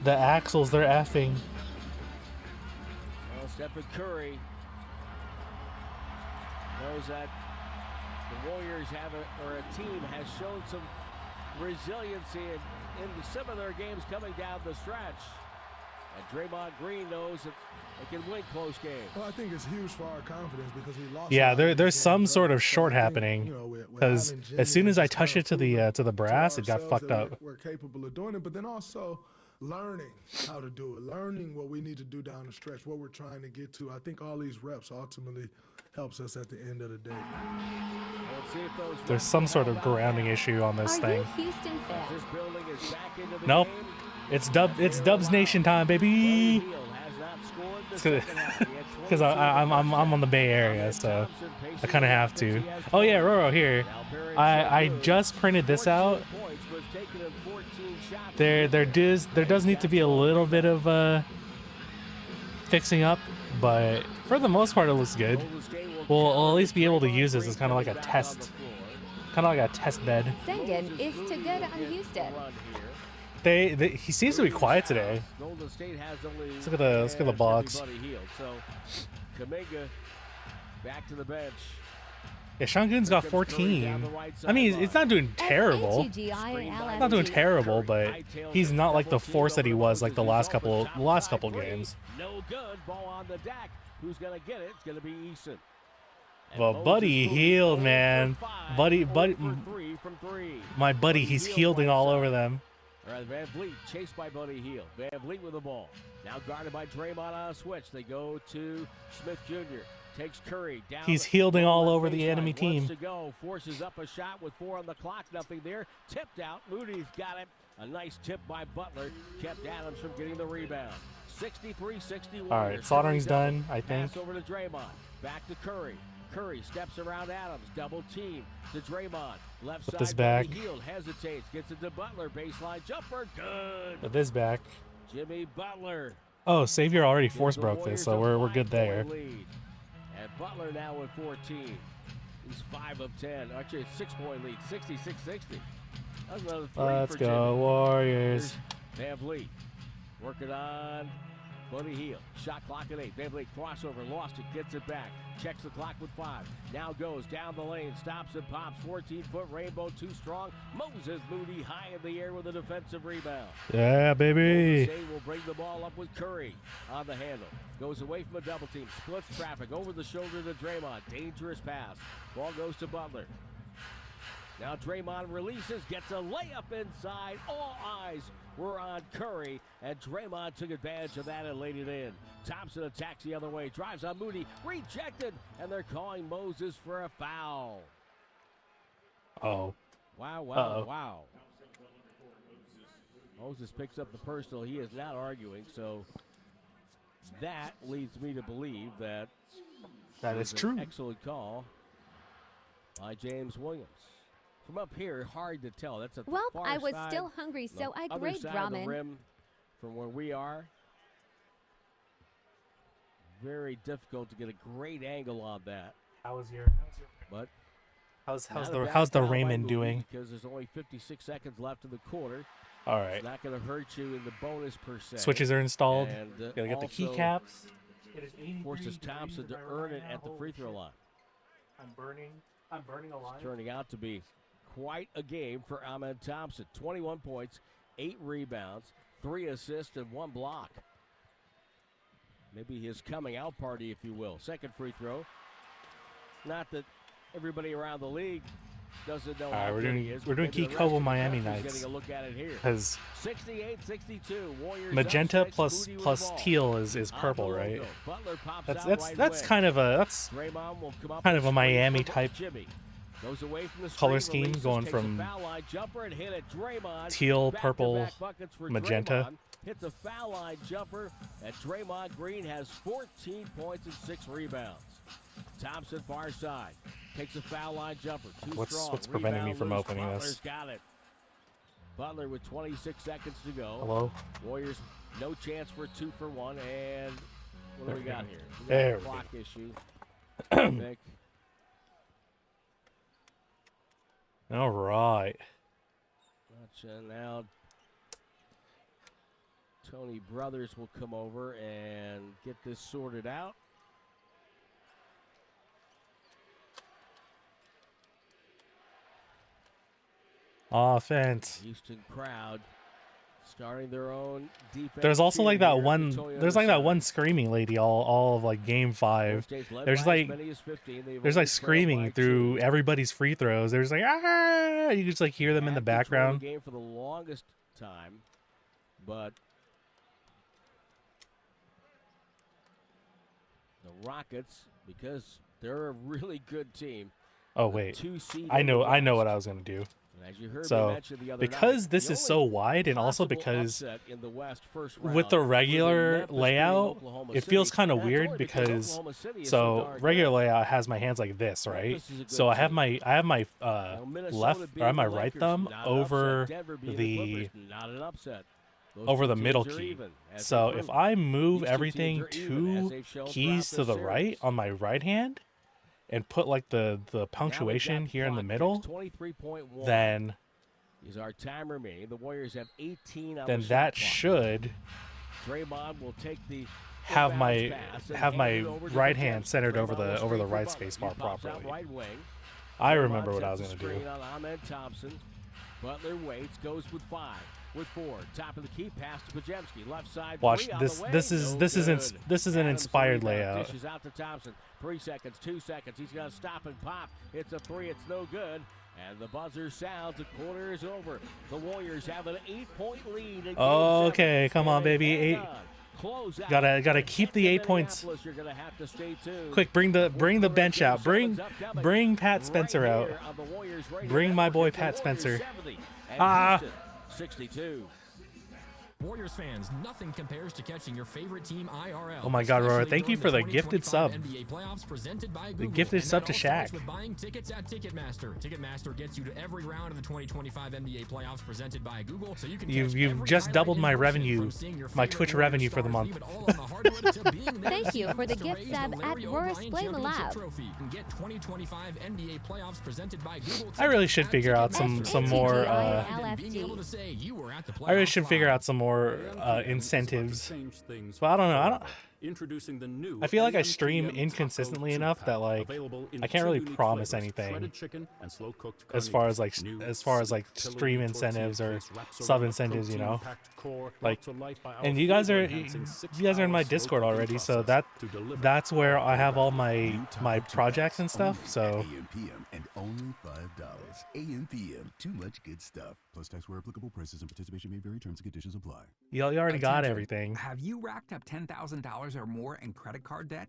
The Axles, they're effing. Well, Stephen Curry knows that the Warriors have a team has shown some resiliency in some of their games coming down the stretch. And Draymond Green knows that they can win close games. Well, I think it's huge for our confidence because we lost. Yeah, there's some sort of short happening because as soon as I touch it to the brass, it got fucked up. We're capable of doing it, but then also learning how to do it, learning what we need to do down the stretch, what we're trying to get to. I think all these reps ultimately helps us at the end of the day. There's some sort of grounding issue on this Are thing. you Houston fan? This building is back into the Nope. game. It's Dubs Nation time, baby. Hill has not scored the second half. He had Because I'm on the Bay Area, so I kind of have to. Oh yeah, Roro here. I just printed this out. points, but it's taken him 14 shots. There does need to be a little bit of fixing up, but for the most part it looks good. We'll at least be able to use this as kind of like a test, bed. Sengun is too good on Houston. He seems to be quiet today. Golden State has only Let's look at the box. everybody healed. So Kuminga back to the bench. Yeah, Shangun's got 14. I mean, it's not doing terrible. Not doing terrible, but he's not like the force that he was like the last couple games. No good. Ball on the deck. Who's gonna get it? It's gonna be Eason. Well, Buddy healed, man. Buddy, Three from three. my buddy, he's healing all over them. All right, Van Vliet chased by Buddy Hield. Van Vliet with the ball. Now guarded by Draymond on a switch. They go to Smith Jr. Takes Curry down. He's healing all over the enemy Wants team. to go. Forces up a shot with 4 on the clock. Nothing there. Tipped out. Moody's got it. A nice tip by Butler. Kept Adams from getting the rebound. 63-61. All right, soldering's done, I think. Pass over to Draymond. Back to Curry. Curry steps around Adams. Double team to Draymond. Left Put side. this back. Buddy Hield hesitates. Gets it to Butler. Baseline jumper. Good. Put this back. Jimmy Butler. Oh, Savior already force broke this, so we're good there. Lead. And Butler now with 14. He's 5 of 10. Actually, a 6-point lead. 66-60. That's another 3 Let's for go, Jimmy. Warriors. Van Vliet working on Buddy Hield. Shot clock at 8. Van Vliet crossover. Lost it. Gets it back. Checks the clock with 5. Now goes down the lane. Stops and pops. 14-foot rainbow. Too strong. Moses Moody high in the air with a defensive rebound. Yeah, baby. Golden State will bring the ball up with Curry on the handle. Goes away from a double team. Splits traffic over the shoulder to Draymond. Dangerous pass. Ball goes to Butler. Now Draymond releases, gets a layup inside. All eyes were on Curry, and Draymond took advantage of that and laid it in. Thompson attacks the other way, drives on Moody, rejected, and they're calling Moses for a foul. Oh. Wow, wow, Uh-oh. wow. Moses picks up the personal. He is not arguing, so that leads me to believe that That was is true. An excellent call by James Williams. From up here, hard to tell. That's at the Well, far I was side, still hungry, so the I other grade side of the ramen. rim from where we are. Very difficult to get a great angle on that. How's your But how's not a the bad how's the foul by Raymond Moody doing? Because there's only 56 seconds left in the quarter. All right. It's not going to hurt you in the bonus per se. Switches are installed. And, Gotta get the also keycaps. Forces Thompson to earn it at the free throw line. I'm burning alive. It's turning out to be quite a game for Ahmed Thompson. 21 points, 8 rebounds, 3 assists, and 1 block. Maybe his coming out party, if you will. Second free throw. Not that everybody around the league doesn't know how good he is. We're doing Maybe Key the Kobo rest of the Miami country's Nights. Getting a look at it here. 'Cause 68-62. Warriors magenta up 6, plus Moody with plus the ball. teal is purple, On the right? logo. Butler pops That's out that's right that's wing. kind of a Draymond will come up kind with of a screen Miami from type Jimmy. Goes away from the color screen, scheme, releases, going takes a from foul line jumper and hit it. Draymond, teal, back-to-back purple, buckets for magenta. Draymond. Hits a foul line jumper, and Draymond Green has 14 points and 6 rebounds. Thompson far side takes a foul line jumper. Too strong. What's preventing me Rebound from loose. opening Butler's this? got it. Butler with 26 seconds to go. Hello? Warriors no chance for 2 for 1, and what do we got here? We got There a we clock go. issue. I think. All right. Gotcha. Now Tony Brothers will come over and get this sorted out. Offense. Houston crowd starting their own defense. There's also like that one. There's like that one. one screaming lady all of like game 5. There's like screaming through everybody's free throws. There's like ah. You just like hear them in the background. Game for the longest time, but the Rockets, because They're a really good team. Oh wait, I know what I was gonna do. As you heard So because this is so wide, and also because with the regular layout, it feels kind of weird because regular layout has my hands like this, right? So I have my left or I have my right thumb over the middle key. So if I move everything 2 keys to the right on my right hand and put like the punctuation here in the middle, then is our time remaining. The Warriors have 18 on then the that shot should clock. Draymond will take the have my hand over to right hand Podziemski. centered over Draymond the will right screen space for bar Butler. He pops out properly. right wing. I Draymond remember what I was sets gonna the do. screen on Ahmed Thompson. Butler waits, goes with 5, with 4. Top of the key, pass to Podziemski. Left side. Watch 3 on this. the way. This is No this is good. this is an Adams inspired rebound, layout. dishes out to Thompson. 3 seconds, 2 seconds. He's going to stop and pop. It's a 3. It's no good. And the buzzer sounds. The quarter is over. The Warriors have an 8-point lead. In Game 7. Okay, come on, baby. 8. Gotta keep the 8 points. You're gonna have to stay tuned. Quick, bring the bench out. Bring Pat Spencer out. Bring my boy Pat Spencer. Ah. 62. Warriors fans, nothing compares to catching your favorite team IRL. Oh my God, Aurora, especially thank you during for the 2025 gifted sub. NBA playoffs presented by The Google. gifted And sub that to all starts Shaq. with buying tickets at Ticketmaster. Ticketmaster gets you to every round of the 2025 NBA playoffs presented by Google, so you can You've catch every just highlight doubled in my motion revenue, from seeing your my favorite Twitch Warriors revenue for the stars, month. leave it all on the hardwood to being there Thank to you see for the who's to gift raise sub the at Larry Roar O'Brien Flame Championship Lab. Trophy. And get 2025 NBA playoffs presented by Google. I really should figure out some more. I really should figure out some more incentives. But I don't know. Introducing the new I feel like I AM stream PM inconsistently Taco enough 2-pack, that like available in I can't really 2 unique promise flavors, anything shredded chicken and slow-cooked as far as like carnitas. New, stream sweet, incentives or tortilla taste wraps sub around a incentives, you know. protein-packed core Like, brought to life by our and you guys are flavor-enhancing in my 6-hour Discord slow-cooking already, so process to deliver that's where I have all my New Taco projects and 2-packs stuff. So only at AM/PM and only $5. AM/PM, too much good stuff. Plus tax where applicable. Prices and participation may vary. Terms and conditions apply. you already got Attention. everything. Have you racked up $10,000 or more in credit card debt?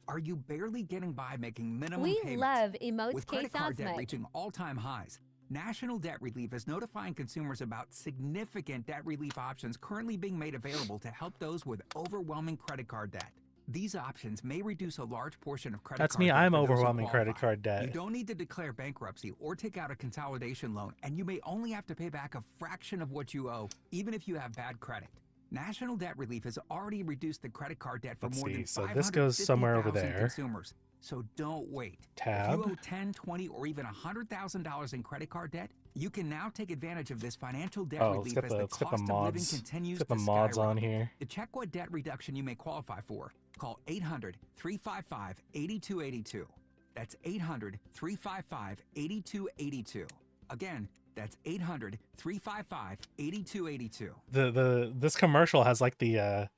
Are you barely getting by making minimum We payments? love Emotes With credit card debt K-Sosmic. reaching all-time highs, National Debt Relief is notifying consumers about significant debt relief options currently being made available to help those with overwhelming credit card debt. These options may reduce a large portion of credit That's card me. debt I'm for those who overwhelming credit qualify. card debt. You don't need to declare bankruptcy or take out a consolidation loan, and you may only have to pay back a fraction of what you owe, even if you have bad credit. National Debt Relief has already reduced the credit card debt for Let's more see. than So this goes somewhere over 550,000 there. consumers. So don't wait. Tab. If you owe $10, $20, or even $100,000 in credit card debt, you can now take advantage of this financial debt Oh, relief let's get as the the let's get the cost of living mods. continues Let's get to the mods on skyrocket. here. To check what debt reduction you may qualify for, call 800-355-8282. That's 800-355-8282. Again, that's 800-355-8282. This commercial has like the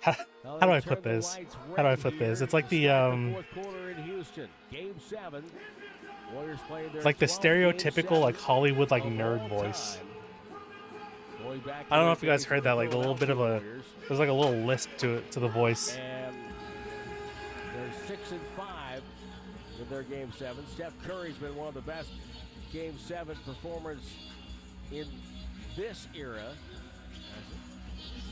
how do I put this? How do I put this? It's like the Fourth quarter in Houston. Game 7. Warriors playing their it's like the 12th game stereotypical like 7 Hollywood like of nerd all voice. time. Going back I don't know to if you guys the heard that, like a little bit of a Warriors. there's like a little lisp to it, to the voice. And they're 6-5 in their Game 7. Steph Curry's been one of the best Game 7 performers in this era.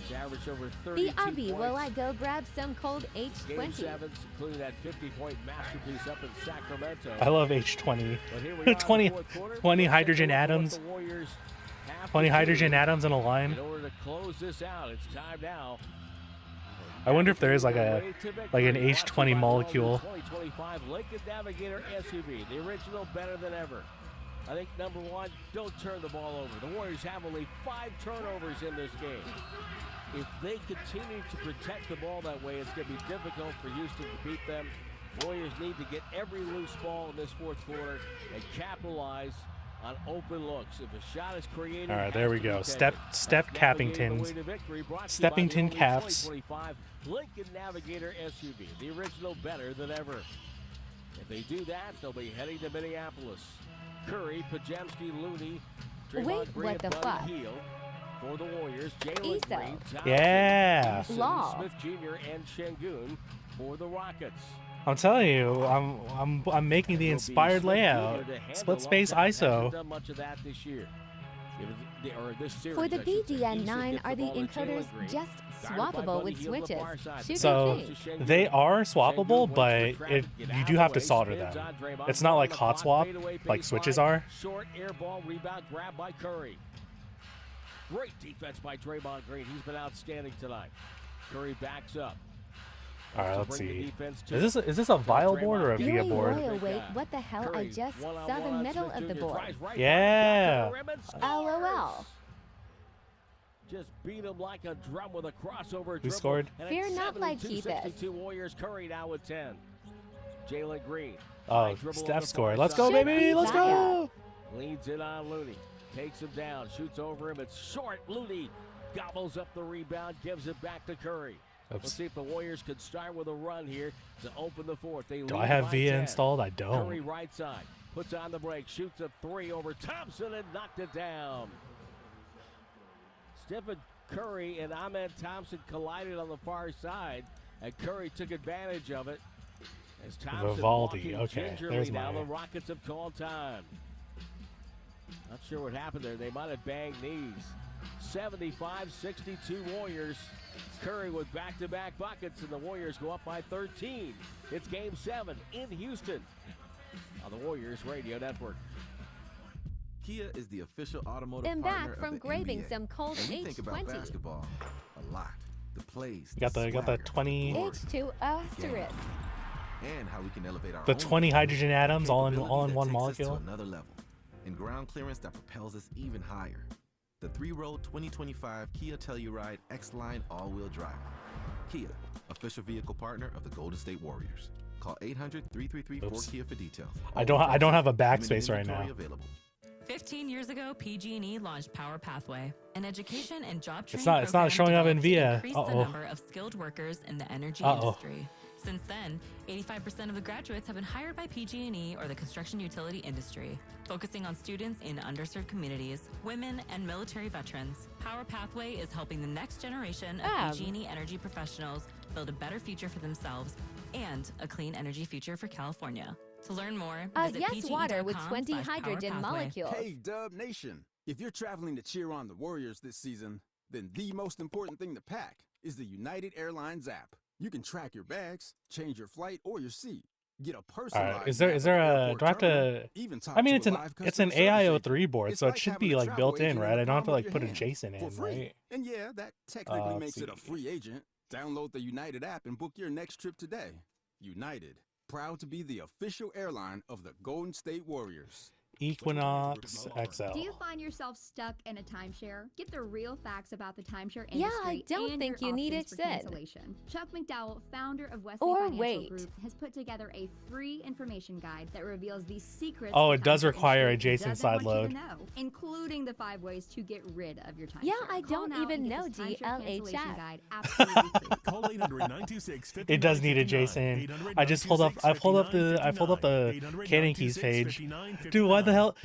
He's averaged over 32 The Ubby, points. will I go grab some cold Game H20? 7, including that 50-point masterpiece up in Sacramento. I love H20. But here we are in the 20 fourth quarter. 20 Let's hydrogen take a look at what atoms. the Warriors have 20 to hydrogen do atoms in a line. in order to close this out. It's time now. I wonder if there is like an H20 molecule. 2025 Lincoln Navigator SUV, the original, better than ever. I think number one, don't turn the ball over. The Warriors have only 5 turnovers in this game. If they continue to protect the ball that way, it's going to be difficult for Houston to beat them. Warriors need to get every loose ball in this fourth quarter and capitalize on open looks. If a shot is created, All right, it there has we to be go. taken. Step That's navigating the Cappingtons. way to victory, brought to you by the Steppington only caps. 2025 Lincoln Navigator SUV, the original, better than ever. If they do that, they'll be heading to Minneapolis. Curry, Podziemski, Looney, Draymond Wait, Green, what the Buddy fuck? Hield. For the Warriors, Jalen Eso. Green, Thompson, Yeah. Eason, Law. Smith Jr., and Şengün for the Rockets. I'm telling you, I'm making the inspired layout. Split space ISO. Done much of that this year. For the BDN9, are the encoders just swappable with switches? So they are swappable, but you do have to solder them. It's not like hot swap like switches are. Short air ball rebound grab by Curry. Great defense by Draymond Green. He's been outstanding tonight. Curry backs up. All right, let's see. Is this a vial board or a via board? Royal, wait, what the hell? I just saw the middle of the board. Yeah. LOL. Just beat him like a drum with a crossover. Who scored? Fear not, like Keithus. Warriors. Curry now with 10. Jalen Green. Oh, Steph scored. Let's go, baby. Let's go. Leads it on Looney. Takes him down. Shoots over him. It's short. Looney gobbles up the rebound. Gives it back to Curry. Oops. Let's see if the Warriors could start with a run here to open the fourth. Do I have VIA installed? I don't. Curry right side. Puts on the break. Shoots a three over Thompson and knocked it down. Stephen Curry and Ahmed Thompson collided on the far side, and Curry took advantage of it. As Thompson Vivaldi. Okay, there's now my. the Rockets have called time. Not sure what happened there. They might have banged knees. 75-62 Warriors. Curry with back-to-back buckets, and the Warriors go up by 13. It's Game 7 in Houston on the Warriors Radio Network. Kia is the official automotive I'm partner back from of the grabbing NBA. some Colt And we think about H20. basketball a lot. The plays, Got the 20. H2 asterisk. and how we can elevate our The own 20 hydrogen atoms all in capability that one takes us to molecule. another level, and ground clearance that propels us even higher. The 3-row 2025 Kia Telluride X-Line all-wheel drive. Kia, official vehicle partner of the Golden State Warriors. Call 800-333-4KIA for details. I don't have a backspace right now. Available. 15 years ago, PG&E launched Power Pathway, an education and job training It's not showing up in program VIA. to increase the number of skilled workers in the energy industry. Since then, 85% of the graduates have been hired by PG&E or the construction utility industry, focusing on students in underserved communities, women, and military veterans. Power Pathway is helping the next generation of PG&E energy professionals build a better future for themselves and a clean energy future for California. To learn more, visit yes, water with 20 hydrogen PGE.com/powerpathway. molecules. Hey, Dub Nation. If you're traveling to cheer on the Warriors this season, then the most important thing to pack is the United Airlines app. You can track your bags, change your flight or your seat, get a All personalized. right, is there a? Do I have to? I mean, it's an AIO3 board, so it should be like built in, right? I don't have to like put a JSON in, right? And yeah, that technically makes it a see. free agent. Download the United app and book your next trip today. United, proud to be the official airline of the Golden State Warriors. Equinox XL. Do you find yourself stuck in a timeshare? Get the real facts about the timeshare Yeah, industry. I don't and think your you need options it for said. cancellation. Chuck McDowell, founder of Wesley Or Financial wait. Group, has put together a free information guide that reveals the secrets. Oh, the it does timeshare require a industry JSON doesn't side want you load. to know, including the 5 ways to get rid of your timeshare. Yeah, I Call don't now even and get know this timeshare cancellation GLHF. guide absolutely free. Call 800-926-5959. It does need a JSON. I just pulled up. I pulled up the Canon Keys page. Dude, what the hell?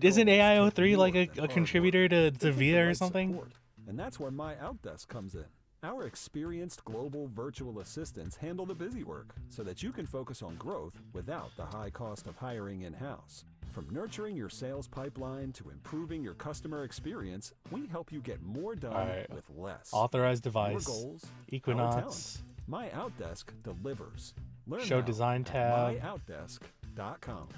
Isn't AIO3 like a contributor to VIA or something? And that's where My Outdesk comes in. Our experienced global virtual assistants handle the busy work so that you can focus on growth without the high cost of hiring in-house. From nurturing your sales pipeline to improving your customer experience, we help you get more done Alright. with less. Authorized device. Your goals, Equinox. our talent. My Outdesk delivers. Learn Show how design at tab. myoutdesk.com.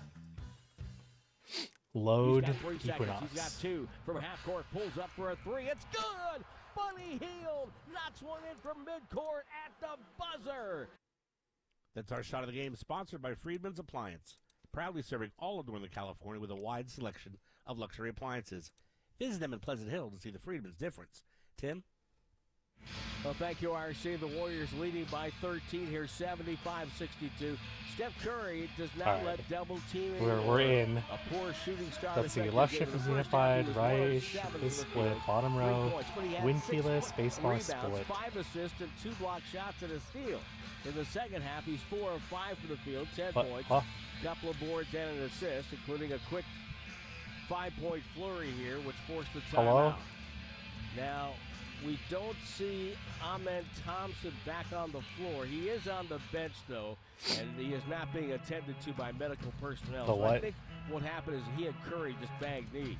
Load He's got 3 seconds. Equinox. He's got 2 from half court. Pulls up for a 3. It's good. Buddy Hield knocks one in from midcourt at the buzzer. That's our shot of the game, sponsored by Friedman's Appliance, proudly serving all of Northern California with a wide selection of luxury appliances. Visit them in Pleasant Hill to see the Friedman's difference. Tim? Well, thank you, RC. The Warriors leading by 13 here, 75-62. Steph Curry does not All right. let double teaming. We're in. A poor shooting start. Let's see. effective Left game shift in is the first half. unified. He was Right 1 of is 7 from the split. field. Bottom 3 row. points, but he had Win 6 keyless. Spacebar rebounds, split. 5 assists, and 2 block shots and a steal. In the second half, he's 4 of 5 from the field, 10 What? points, Huh? couple of boards and an assist, including a quick 5-point flurry here, which forced the Hello? timeout. Now, we don't see Amen Thompson back on the floor. He is on the bench, though, and he is not being attended to by medical personnel. The what? I think what happened is he and Curry just banged knees.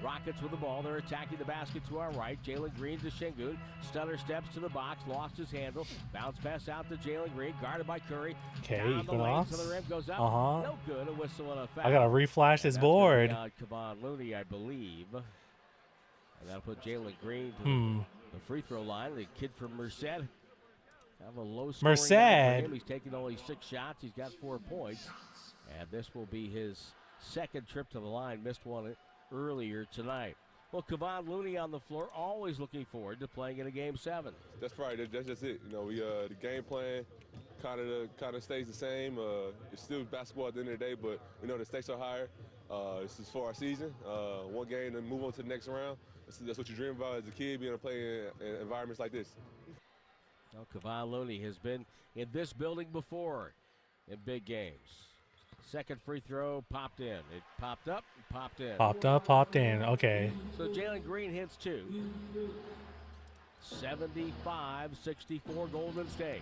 Rockets with the ball. They're attacking the basket to our right. Jalen Green to Şengün. Stutter steps to the box. Lost his handle. Bounce pass out to Jalen Green. Guarded by Curry. Okay, Down the lane Equinox. to the rim. Goes up. No good. A whistle and a foul. I gotta reflash his board. Kevon Looney, I believe. And that'll put Jalen Green to the free throw line. The kid from Merced. Have a low scoring Merced. night for him. He's taken only 6 shots. He's got 4 points. And this will be his second trip to the line. Missed one earlier tonight. Well, Kevon Looney on the floor, always looking forward to playing in a Game 7. That's right. That's just it. You know, we the game plan kind of stays the same. It's still basketball at the end of the day, but we know the stakes are higher. This is for our season. One game and move on to the next round. That's what you dream about as a kid, being able to play in environments like this. Well, Kevon Looney has been in this building before in big games. Second free throw popped in. It popped up, popped in. Popped up, popped in. Okay. So Jalen Green hits 2. 75-64 Golden State.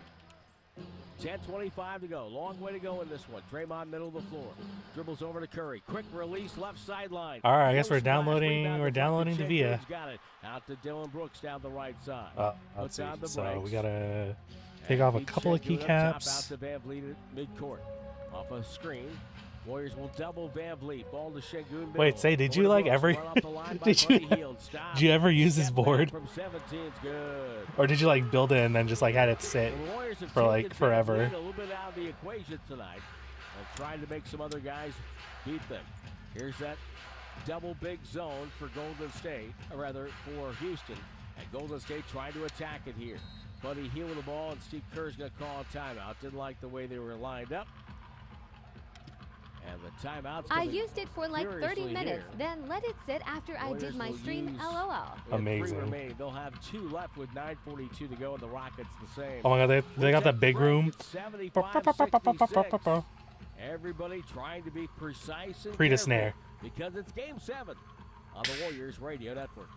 10:25 to go. Long way to go in this one. Draymond middle of the floor. Dribbles over to Curry. Quick release left sideline. All right, I guess No we're splash. downloading. Rebound We're to downloading Bucket. Devia. Şengün's got it. Out to Dylan Brooks down the right side. Let's see. on the So brakes. we gotta take And off a keep couple of Şengün up top, keycaps. Out to Van Vliet at midcourt. Off a screen. Warriors will double Van Vliet. Ball to Şengün. Wait, say, did you like ever? did you ever use this board, From 17 is good. or did you like build it and then just like had it sit The Warriors have for like taken forever? Van Vliet a little bit out of the equation tonight and trying to make some other guys beat them. Here's that double big zone for Golden State, or rather for Houston. And Golden State trying to attack it here. Buddy Hield with the ball, and Steve Kerr's going to call a timeout. Didn't like the way they were lined up. And the timeout's I coming used it for like 30 furiously minutes, here. then let it sit after I Warriors did my will stream. use- LOL. They have 3 Amazing. remaining. They'll have 2 left with 9:42 to go, and the Rockets the same. Oh my God, they got that big room. 75-66. Everybody trying to be precise and Pre to careful snare. because it's Game 7 on the Warriors Radio Network.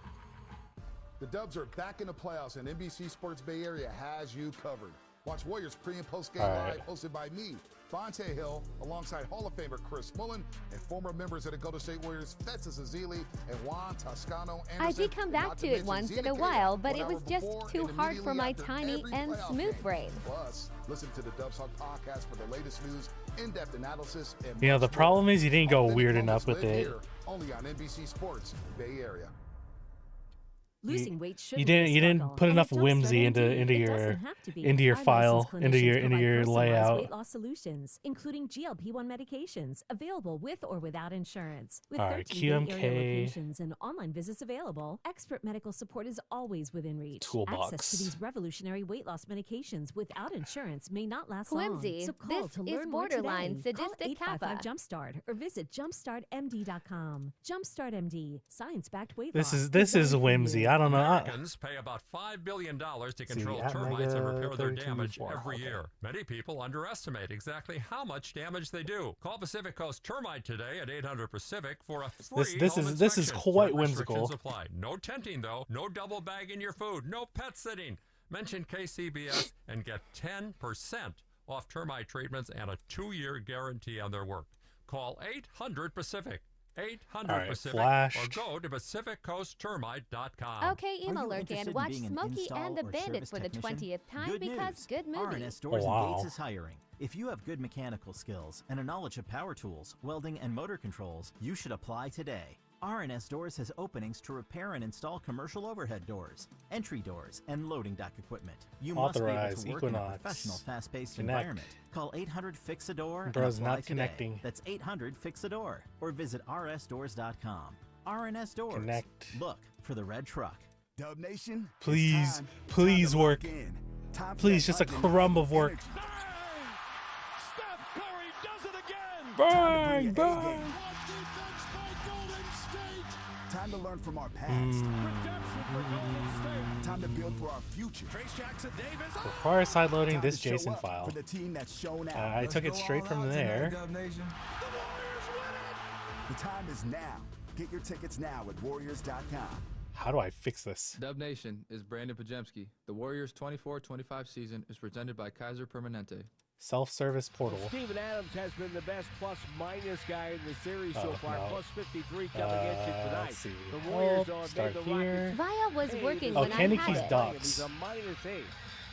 The Dubs are back in the playoffs, and NBC Sports Bay Area has you covered. Watch Warriors pre- and post-game All right. live, hosted by me, Vontae Hill, alongside Hall of Famer Chris Mullen and former members of the Golden State Warriors, Festus Azili and Juan Toscano Anderson. I did come and back not to it mention once in Zena a Kaya, while, but 1 it was hour just before too and hard for immediately my after tiny every and playoff smooth game. brain. Plus, listen to the Dubs Hawk podcast for the latest news, in-depth analysis, and You know, the much more. problem is you didn't go Authentic weird moments enough with live it. here, only on NBC Sports Bay Area. Losing weight You shouldn't didn't. be a You didn't struggle, put and enough at Jumpstart whimsy MD, into it your doesn't have to be. into your Our file licensed into clinicians your provide personalized layout. weight loss solutions, including GLP-1 medications, available with or without insurance. With All right, 13 Bay Area QMK. locations and online visits available, expert medical support is always within reach. Toolbox. Access to these revolutionary weight loss medications without insurance may not last long. Whimsy. So call This to is learn more borderline today. Call sadistic 855 kappa. Jumpstart or visit jumpstartmd.com. Jumpstart MD, science-backed weight This loss. is designed for whimsy. you. I don't know. Americans pay about $5 billion to control at termites and Mega repair their 32 damage wow, every okay. year. Many people underestimate exactly how much damage they do. Call Pacific Coast Termite today at 800-PACIFIC for a free This home is inspection. quite Certain whimsical. restrictions apply. No tenting though. No double bagging your food. No pet sitting. Mention KCBS and get 10% off termite treatments and a 2-year guarantee on their work. Call 800-PACIFIC. 800-PACIFIC flashed. or go to PacificCoastTermite.com. Okay, email alert and watch Smokey and the Bandit for the 20th time Good because news. good movie. RNS Doors Wow. and Gates is hiring. If you have good mechanical skills and a knowledge of power tools, welding, and motor controls, you should apply today. RNS Doors has openings to repair and install commercial overhead doors, entry doors, and loading dock equipment. You must be able Authorize, to work in a Equinox. professional, fast-paced Connect. environment. Call 800-FIX-A-DOOR and Bro's apply not today. connecting. That's 800-FIX-A-DOOR or visit rsdoors.com. RNS Doors. Connect. Look for the red truck. Dub Nation, Please, please work. Please, just a crumb of work. Steph Curry does it again. Bang, bang. Time to learn from our past. Time to build for our future. Trace Jackson Davis. Requires side loading Time this to show JSON up file. for the team that's shown out. I took it straight from there. The time is now. Get your tickets now at Warriors.com. How do I fix this? Dub Nation is Brandon Pajemski. The Warriors 24-25 season is presented by Kaiser Permanente. Self-service portal. Steven Adams has been the best plus-minus guy in the series so far. No. Plus 53 coming into tonight. Let's see. The Warriors have Start made the here. Rockets. Via was working Oh, when I Kenny had Keys it. Ducks. He's a -8.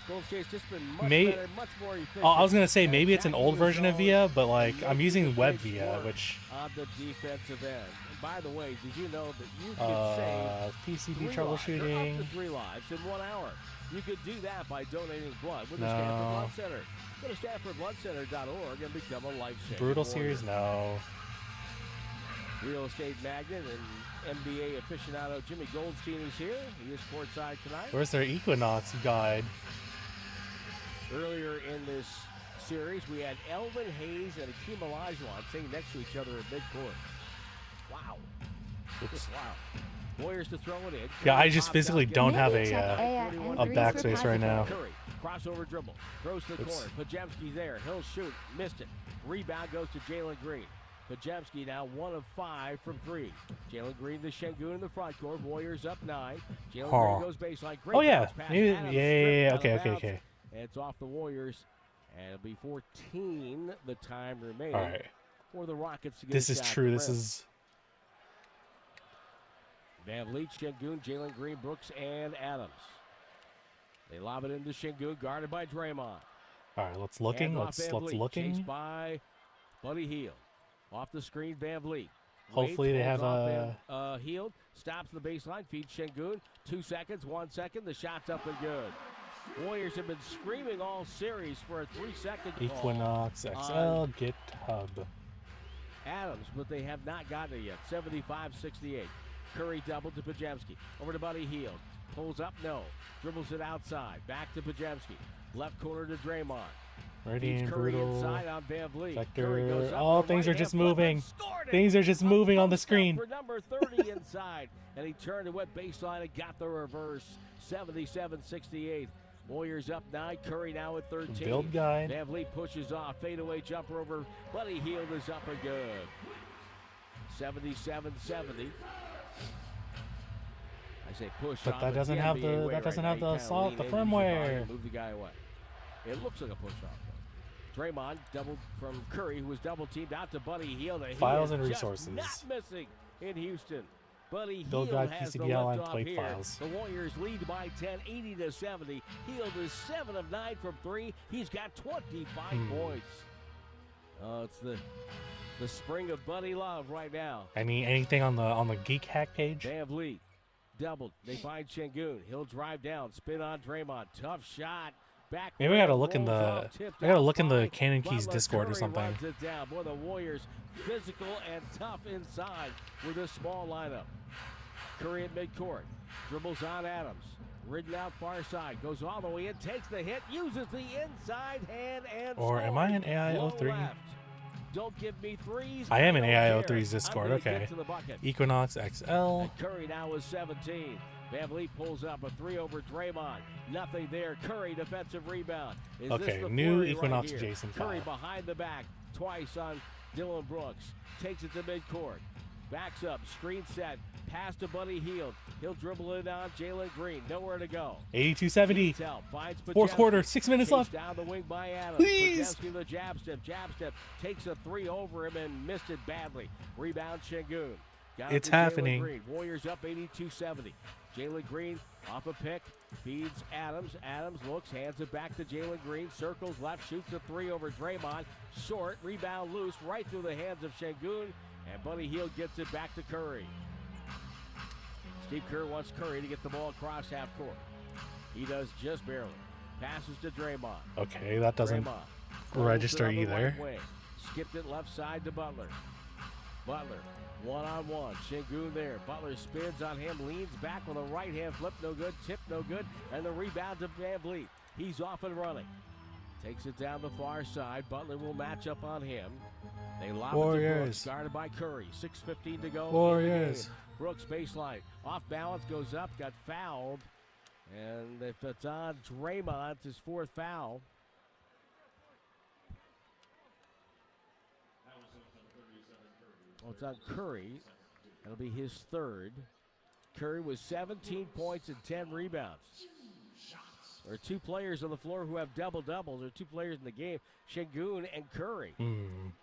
Golden State's just been much May- better, much more efficient. I was gonna say maybe it's an old attacking the version of zone VIA, but and like I'm making using the Web bigs VIA, work which on the defensive end. And by the way, did you know that you could save PCB 3 troubleshooting. lives, or up to 3 lives in 1 hour? You could do that by donating blood with the No. Stanford Blood Center. Go to StanfordBloodCenter.org and become a lifesaver. Brutal series, no. Real estate magnate and NBA aficionado Jimmy Goldstein is here. He is courtside tonight. Where's their Equinox guide? Earlier in this series, we had Elvin Hayes and Akeem Olajuwon sitting next to each other at midcourt. Wow. Oops. Wow. Warriors to throw it in. Yeah, I just physically don't have Maybe a check and threes backspace for right now. Curry, crossover dribble, throws to the Oops. corner. Pajemski's there. He'll shoot. Missed it. Rebound goes to Jalen Green. Pajemski now 1 of 5 from 3. Jalen Green, the Şengün in the front court. Warriors up 9. Jalen Green goes baseline. Great Oh yeah, bounce pass. maybe, Adams yeah. stripped out of Okay. bounds. And it's off the Warriors. And it'll be 14 the time remaining All right. for the Rockets to get This a is shot true. to This rim. is Van Vliet, Şengün, Jalen Green, Brooks, and Adams. They lob it into Şengün, guarded by Draymond. all right. Let's looking. Hands off Let's Van Vliet, looking. chased by Buddy Hield. Off the screen, Van Vliet. Hopefully they have a Hield stops the baseline, feeds Şengün. 2 seconds, 1 second. The shot's up and good. Warriors have been screaming all series for a 3-second call Equinox XL on GitHub. Adams, but they have not gotten it yet. 75-68. Curry doubled to Pajemski. Over to Buddy Hield. Pulls up, no. Dribbles it outside. Back to Pajemski. Left corner to Draymond. Radiant, Feeds Curry brutal, inside on Van Vliet. Curry goes Vector. up Oh, with a things are right just hand flip and moving. scored it. Things are just moving on the Post up screen. for number 30 inside. And he turned and went baseline and got the reverse. 77-68. Warriors up 9. Curry now at 13. Build guide. Van Vliet pushes off. Fadeaway jumper over. Buddy Hield is up and good. 77-70. I say push But off. that It's doesn't the have NBA the way that doesn't right have now. the You kinda salt lean the in, use your body firmware. and move the guy away. It looks like a push off. Draymond doubled from Curry, who was double teamed out to Buddy Hield. He Files is and just resources. not missing in Houston. Buddy Build Hield guide, has the PCB outline, lift off plate here. files. The Warriors lead by 10, 80-70. Hield is 7 of 9 from 3. He's got 25 points. Oh, it's the spring of Buddy Love right now. Anything on the Geek Hack page? Van Vliet doubled. They find Şengün. He'll drive down, spin on Draymond. Tough shot. Back. Maybe I gotta look in rolls the off, tipped I gotta out look in the by Canon Keys Butler. Discord or Curry something. runs it down. Boy, the Warriors physical and tough inside with a small lineup. Curry at midcourt. Dribbles on Adams. Ridden out far side. Goes all the way in. Takes the hit. Uses the inside hand and Or am I in scores. AIO3? Low left. Don't give me threes. I am in don't care. AIO3's Discord. I'm gonna Okay. get to the bucket. Equinox XL. And Curry now is 17. Van Vliet pulls up a 3 over Draymond. Nothing there. Curry defensive rebound. Is Okay, this the new flurry Equinox right here? Jason Curry file. behind the back twice on Dylan Brooks. Takes it to midcourt. Backs up. Screen set. Pass to Buddy Hield. He'll dribble it on Jalen Green. Nowhere to go. 82-70. Needs help. Finds Fourth Pajemski. quarter. 6 minutes Chased left. Down the wing by Adams. Please. Pajemski the jab step. Jab step. Takes a 3 over him and missed it badly. Rebound Şengün. Got it It's to Jalen happening. Green. Warriors up 82-70. Jalen Green off a pick. Feeds Adams. Adams looks. Hands it back to Jalen Green. Circles left. Shoots a 3 over Draymond. Short. Rebound loose. Right through the hands of Şengün. And Buddy Hield gets it back to Curry. Steve Kerr wants Curry to get the ball across half court. He does just barely. Passes to Draymond. Okay, that doesn't Draymond register on the either. right wing. Skipped it left side to Butler. Butler, one-on-one. Şengün there. Butler spins on him, leans back with a right-hand flip, no good. Tip, no good. And the rebound to Van Vliet. He's off and running. Takes it down the far side. Butler will match up on him. They lob it to Warriors. Brooks, guarded by Curry. 6:15 to go. Warriors. in the game. Brooks baseline. Off balance, goes up, got fouled. And if it's on Draymond, it's his 4th foul. Oh, it's on Curry. That'll be his 3rd. Curry with 17 points and 10 rebounds. There are two players on the floor who have double-doubles. There are two players in the game, Şengün and Curry. And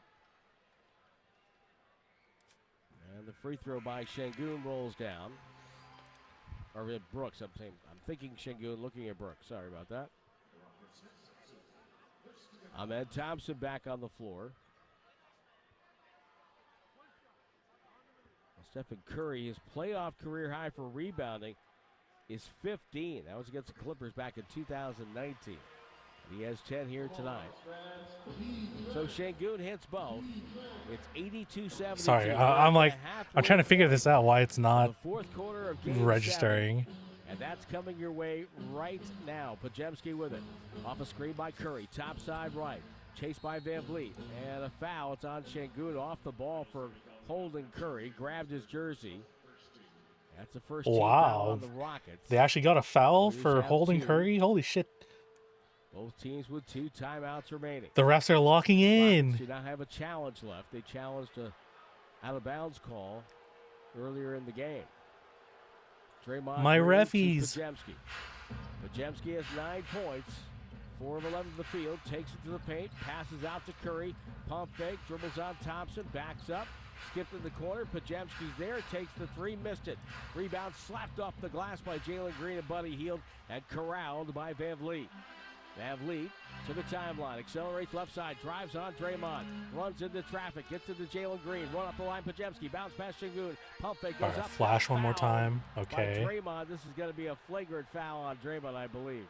the free throw by Şengün rolls down. Or Brooks, I'm thinking Şengün, looking at Brooks. Sorry about that. Ahmed Thompson back on the floor. Stephen Curry, his playoff career high for rebounding is 15. That was against the Clippers back in 2019. He has 10 here tonight. So Şengün hits both. It's 82-72. Sorry, I'm trying to figure this out. Why it's not the fourth quarter of game registering. 7, and that's coming your way right now. Podziemski with it. Off a screen by Curry. Top side right. Chased by Van Vliet. And a foul. It's on Şengün off the ball for holding Curry. Grabbed his jersey. That's the first team foul on the Rockets. They actually got a foul Warriors for have holding 2. Curry? Holy shit. Both teams with 2 timeouts remaining. The refs are locking in. Rockets do not have a challenge left. They challenged a out-of-bounds call earlier in the game. Draymond My Green to refies. Podziemski. Podziemski has 9 points. 4 of 11 to the field. Takes it to the paint. Passes out to Curry. Pump fake. Dribbles on Thompson. Backs up. Skipped in the corner. Podziemski's there. Takes the 3. Missed it. Rebound slapped off the glass by Jalen Green and Buddy Hield. And corralled by Van Vliet. Van Vliet to the timeline. Accelerates left side. Drives on Draymond. Runs into traffic. Gets into Jalen Green. Run up the line. Podziemski. Bounce past Şengün. Pump fake goes up. Flash one more time. Okay. By Draymond. This is going to be a flagrant foul on Draymond, I believe.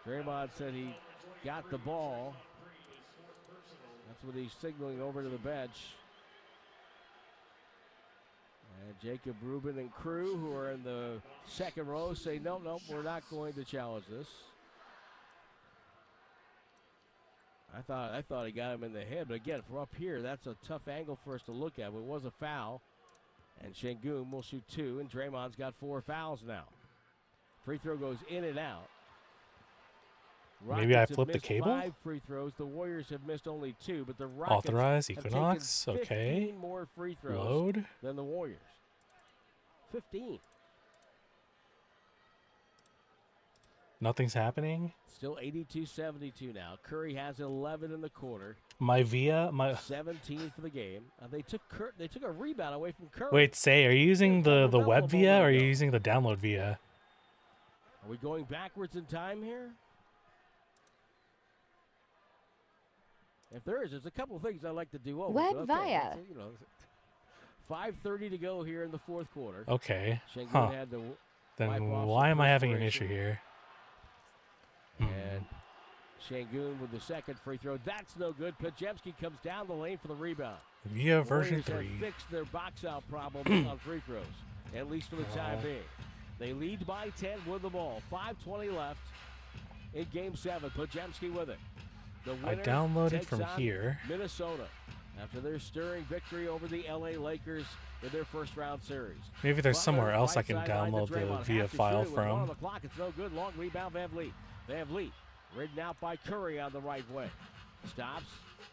Draymond said he got the ball. That's what he's signaling over to the bench. And Jacob Rubin and crew, who are in the second row, say, no, we're not going to challenge this. I thought he got him in the head, but again, from up here, that's a tough angle for us to look at. But it was a foul, and Şengün will shoot 2, and Draymond's got 4 fouls now. Free throw goes in and out. Maybe I Rockets flipped the have missed cable? 5 free throws. The Warriors have missed only 2, but the Rockets Authorize have Equinox. taken 15 Okay. more free throws Load. than the Warriors. 15. Nothing's happening. Still 82-72 now. Curry has 11 in the quarter. My Via, my 17 for the game. They took a rebound away from Curry. Wait, say, are you using the web Via or are you using the download Via? Are we going backwards in time here? If there's a couple of things I'd like to do over. Web but okay, Via. so, 5:30 to go here in the fourth quarter. Okay. Şengün Huh. had to wipe Then off why some am I having an perspiration. issue here? And Şengün with the second free throw. That's no good. Podziemski comes down the lane for the rebound. Via version Warriors have 3. fixed their box out problem on free throws, at least for the time being. They lead by 10 with the ball. 5:20 left in Game 7. Podziemski with it. The I winner downloaded takes from on here. Minnesota after their stirring victory over the LA Lakers in their first round series. Maybe there's somewhere Butler, else I right can sideline to download the Draymond. Via Has to file shoot with 1 on from. the clock. It's no good. Long rebound, Van Vliet. Van Vliet ridden out by Curry on the right way. Stops,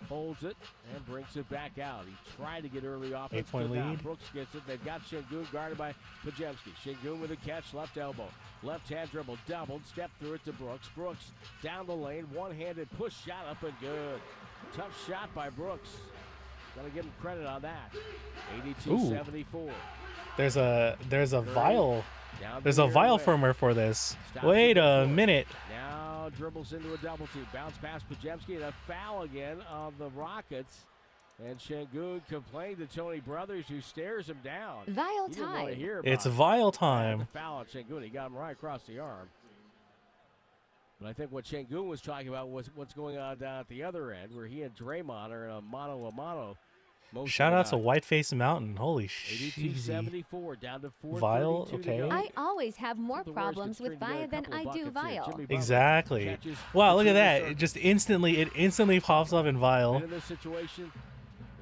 holds it, and brings it back out. He tried to get early off. 8-point lead. Brooks gets it. They've got Şengün guarded by Podziemski. Şengün with a catch, left elbow. Left hand dribble, doubled, step through it to Brooks. Brooks down the lane, one-handed push shot up and good. Tough shot by Brooks. Gotta give him credit on that. 82-74. There's a vial. Down There's the a vial near lane. firmware for this. Stops Wait at the a court. minute. Now dribbles into a double team. Bounce past Podziemski and a foul again on the Rockets. And Şengün complained to Tony Brothers, who stares him down. Vial He didn't want to time. hear about It's it. vial The time. foul on Şengün. He got him right across the arm. But I think what Şengün was talking about was what's going on down at the other end, where he and Draymond are in a mano-a-mano. most Shout of out the to night. Whiteface Mountain. Holy shit. 82-74, down to 4:32 Vial, to okay. go. I always have more The Warriors problems could with string together Via a than couple I of do buckets here. Vial. Jimmy Butler Exactly. catches Wow, look at between the that. circles. It just instantly pops up in vial. Been in this situation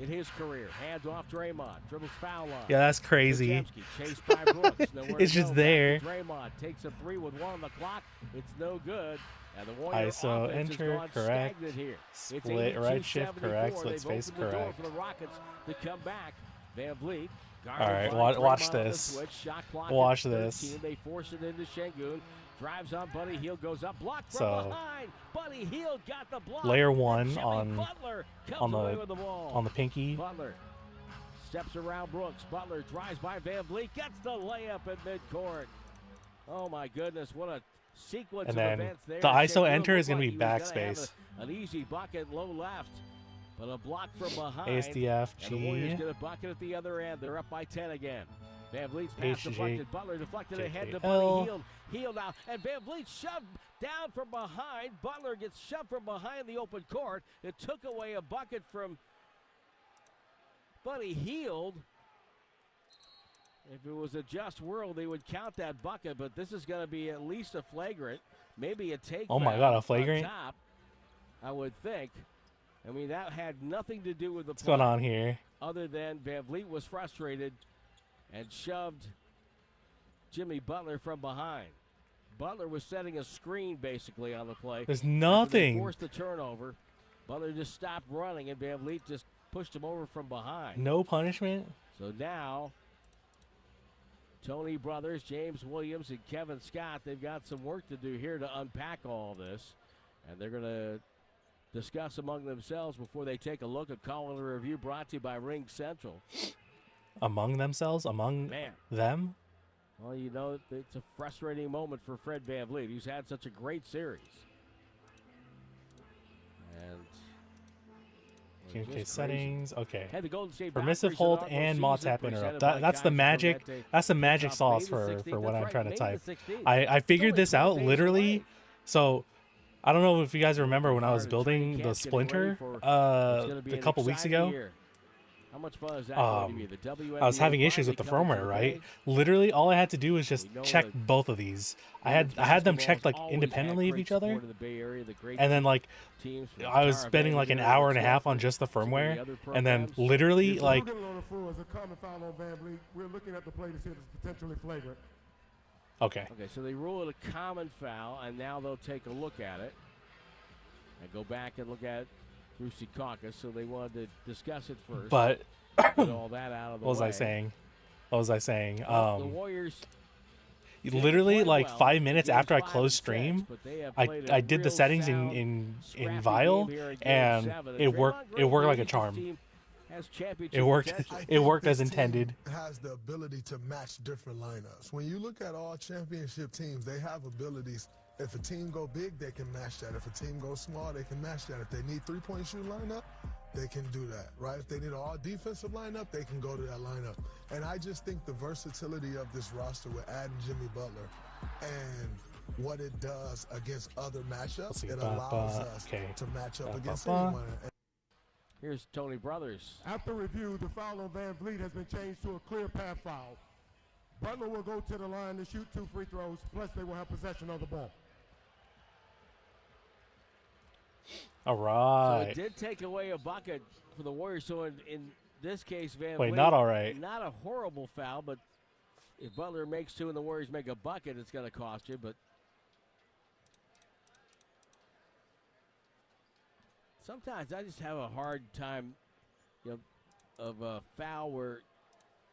in his career. Hands off Draymond. Dribbles foul line. Yeah, that's crazy. Podziemski chased by Brooks. Nowhere It's to just go. there. Back to Draymond takes a 3 with 1 on the clock. It's no good. And the Warrior ISO, offense has enter, gone correct. stagnant here. It's Split, right shift, 82-74. correct. Let's They've face opened the door correct. for the Rockets to come back Van Vliet. All right, watch this. Watch this. They force it into Şengün. Drives on Buddy Hield, goes up, blocked from So, behind. Buddy Hield got the block. layer 1 Jimmy Butler comes away with the ball. on the pinky. Butler steps around Brooks. Butler drives by Van Vliet, gets the layup at midcourt. Oh my goodness, what a sequence And of then events there. the ISO Şengün enter is looked going to be like he was gonna backspace. have an easy bucket low left, but a block from behind. ASDF, and the Warriors G. get a bucket at the other end. They're up by 10 again. Van Vliet's pass HG, deflected. Butler deflected ahead to JKL. Buddy Hield. Hield now, and Van Vliet shoved down from behind. Butler gets shoved from behind the open court. It took away a bucket from Buddy Hield. If it was a just world, they would count that bucket, but this is going to be at least a flagrant, maybe a take. Oh my foul God, a on flagrant? top, I would think. I mean, that had nothing to do with the What's going play, on here? other than Van Vliet was frustrated and shoved Jimmy Butler from behind. Butler was setting a screen basically on the play. There's After they nothing. forced the turnover. Butler just stopped running, and Van Vliet just pushed him over from behind. No punishment. So now, Tony Brothers, James Williams, and Kevin Scott, they've got some work to do here to unpack all this. And they're going to discuss among themselves before they take a look at calling the review, brought to you by Ring Central. Among themselves? Among Man. them? Well, you know, it's a frustrating moment for Fred Van Vliet, who's had such a great series. And Okay, settings. Okay. Hey, the Golden State Permissive Valkyries hold inaugural and mod season tap presented interrupt. by That's the Kaiser magic. Permanente. That's the magic Kicks off sauce May the for 16th. what That's I'm right, trying to May type. the 16th. I figured Only this 12 out days literally. away. So I don't know if you guys remember when I was Hard building training the camp, getting ready Splinter for- it's gonna be a an couple weeks exciting ago. year. How much fun is that going to be? The WNBA I was having issues with the finally coming firmware, to right? the day. Literally, all I had to do was just We know check that both of these. I women's had them basketball's checked like always had independently of great each other, support in the Bay Area, the great and then like teams from I was Tara spending like an Vanderbilt, hour and a half on Stanford, just the some of the firmware, other and then programs. literally If like we're getting on the floor as a common foul on Van Vliet, we're looking at the play to see if it's potentially flagrant. okay. Okay, so they rule it a common foul, and now they'll take a look at it and go back and look at through Secaucus. So they wanted to discuss it first. But get all that out of the what was way. I saying? What was I saying? The Warriors Literally played like well. 5 minutes Games after I 5 and closed 6, stream, but they have played a I did the real settings sound, in scrappy Vile, game here in Game and 7. And it Draymond worked. It Green worked like a believes his charm. team has championship It worked. potential. It worked as This team intended. has the ability to match different lineups. When you look at all championship teams, they have abilities. If a team go big, they can match that. If a team goes small, they can match that. If they need three-point shoot lineup, they can do that, right? If they need an all-defensive lineup, they can go to that lineup. And I just think the versatility of this roster with adding Jimmy Butler and what it does against other matchups, it allows us to match up against anyone. Here's Tony Brothers. After review, the foul on Van Vliet has been changed to a clear path foul. Butler will go to the line to shoot 2 free throws, plus they will have possession of the ball. All So right. it did take away a bucket for the Warriors. So in this case, Van Wait, Vliet, not all right. Not a horrible foul, but if Butler makes 2 and the Warriors make a bucket, it's going to cost you. But sometimes I just have a hard time, of a foul where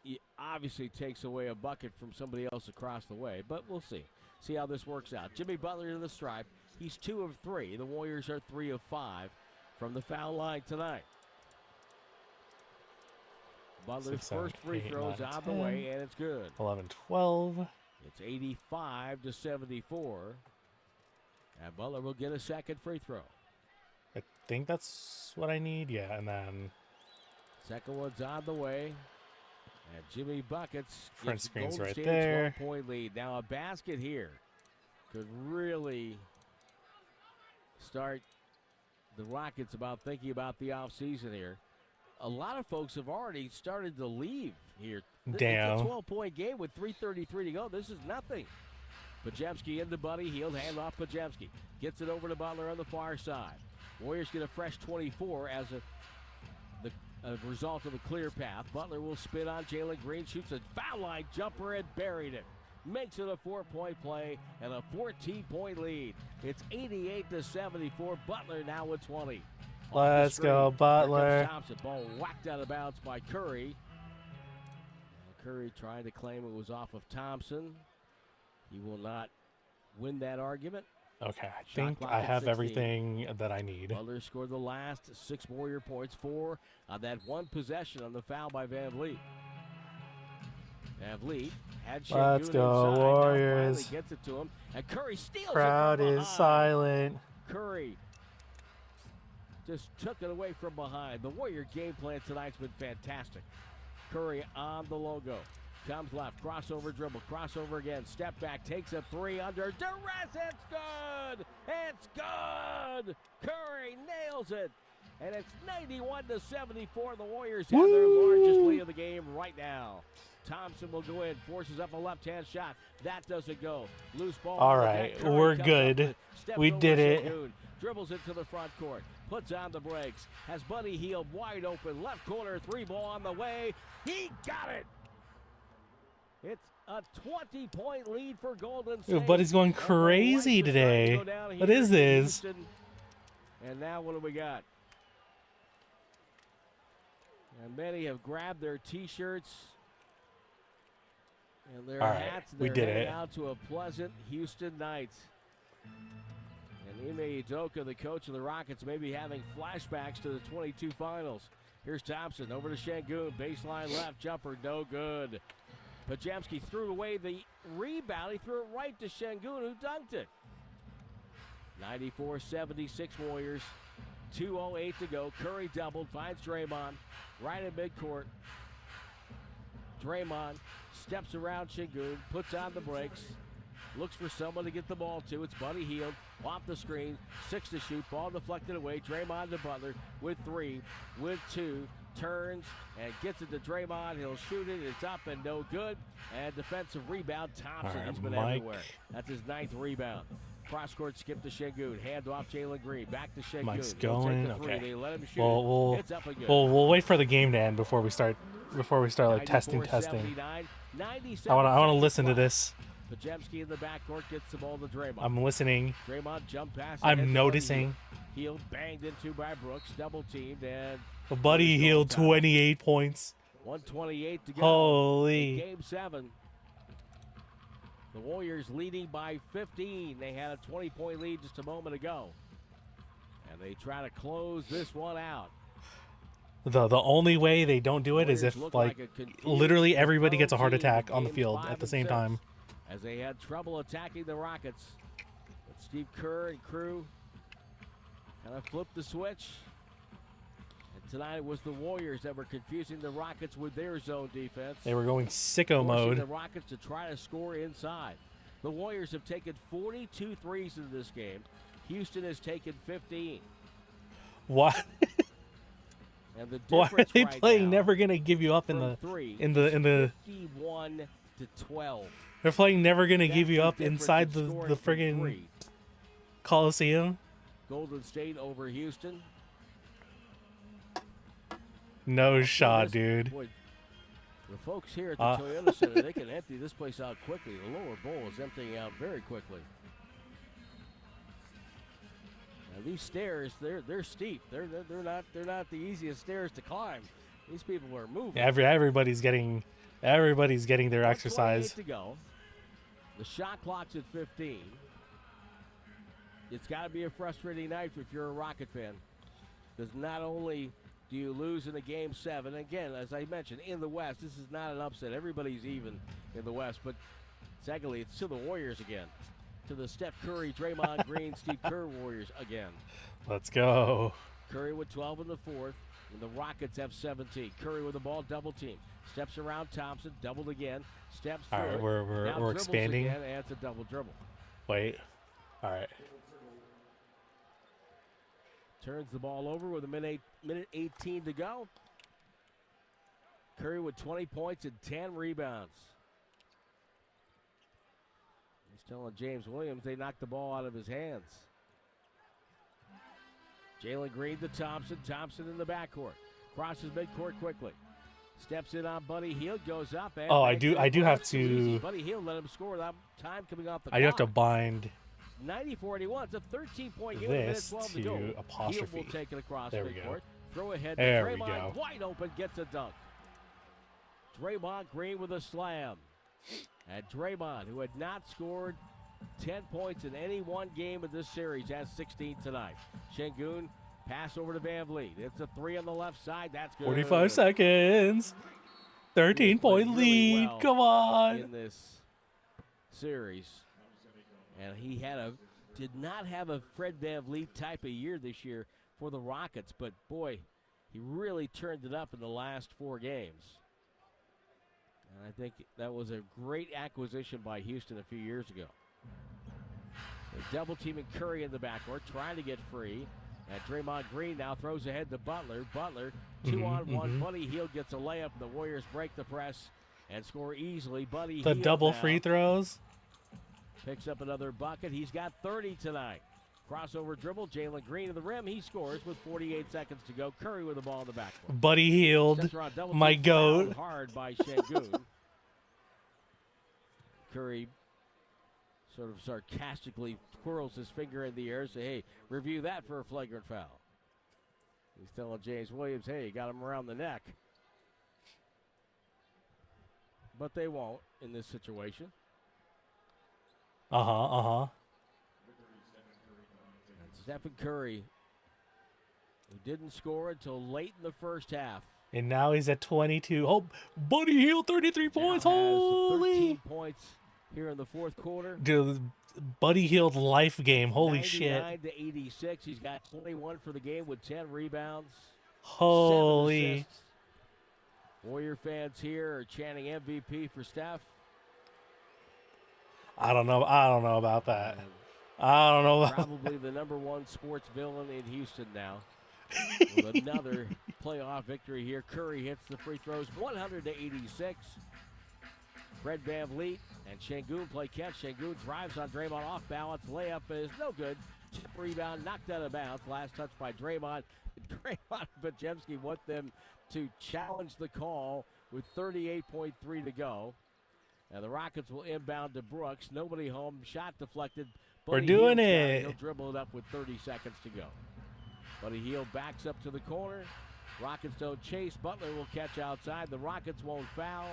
it obviously takes away a bucket from somebody else across the way. But we'll see. See how this works out. Jimmy Butler in the stripe. He's 2 of 3. The Warriors are 3 of 5 from the foul line tonight. Butler's 6, 7, first free 8, throws 9, out the 10, way, and it's good. 11, 12. It's 85-74. And Butler will get a second free throw. I think that's what I need. Yeah, and then Second one's on the way. And Jimmy Buckets Front gives screen's Golden right State there. a 12-point lead. Now a basket here could really start the Rockets about thinking about the offseason here. A lot of folks have already started to leave here. Damn. It's a 12-point game with 3:33 to go. This is nothing. Pajemski into Buddy Hield. Hand off Pajemski. Gets it over to Butler on the far side. Warriors get a fresh 24 as a result of a clear path. Butler will spin on Jalen Green. Shoots a foul line jumper and buried it. Makes it a 4-point play and a 14-point lead. It's 88-74. Butler now with 20. Let's go, Butler. Thompson. Ball whacked out of bounds by Curry. Curry trying to claim it was off of Thompson. He will not win that argument. Okay, I think I have everything that I need. Butler scored the last 6 Warrior points, 4 on that one possession on the foul by Van Vliet. Van Vliet had Şengün Let's go, inside. Warriors. Now finally gets it to him, and Curry steals Crowd it from is behind. silent. Curry just took it away from behind. The Warrior game plan tonight's been fantastic. Curry on the logo. Comes left, crossover dribble, crossover again, step back, takes a 3 under duress. It's good! It's good! Curry nails it. And it's 91-74. The Warriors have their largest lead of the game right now. Thompson will go in, forces up a left-hand shot. That doesn't go. Loose ball. All right, we're good. We did it. Şengün, dribbles into the front court, puts on the brakes, has Buddy Hield wide open, left corner, 3-ball on the way. He got it. It's a 20-point lead for Golden State. Yo, Buddy's going crazy today. What is this? Houston. And now what do we got? And many have grabbed their T-shirts and their All right, hats. we They're did heading it. out to a pleasant Houston night. And Ime Udoka, the coach of the Rockets, may be having flashbacks to the 22 finals. Here's Thompson over to Şengün. Baseline left jumper, no good. Podziemski threw away the rebound. He threw it right to Şengün, who dunked it. 94-76 Warriors. 2:08 to go. Curry doubled, finds Draymond right at midcourt. Draymond steps around Şengün, puts on the brakes, looks for someone to get the ball to. It's Buddy Hield off the screen, 6 to shoot, ball deflected away. Draymond to Butler with 3, with 2, turns and gets it to Draymond. He'll shoot it. It's up and no good. And defensive rebound, Thompson. All right, He's been Mike. everywhere. That's his 9th rebound. Cross court skip to Şengün. Hand off Jalen Green. Back to Şengün. Mike's He'll going. take the 3. Okay. They let him shoot. We'll It's up and good. we'll wait for the game to end before we start like testing. 94-79, I want to listen to this. Podziemski in the backcourt gets the ball to Draymond. I'm listening. Draymond jump pass. I'm ahead to noticing. Buddy Hield banged into by Brooks. Double teamed and Buddy Hield 28 points. 128 to go. Holy. In Game 7. The Warriors leading by 15. They had a 20-point lead just a moment ago. And they try to close this one out. The only way they don't do it is if Warriors look like like a confused literally everybody gets a heart team in attack on the games field 5 at the and same 6, time. as they had trouble attacking the Rockets. But Steve Kerr and crew kind of flipped the switch. And tonight it was the Warriors that were confusing the Rockets with their zone defense. They were going sicko forcing mode. the Rockets to try to score inside. The Warriors have taken 42 threes in this game. Houston has taken 15. What? And the Why are difference they right playing now Never Gonna Give You Up in from the three in the 51-12. They're playing Never Gonna Give You That's Up the difference inside in the scoring from friggin' three. Coliseum? Golden State over Houston. No shot, This- dude. boy, the folks here at the Uh. Toyota Center, they can empty this place out quickly. The lower bowl is emptying out very quickly. Now, these stairs, they're steep. They're not the easiest stairs to climb. These people are moving. Everybody's getting their 1:28 exercise. to go. The shot clock's at 15. It's got to be a frustrating night if you're a Rocket fan, because not only do you lose in a Game 7, again, as I mentioned, in the West, this is not an upset. Everybody's even in the West, but secondly, it's to the Warriors again, to the Steph Curry, Draymond Green, Steve Kerr Warriors again. Let's go. Curry with 12 in the fourth, and the Rockets have 17. Curry with the ball, double team. Steps around Thompson, doubled again. Steps through All right, it. we're Now dribbles expanding. again, and it's a double dribble. Wait. All right. Turns the ball over with a minute 18 to go. Curry with 20 points and 10 rebounds. He's telling James Williams they knocked the ball out of his hands. Jalen Green to Thompson. Thompson in the backcourt. Crosses midcourt quickly. Steps in on Buddy Hield. Goes up. And Oh, I banks do it have across. Too easy. to Buddy Hield let him score without time coming off the I do have to clock. bind 90-41. It's a 13-point game. Minute this 12 to to go. Hield apostrophe. will take it across There we go. midcourt. Throw ahead. There we Draymond go. wide open, gets a dunk. Draymond Green with a slam. And Draymond, who had not scored 10 points in any one game of this series, has 16 tonight. Şengün, pass over to Van Vliet. It's a 3 on the left side. That's good. 45 seconds. 13-point lead. Well Come on. in this series. And he did not have a Fred Van Vliet type of year this year for the Rockets, but boy, he really turned it up in the last 4 games. And I think that was a great acquisition by Houston a few years ago. They're double teaming Curry in the backcourt, trying to get free. And Draymond Green now throws ahead to Butler. Butler, 2-on-1. Buddy Hield gets a layup. The Warriors break the press and score easily. Buddy The Hield double now free throws. picks up another bucket. He's got 30 tonight. Crossover dribble. Jalen Green to the rim. He scores with 48 seconds to go. Curry with the ball in the backcourt. Buddy Hield, my goat. Hard by Şengün. Curry sort of sarcastically twirls his finger in the air and say, hey, review that for a flagrant foul. He's telling James Williams, hey, you got him around the neck. But they won't in this situation. And Stephen Curry, who didn't score until late in the first half. And now he's at 22. Oh, Buddy Hield, 33 points. Holy. 13 points here in the fourth quarter. Dude, Buddy Hield life game. Holy 99 shit. to 86. He's got 21 for the game with 10 rebounds. Holy. 7 assists. Warrior fans here are chanting MVP for Steph. I don't know about that. I don't know. Probably the #1 sports villain in Houston now. With another playoff victory here. Curry hits the free throws, 100 to 86. Fred Van Vliet and Şengün play catch. Şengün drives on Draymond off balance. Layup is no good. Tip rebound knocked out of bounds. Last touch by Draymond. Draymond and Podziemski want them to challenge the call with 38.3 to go. And the Rockets will inbound to Brooks. Nobody home. Shot deflected. We're doing Hield's got it. He'll dribble it up with 30 seconds to go. Buddy Hield backs up to the corner. Rockets don't chase. Butler will catch outside. The Rockets won't foul.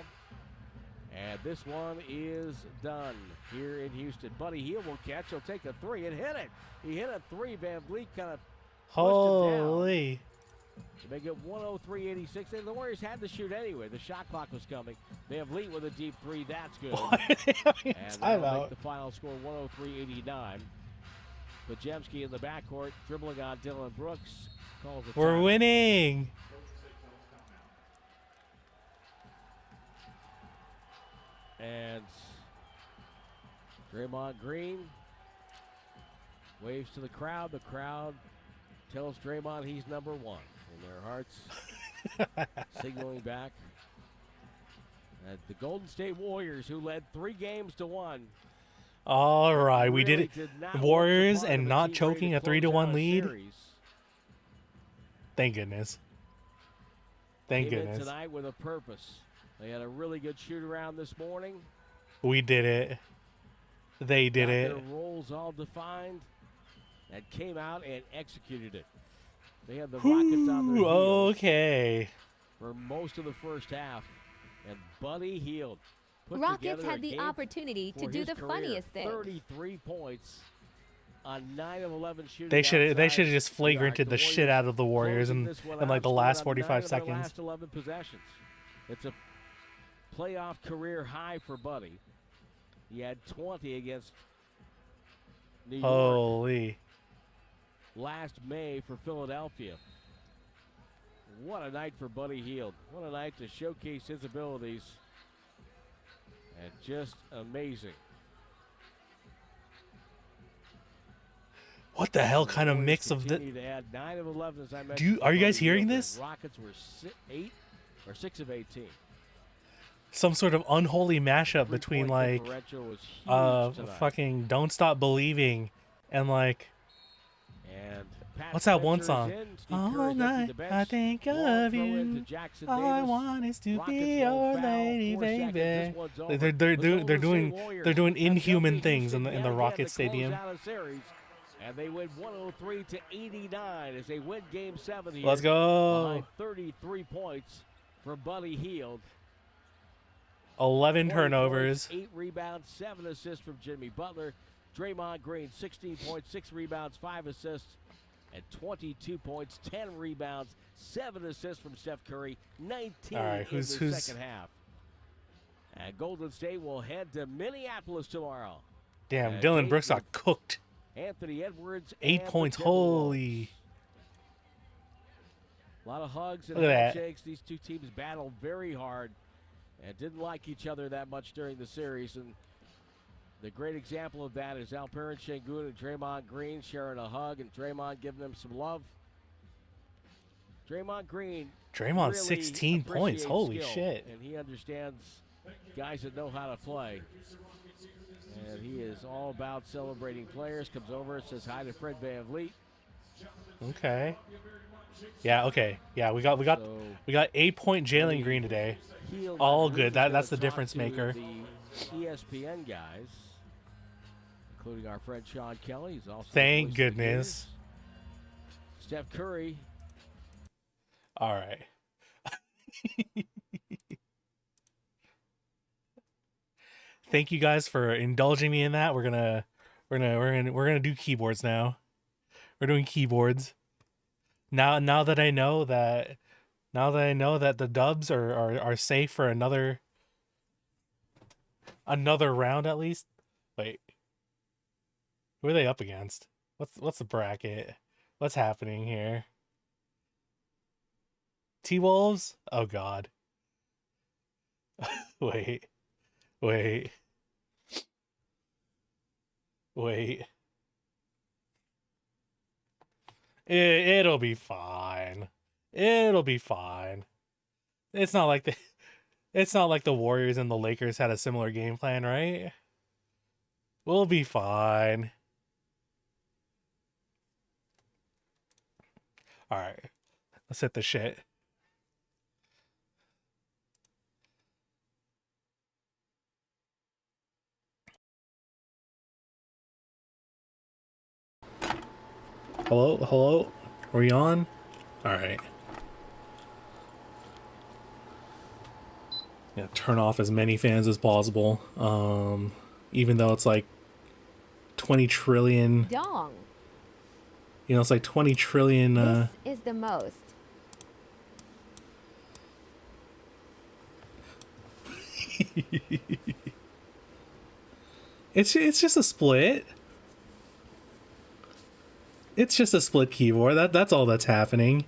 And this one is done here in Houston. Buddy Hield will catch. He'll take a 3 and hit it. He hit a 3. Van Vliet kind of pushed him down. Holy. To make it 103-86. And the Warriors had to shoot anyway. The shot clock was coming. Van Vliet with a deep 3. That's good. And that'll make the final score 103-89. Podziemski in the backcourt, dribbling on Dylan Brooks. Calls it We're time. winning. And Draymond Green waves to the crowd. The crowd tells Draymond he's #1 in their hearts, signaling back. And the Golden State Warriors, who led 3 games to 1. All right, we did really it. did not want Warriors the part and of a not team choking ready a to close 3-1 out a lead. series. Thank goodness. Thank Came in goodness. tonight with a purpose. They had a really good shoot around this morning. We did it. They did Got it. Their roles all defined and came out and executed it. They had the Rockets on their heels Okay. for most of the first half. And Buddy Hield put Rockets together a had the game opportunity to for do his the career. funniest thing. 33 points on 9 of 11 shooting. They should outside have just the arc. flagranted the shit out of the Warriors closing in this one like out, the scored last on 45 9 of their seconds. last 11 possessions. It's a playoff career high for Buddy. He had 20 against New York Holy. last May for Philadelphia. What a night for Buddy Hield. What a night to showcase his abilities. And just amazing. What the hell kind of Warriors mix of continue the... to add 9 of 11, as I mentioned. Are you for guys Buddy hearing Hield. this? The Rockets were 6 of 18. Some sort of unholy mashup between like differential was huge tonight. fucking Don't Stop Believing and like And Pat what's that one Spencer song? is in. Steve Kerr All is night empty the bench. I think Long of throw into you. Jackson All I Davis. want is to Rockets be won't your foul. lady, 4 seconds. baby. This one's over. They're The Golden doing State Warriors they're doing have inhuman jumped things in Houston the yet Rocket again to Stadium. close out a series. And they win 103 to 89 as they win Game 7 here. Let's go. Behind 33 points for Buddy Hield. 11 20 turnovers. points, 8 rebounds, 7 assists from Jimmy Butler. Draymond Green, 16 points, 6 rebounds, 5 assists, and 22 points, 10 rebounds, 7 assists from Steph Curry, 19 All right, in the second half. And Golden State will head to Minneapolis tomorrow. Damn, And Dylan Dave Brooks got with cooked. Anthony Edwards. 8 and the points. Timberwolves. Holy. A lot of hugs and Look at that. handshakes. These two teams battled very hard and didn't like each other that much during the series. And the great example of that is Alperen Şengün and Draymond Green sharing a hug, and Draymond giving them some love. Draymond Green. Draymond, really 16 points. appreciates Holy skill, shit. And he understands guys that know how to play. And he is all about celebrating players. Comes over and says hi to Fred VanVleet. Okay. Yeah, okay. Yeah, we got 8-point Jalen Green today. All good. That's the difference maker. The ESPN guys, including our friend Sean Kelly. He's also Thank goodness. Steph Curry. All right. Thank you guys for indulging me in that. We're gonna do keyboards now. We're doing keyboards. Now that I know that the Dubs are safe for another round at least. Wait. Who are they up against? What's the bracket? What's happening here? T-Wolves? Oh god. Wait. It'll be fine. It'll be fine. It's not like the Warriors and the Lakers had a similar game plan, right? We'll be fine. All right. Let's hit the shit. Hello? Are we on? All right. Yeah, turn off as many fans as possible. Even though it's like 20 trillion. Dong. You know, it's like 20 trillion. This is the most. It's just a split. It's just a split keyboard. That's all that's happening.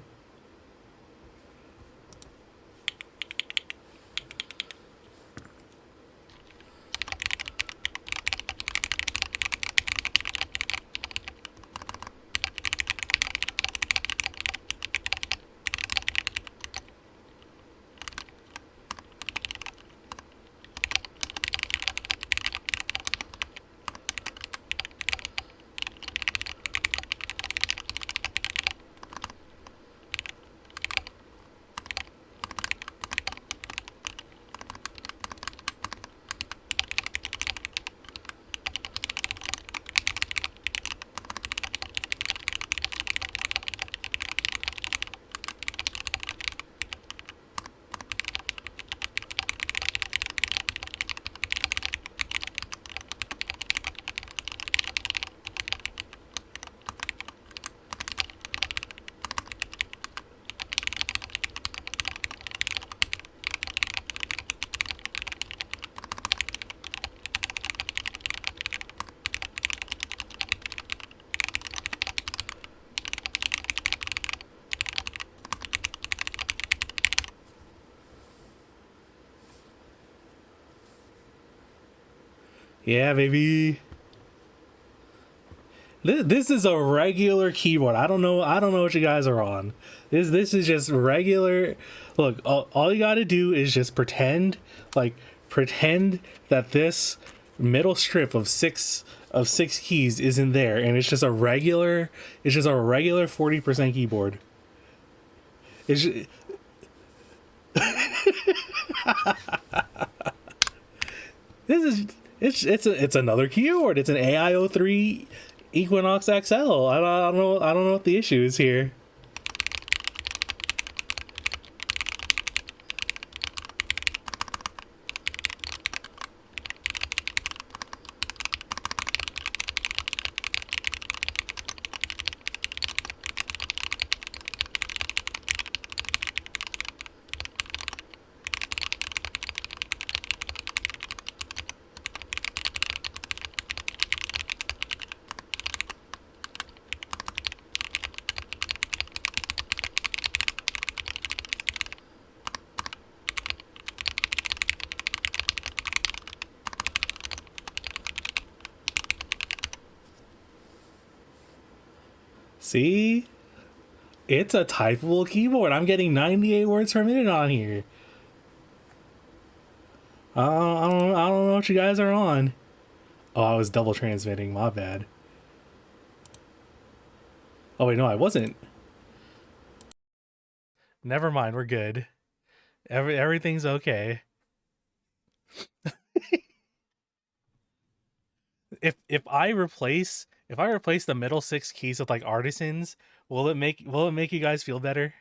Yeah, baby. This is a regular keyboard. I don't know what you guys are on. This is just regular. Look, all you got to do is just pretend that this middle strip of six keys isn't there, and it's just a regular 40% keyboard. It's another keyboard. It's an AIO3 Equinox XL. I don't know what the issue is here. See? It's a typable keyboard. I'm getting 98 words per minute on here. I don't know what you guys are on. Oh, I was double transmitting. My bad. Oh, wait, no, I wasn't. Never mind. We're good. Everything's okay. if I replace the middle 6 keys with like artisans, will it make you guys feel better?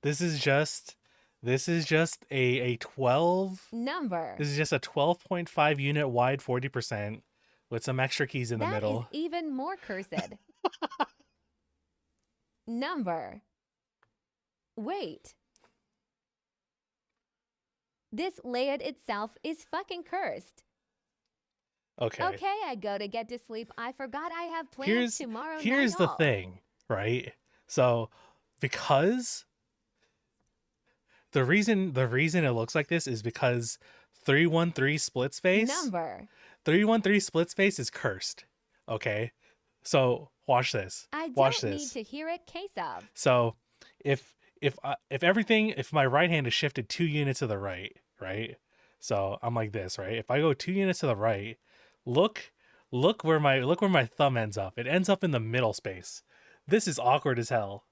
This is just a 12 number. This is just a 12.5 unit wide 40% with some extra keys in the middle. That is even more cursed. Number. Wait. This layout itself is fucking cursed. Okay. Okay, I go to get to sleep. I forgot I have plans tomorrow night. Here's the thing, right? So, because the reason it looks like this is because 313 split space. Number. 313 split space is cursed. Okay? So, watch this. I watch don't this. need to hear it case of. So, if my right hand is shifted 2 units to the right, right? So, I'm like this, right? If I go 2 units to the right, look where my thumb ends up. It ends up in the middle space. This is awkward as hell.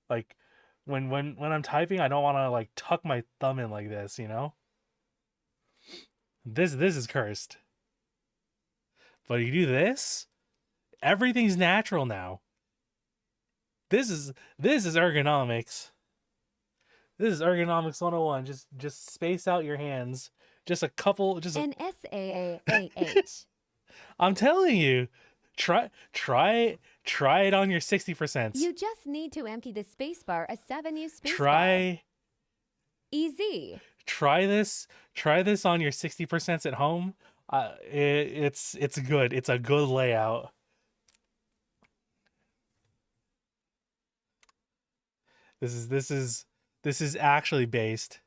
Like when I'm typing, I don't want to like tuck my thumb in like this, you know? This is cursed. But you do this, everything's natural now. This is ergonomics. This is ergonomics 101. Just space out your hands. Just a couple. Just an SAAH. I'm telling you, try it on your 60%. You just need to empty the spacebar, a 7U spacebar. Try. Easy. Try this on your 60% at home. It's good. It's a good layout. This is actually based.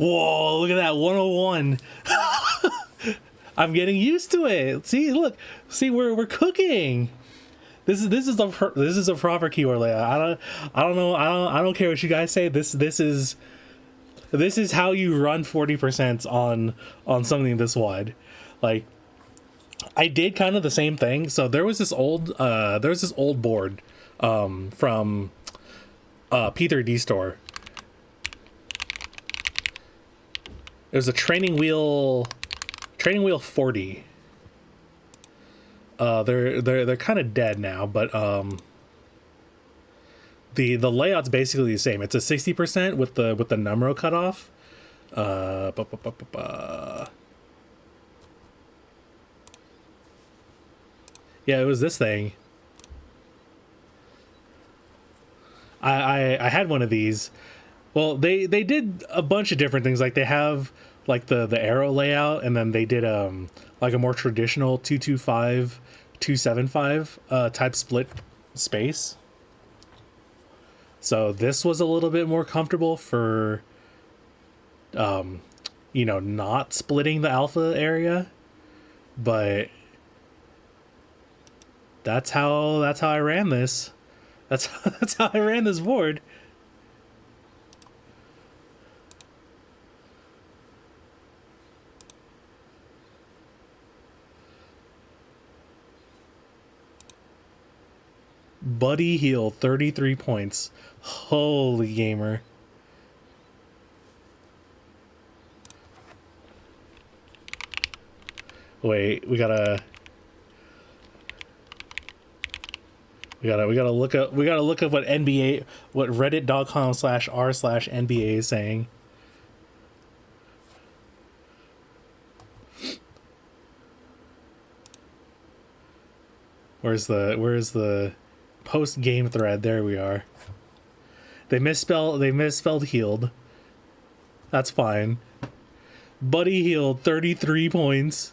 Whoa, look at that 101. I'm getting used to it. See, look. See, we're cooking. This is a proper keyword layout. I don't know. I don't care what you guys say. This is how you run 40% on something this wide. Like, I did kind of the same thing. So there was this old board from P3D store. It was a training wheel 40. They're kind of dead now, but the layout's basically the same. It's a 60% with the numero cutoff. Yeah, it was this thing. I had one of these. Well, they did a bunch of different things. Like they have like the arrow layout, and then they did like a more traditional 225 275 type split space. So this was a little bit more comfortable for not splitting the alpha area, but that's how I ran this. That's how I ran this board. Buddy Hield, 33 points. Holy gamer. Wait, we gotta look up what NBA, what reddit.com/r/NBA is saying. Where's the post game thread? There we are. They misspelled Hield. That's fine. Buddy Hield, 33 points.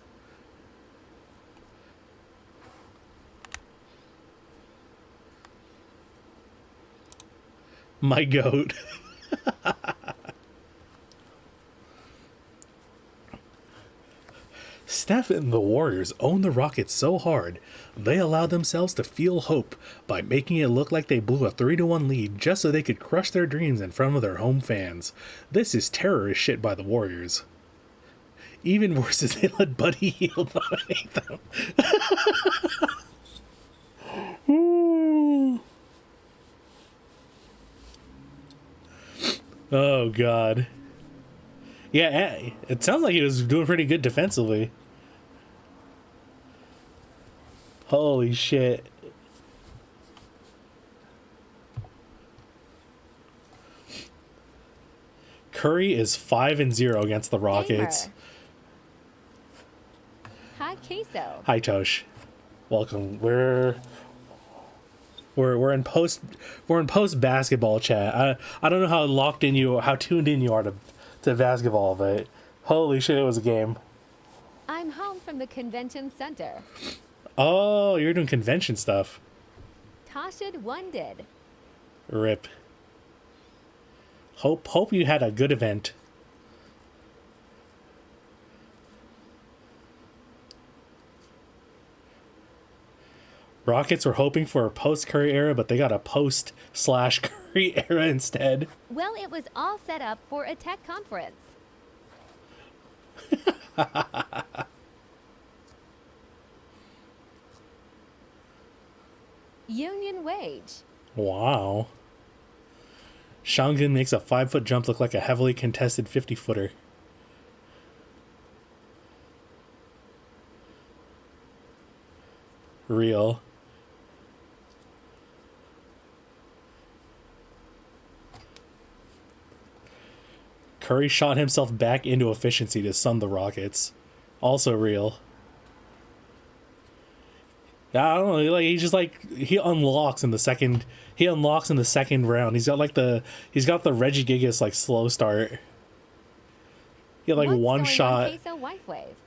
My goat. Steph and the Warriors own the Rockets so hard, they allowed themselves to feel hope by making it look like they blew a 3-1 lead just so they could crush their dreams in front of their home fans. This is terrorist shit by the Warriors. Even worse is they let Buddy Hield dominate them. Oh, God. Yeah, it sounds like he was doing pretty good defensively. Holy shit. Curry is 5-0 against the Rockets. Hi, Queso. Hi, Tosh. Welcome. We're in post basketball chat. I don't know how tuned in you are to basketball, but holy shit, it was a game. I'm home from the convention center. Oh, you're doing convention stuff. Tasha one did. Rip. Hope you had a good event. Rockets were hoping for a post-Curry era, but they got a post/Curry era instead. Well, it was all set up for a tech conference. Union wage. Wow. Shangun makes a 5-foot jump look like a heavily contested 50-footer. Real. Curry shot himself back into efficiency to sun the Rockets. Also real. I don't know, like he unlocks in the second round. He's got the Reggie Gigas like slow start. He had like one shot.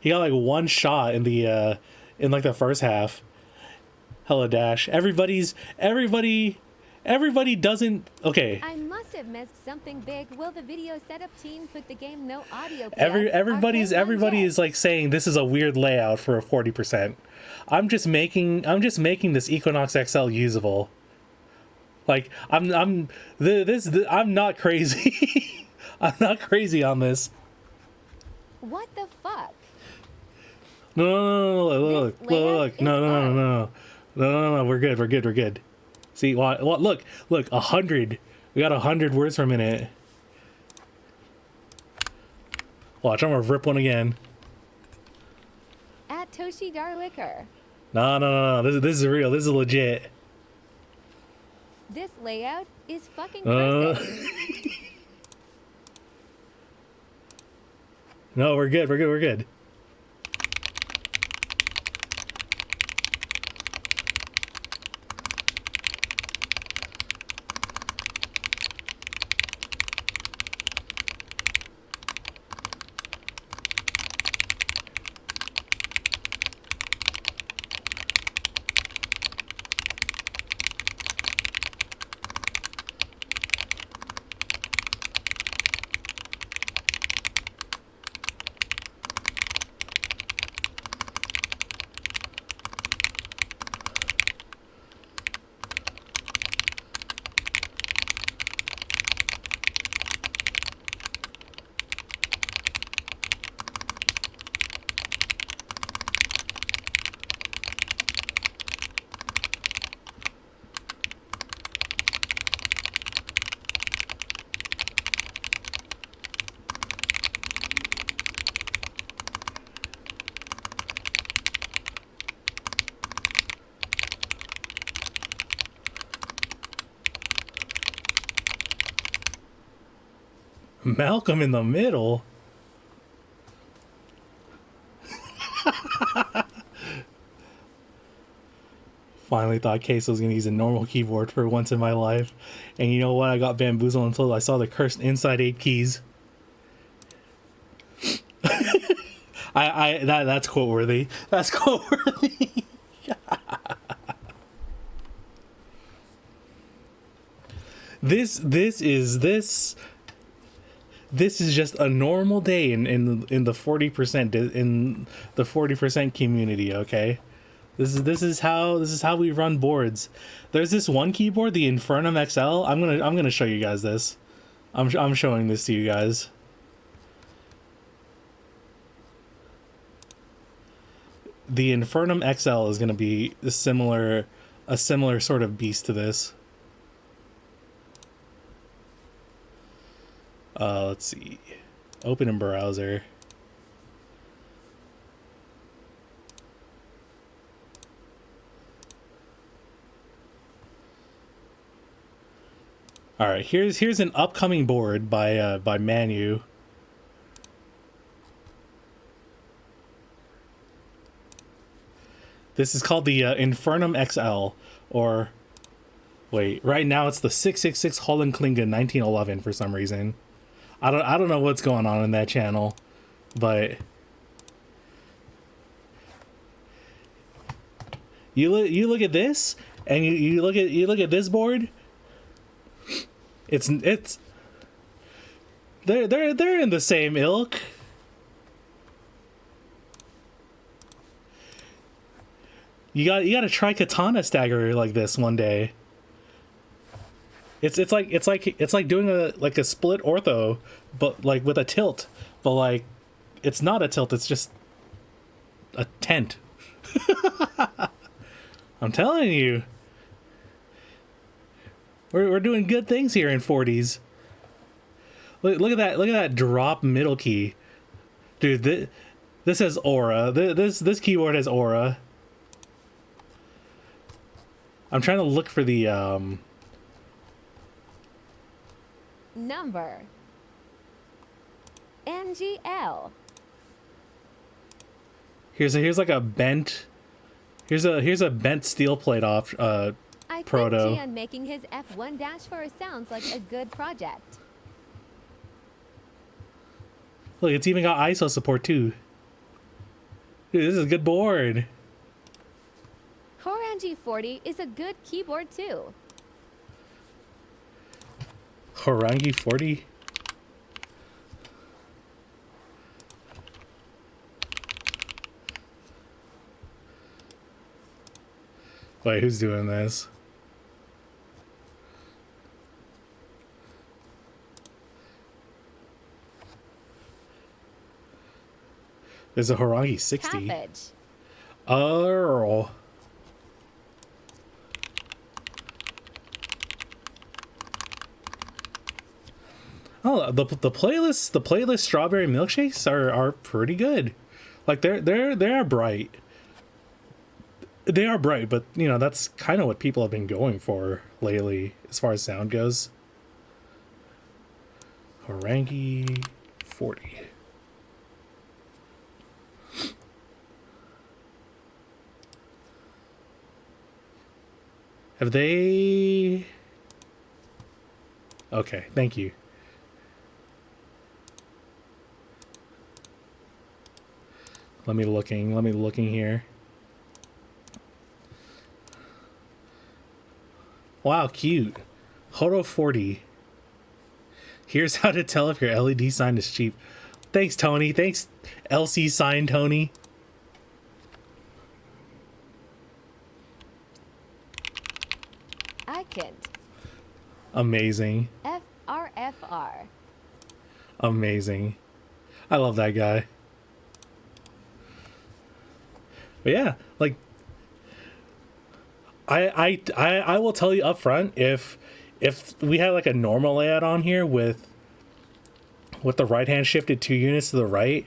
He got like one shot in the in like the first half. Hello Dash. Everybody doesn't. Okay. I must have missed something big. Will the video setup team put the game no audio? Everybody is like saying this is a weird layout for a 40%. I'm just making this Equinox XL usable. Like I'm not crazy. I'm not crazy on this. What the fuck? No, look. No. We're good. See, look, 100. We got 100 words per minute. Watch, I'm gonna rip one again. At Toshi Darlicker. No. This is real. This is legit. This layout is fucking perfect. No, we're good. Malcolm in the middle. Finally thought Queso was going to use a normal keyboard for once in my life. And you know what? I got bamboozled until I saw the cursed inside 8 keys. That's quote worthy. That's quote worthy. This is just a normal day in the 40% in the 40% community, okay? This is how we run boards. There's this one keyboard, the Infernum XL. I'm gonna show you guys this. I'm showing this to you guys. The Infernum XL is gonna be a similar sort of beast to this. Let's see. Open in browser. All right, here's an upcoming board by Manu. This is called the Infernum XL, or wait, right now it's the 666 Holland Klingen 1911 for some reason. I don't know what's going on in that channel, but you look at this, and you look at this board. It's they're in the same ilk. You gotta try Katana Stagger like this one day. It's like doing a split ortho, but like with a tilt, but like it's not a tilt. It's just a tent. I'm telling you. We're doing good things here in 40s. Look at that drop middle key, dude. This has aura. This keyboard has aura. I'm trying to look for the number NGL. Here's like a bent. Here's a bent steel plate off. I Proto. think Gian making his F1 dash for us sounds like a good project. Look, it's even got ISO support too. Dude, this is a good board. Horangi 40 is a good keyboard too. Horangi 40? Wait, who's doing this? There's a Horangi 60. Cabbage. Oh. Oh, the playlist strawberry milkshakes are pretty good. Like they are bright. They are bright, but you know, that's kind of what people have been going for lately as far as sound goes. Horangi 40. Have they... Okay, thank you. Let me looking here. Wow, cute. Horo 40. Here's how to tell if your LED sign is cheap. Thanks, Tony. Thanks, LC sign, Tony. Icon. Amazing. FRFR. Amazing. I love that guy. But yeah, like I will tell you up front, if we had like a normal layout on here with the right hand shifted 2 units to the right,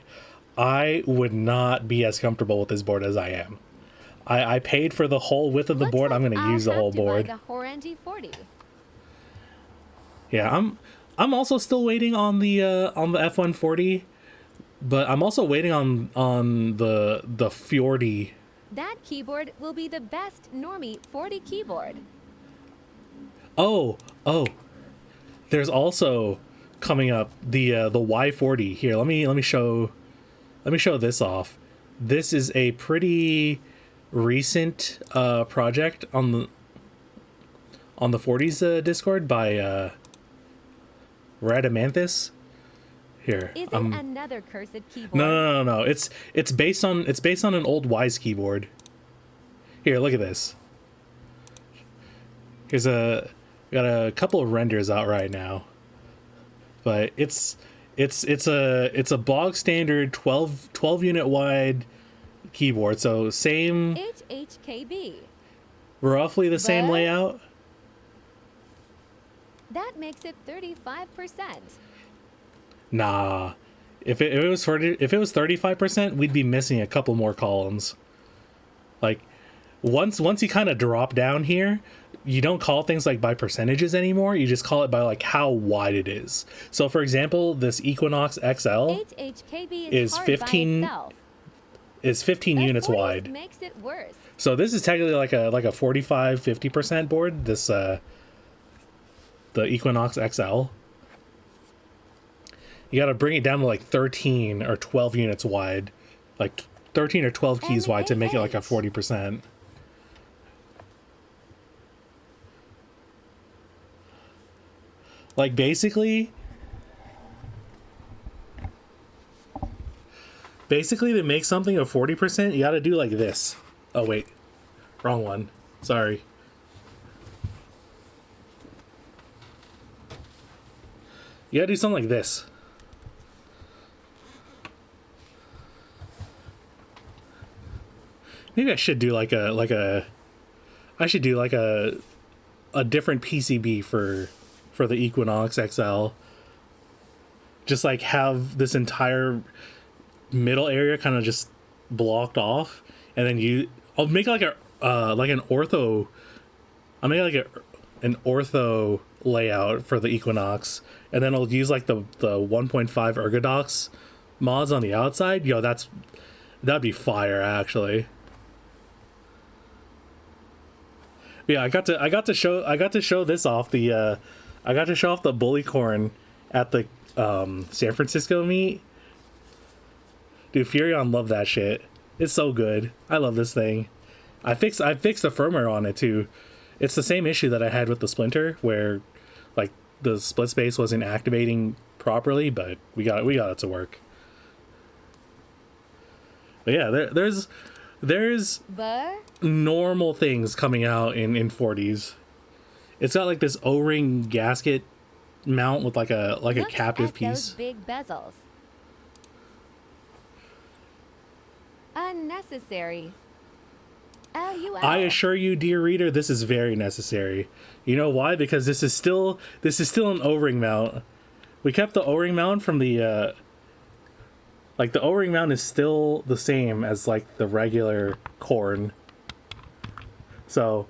I would not be as comfortable with this board as I am. I paid for the whole width of the board. I'm going to use the whole board. Like a Horangi 40. Yeah, I'm also still waiting on the F140, but I'm also waiting on the Fjordy. That keyboard will be the best normie 40 keyboard. Oh, there's also coming up the Y40. Here, let me show this off. This is a pretty recent project on the 40s Discord by Radamanthus. Here, Is it another cursed keyboard? no. It's based on an old Wise keyboard. Here, look at this. We got a couple of renders out right now, but it's a bog standard 12 unit wide keyboard. So same HHKB. Roughly the same layout. That makes it 35%. Nah, if it was 35%, we'd be missing a couple more columns. Like once you kind of drop down here, you don't call things like by percentages anymore. You just call it by like how wide it is. So for example, this Equinox XL is 15 units wide. Makes it worse. So this is technically like a 45-50% board. This the Equinox XL. You got to bring it down to like 13 or 12 units wide, like 13 or 12 keys wide to make it like a 40%. Like basically to make something a 40%, you got to do like this. Oh wait, wrong one. Sorry. You got to do something like this. Maybe I should do like a different PCB for the Equinox XL. Just like have this entire middle area kind of just blocked off, and then I'll make like an ortho. I'll make like an ortho layout for the Equinox, and then I'll use like the 1.5 Ergodox mods on the outside. Yo, that'd be fire actually. Yeah, I got to show this off the I got to show off the Bullycorn at the San Francisco meet. Dude, Furion loved that shit. It's so good. I love this thing. I fixed the firmware on it too. It's the same issue that I had with the Splinter, where like the split space wasn't activating properly, but we got it to work. But yeah, there's normal things coming out in 40s. It's got like this O-ring gasket mount with like a captive piece. Those big bezels. Unnecessary. LUL. I assure you, dear reader, this is very necessary. You know why? Because this is still an O-ring mount. We kept the O-ring mount from the like the O-ring mount is still the same as like the regular corn. So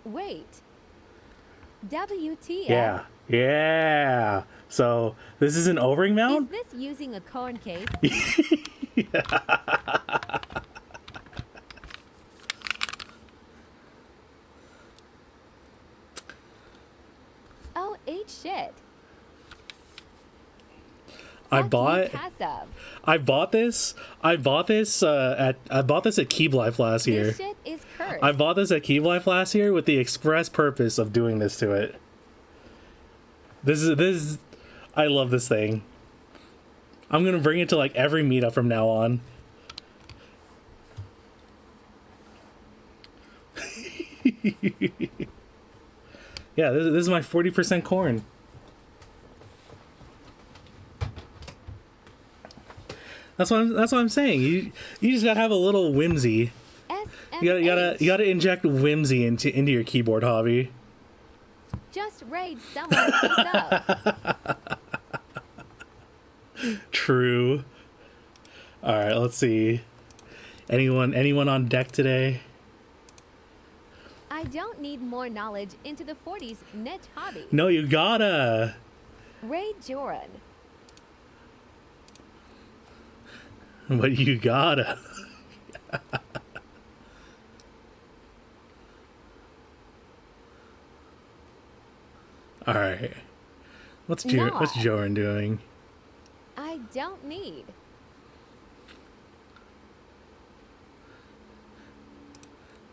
wait. WTF? Yeah. So this is an O-ring mount? Is this using a corn case? Oh, shit. I bought this at Keep Life last year. This shit is cursed. I bought this at Keep Life last year with the express purpose of doing this to it. This is I love this thing. I'm gonna bring it to like every meetup from now on. Yeah, this is my 40% corn. That's what I'm saying. You just gotta have a little whimsy. You gotta inject whimsy into your keyboard hobby. Just raid someone up. True. All right, let's see. Anyone on deck today? I don't need more knowledge into the 40s niche hobby. No, you gotta. Ray Joran. But you gotta. All right. What's Joran doing? I don't need.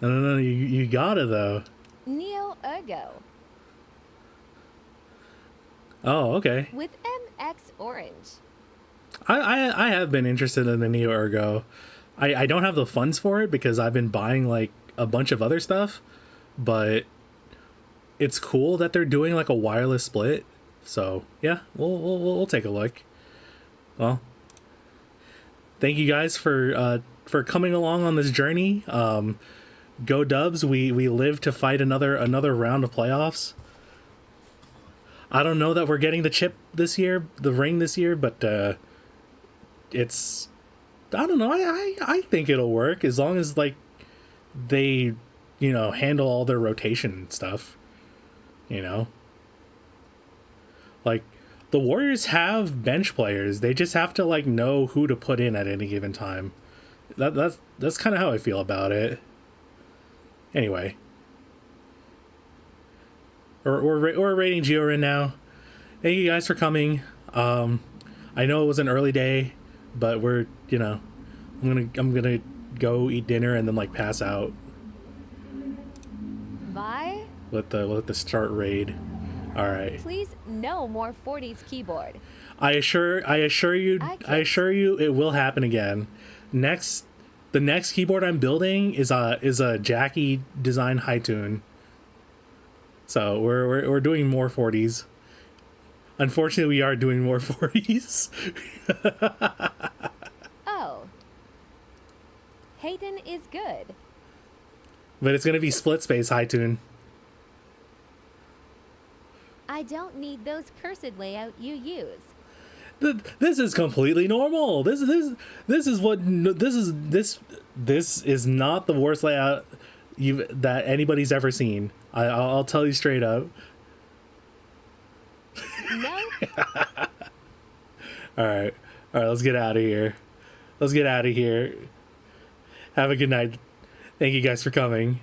No, you gotta though. Neo Ergo. Oh, okay. With MX Orange. I have been interested in the Neo Ergo. I don't have the funds for it because I've been buying like a bunch of other stuff, but it's cool that they're doing like a wireless split. So yeah, we'll take a look. Well, thank you guys for coming along on this journey. Go Dubs, we live to fight another round of playoffs. I don't know that we're getting the chip this year, the ring this year, but it's, I don't know. I think it'll work as long as like they, handle all their rotation stuff. Like the Warriors have bench players. They just have to like know who to put in at any given time. That's kind of how I feel about it. Anyway, we're rating Giorin now. Thank you guys for coming. I know it was an early day, but we're I'm gonna go eat dinner and then like pass out. Bye. Let the start raid. All right. Please, no more 40s keyboard. I assure you, it will happen again. The next keyboard I'm building is a Jackie design high tune. So we're doing more 40s. Unfortunately, we are doing more 40s. Oh. Hayden is good. But it's gonna be split space high tune. I don't need those cursed layout you use. This is completely normal. This is not the worst layout that anybody's ever seen. I'll tell you straight up. No. All right, let's get out of here. Have a good night. Thank you guys for coming.